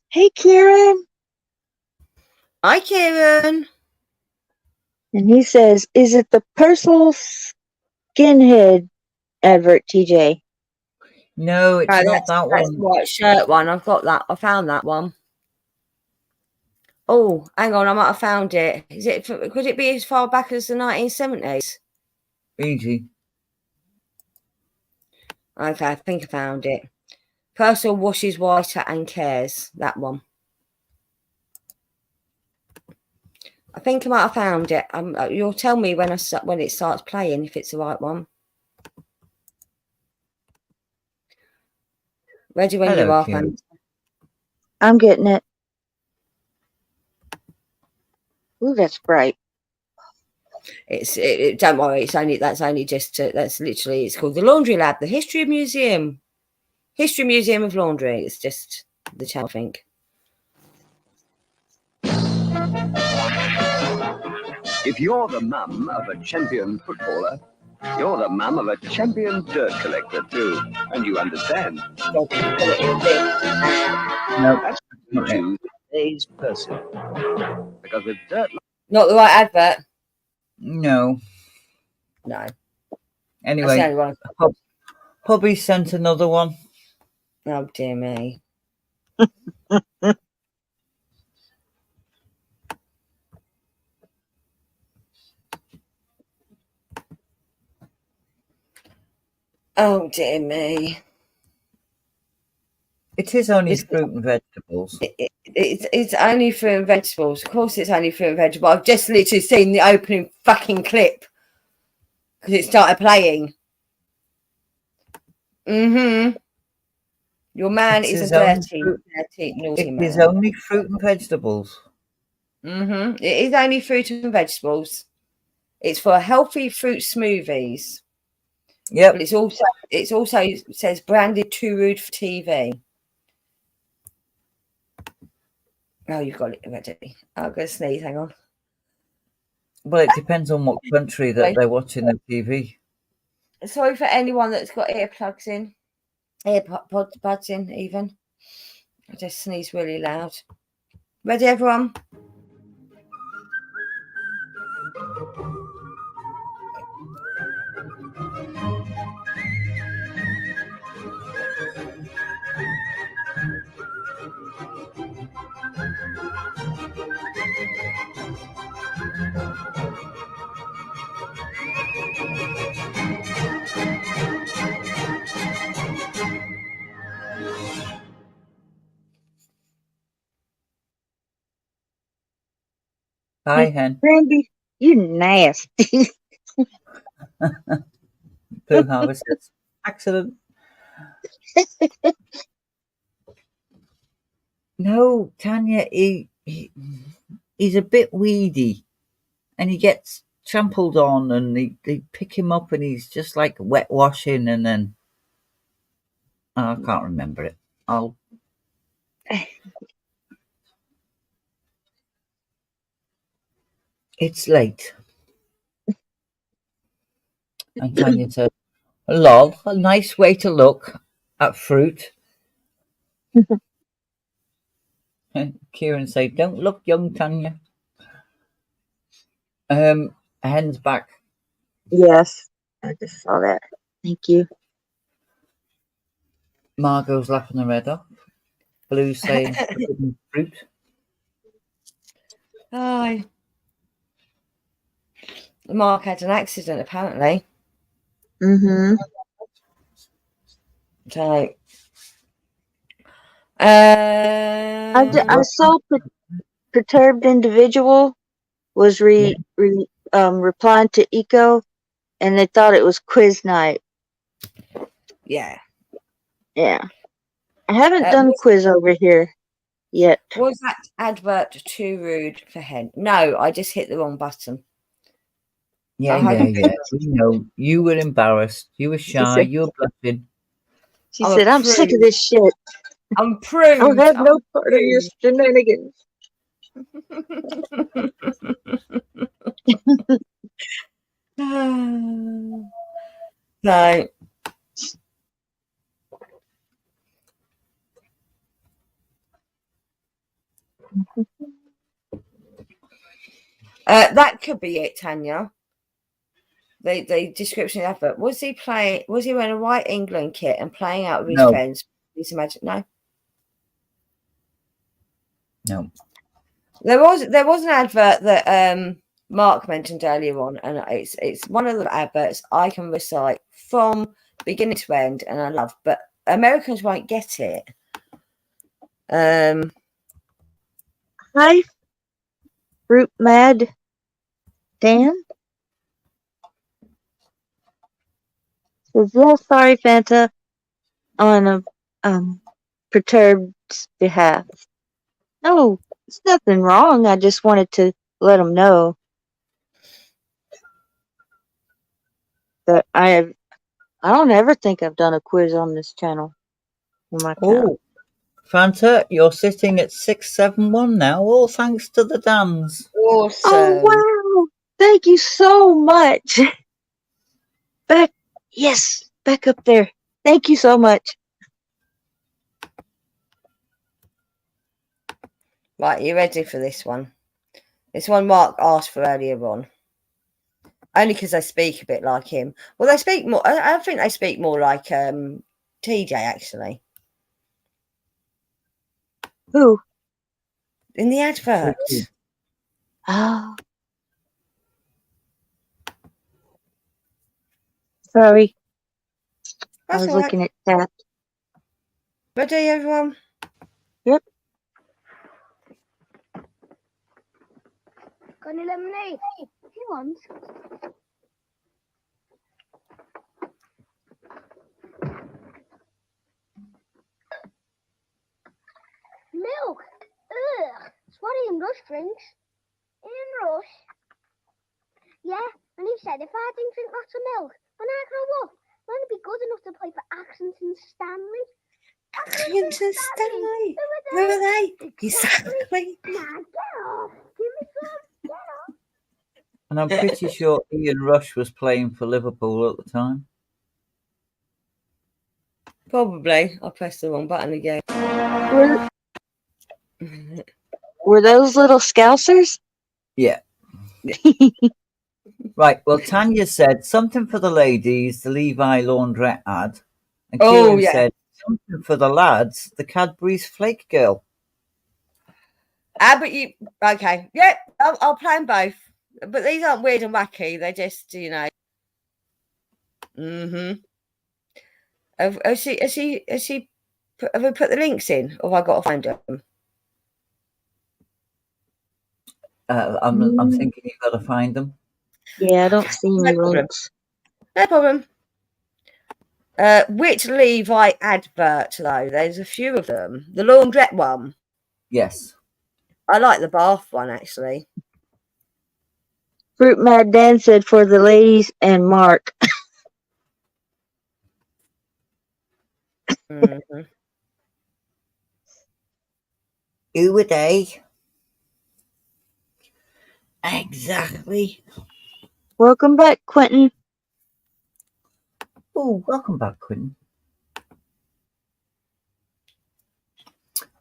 B: Hey, Kieran.
A: Hi, Kieran.
B: And he says, is it the Purcell skinhead advert, TJ?
C: No, it's not that one.
A: That's the white shirt one. I've got that. I found that one. Oh, hang on. I might have found it. Is it? Could it be as far back as the 1970s?
C: Easy.
A: Okay, I think I found it. Purcell washes whiter and cares. That one. I think I might have found it. You'll tell me when it starts playing if it's the right one. Ready when you are, Fancy.
B: I'm getting it. Ooh, that's bright.
A: Don't worry. That's literally. It's called the Laundry Lab, the History Museum of Laundry. It's just the channel, I think.
I: If you're the mum of a champion footballer, you're the mum of a champion dirt collector too, and you understand.
C: No,
I: that's what you choose today's person. Because with dirt,
A: not the right advert.
C: No.
A: No.
C: Anyway, Hubby sent another one.
A: Oh dear me. Oh dear me.
C: It is only fruit and vegetables.
A: It's only fruit and vegetables. Of course it's only fruit and vegetables. I've just literally seen the opening fucking clip because it started playing. Mm-hmm. Your man is a dirty, naughty man.
C: It is only fruit and vegetables.
A: Mm-hmm. It is only fruit and vegetables. It's for healthy fruit smoothies.
C: Yep.
A: But it also says branded too rude for TV. Oh, you've got it ready. I'm going to sneeze. Hang on.
C: Well, it depends on what country that they're watching the TV.
A: Sorry for anyone that's got earplugs in. AirPods in, even. I just sneeze really loud. Ready, everyone?
C: Hi, Hen.
B: Brandy, you nasty.
C: Pooh harvesters. Accident. No, Tanya, he's a bit weedy, and he gets trampled on, and they pick him up, and he's just like wet washing, and then I can't remember it. It's late. And Tanya said, "Lol, a nice way to look at fruit." And Kieran said, "Don't look young, Tanya." Hen's back.
B: Yes, I just saw that. Thank you.
C: Margot's laughing her head off. Blue's saying forbidden fruit.
A: Hi. Mark had an accident, apparently.
B: Mm-hmm.
A: So,
B: I saw perturbed individual was replying to Eco, and they thought it was quiz night.
A: yeah.
B: Yeah, I haven't done quiz over here yet.
A: Was that advert too rude for Hen? No, I just hit the wrong button.
C: Yeah. We know. You were embarrassed. You were shy. You were blushing.
B: She said, "I'm sick of this shit.
A: I'm prude.
B: I'll have no part of your shenanigans."
A: No. That could be it, Tanya. The description of the advert. Was he wearing a white England kit and playing out with his friends? Please imagine.
C: No.
A: There was an advert that Mark mentioned earlier on, and it's one of the adverts I can recite from beginning to end, and I love, but Americans won't get it.
B: Hi, Fruit Mad Dan. Says, "Yeah, sorry, Fanta," on a perturbed behalf. No, it's nothing wrong. I just wanted to let them know that I don't ever think I've done a quiz on this channel. On my channel.
C: Oh, Fanta, you're sitting at 671 now, all thanks to the Dans.
A: Awesome.
B: Oh, wow. Thank you so much. Back up there. Thank you so much.
A: Right, you ready for this one? This one Mark asked for earlier on. Only because they speak a bit like him. Well, they speak more. I think they speak more like TJ, actually.
B: Who?
A: In the advert.
B: Oh. Sorry. I was looking at that.
A: Ready, everyone?
B: Yep.
K: Got any lemonade? Who wants? Milk! Ugh! It's what Ian Rush drinks. Ian Rush? Yeah, and he said if I didn't drink lots of milk, when I grow up, I'm going to be good enough to play for Accrington Stanley.
A: Accrington Stanley? Who are they? Exactly.
K: Nah, get off. Give me some. Get off.
C: And I'm pretty sure Ian Rush was playing for Liverpool at the time.
A: Probably. I pressed the wrong button again.
B: Were those little scousers?
C: Yeah. Right. Well, Tanya said something for the ladies, the Levi laundrette ad. And Kieran said something for the lads, the Cadbury's Flake Girl.
A: But you okay? Yeah, I'll play them both. But these aren't weird and wacky. They're just, you know. Have we put the links in, or have I got to find them?
C: I'm thinking you've got to find them.
B: Yeah, I don't see any links.
A: No problem. Which Levi advert, though? There's a few of them. The laundrette one.
C: Yes.
A: I like the bath one, actually.
B: Fruit Mad Dan said for the ladies and Mark.
A: Mm-hmm.
C: Who are they? Exactly.
B: Welcome back, Quentin.
C: Oh, welcome back, Quentin.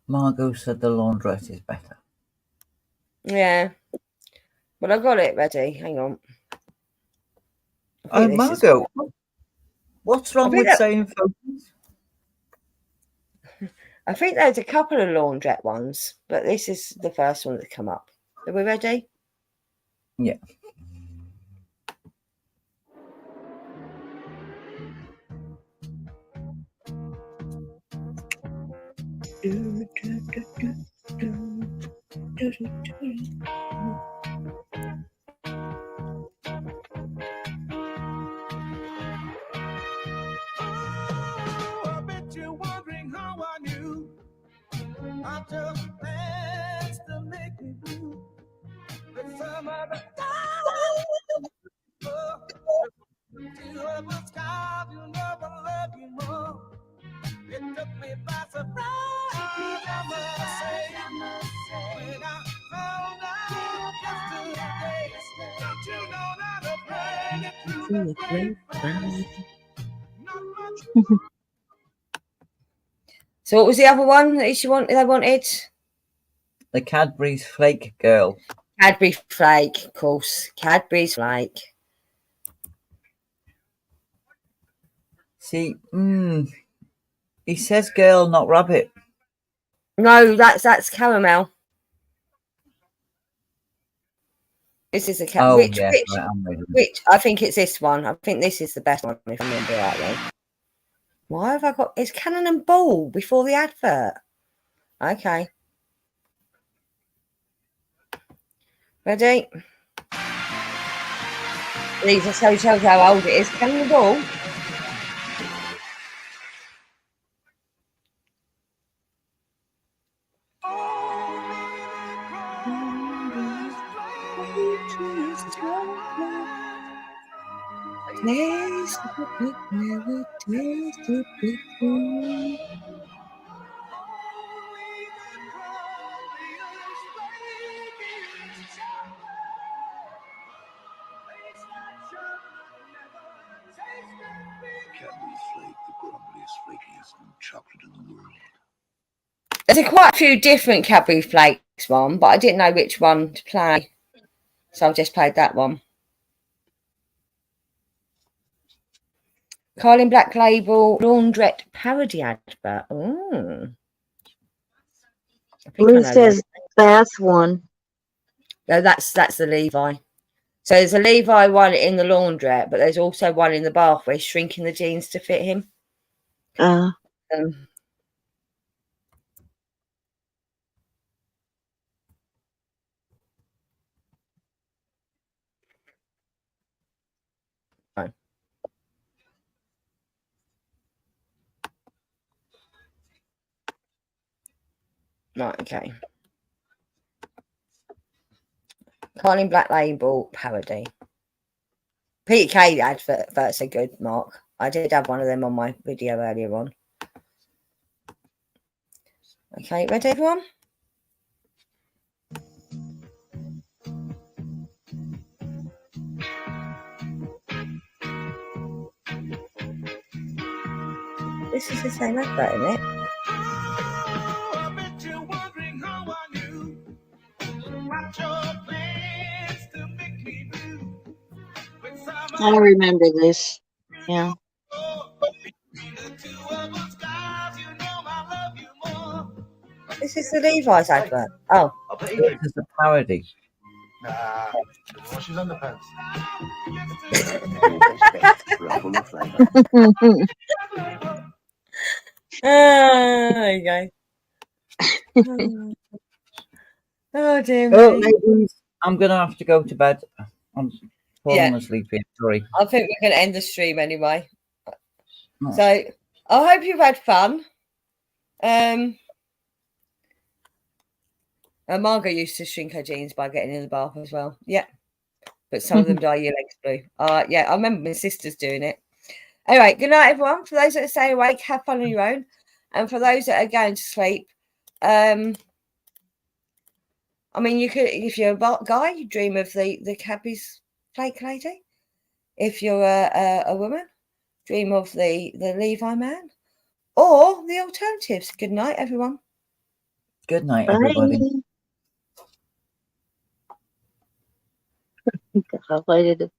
C: Margot said the laundrette is better.
A: Yeah. Well, I got it ready. Hang on.
C: Oh, Margot, what's wrong with saying photos?
A: I think there's a couple of laundrette ones, but this is the first one that's come up. Are we ready?
C: Yeah.
V: I bet you're wondering how I knew. I just plans to make me blue. With some other you up the skies, you know I love you more. It took me by surprise, I must say. When I found out yesterday, don't you know that I'm praying it through the grapevine?
A: So what was the other one that they wanted?
C: The Cadbury's Flake Girl.
A: Cadbury Flake, of course. Cadbury's Flake.
C: See, he says girl, not rabbit.
A: No, that's caramel. This is a cat.
C: Oh,
A: Which?
C: yeah, right, I'm ready.
A: Which? I think it's this one. I think this is the best one, if I remember rightly. Why have I got? It's Cannon and Ball before the advert. Okay. Ready? These are so tells how old it is. Cannon and Ball.
G: Cadbury's Flake, the grumbliest, flakiest chocolate in the world.
A: There's quite a few different Cadbury Flakes one, but I didn't know which one to play, so I just played that one. Carlin Black Label Laundrette parody advert. Oh,
B: Blue says bath one.
A: No, that's the Levi. So there's a Levi one in the laundrette, but there's also one in the bath where he's shrinking the jeans to fit him. Right, okay. Carlin Black Label parody. Peter Kay adverts are good, Mark. I did have one of them on my video earlier on. Okay, ready, everyone? This is the same advert, isn't it?
V: I bet you're wondering how I knew. What your plans to make me blue. With some
B: I remember this. Yeah.
A: This is the Levi's advert. Oh.
C: This is a parody.
V: Nah, she's underpants.
A: There you go. Oh dear me.
C: Oh, ladies, I'm gonna have to go to bed. falling asleep here. Sorry.
A: I think we're going to end the stream anyway.
C: Oh.
A: So I hope you've had fun. Margot used to shrink her jeans by getting in the bath as well. Yeah. But some of them dye your legs blue. Yeah, I remember my sister's doing it. Anyway, good night, everyone. For those that stay awake, have fun on your own. And for those that are going to sleep, I mean, you could, if you're a guy, you dream of the Cadbury's flake lady. If you're a woman, dream of the Levi man. Or the alternatives. Good night, everyone.
C: Good night, everybody.
B: Highlighted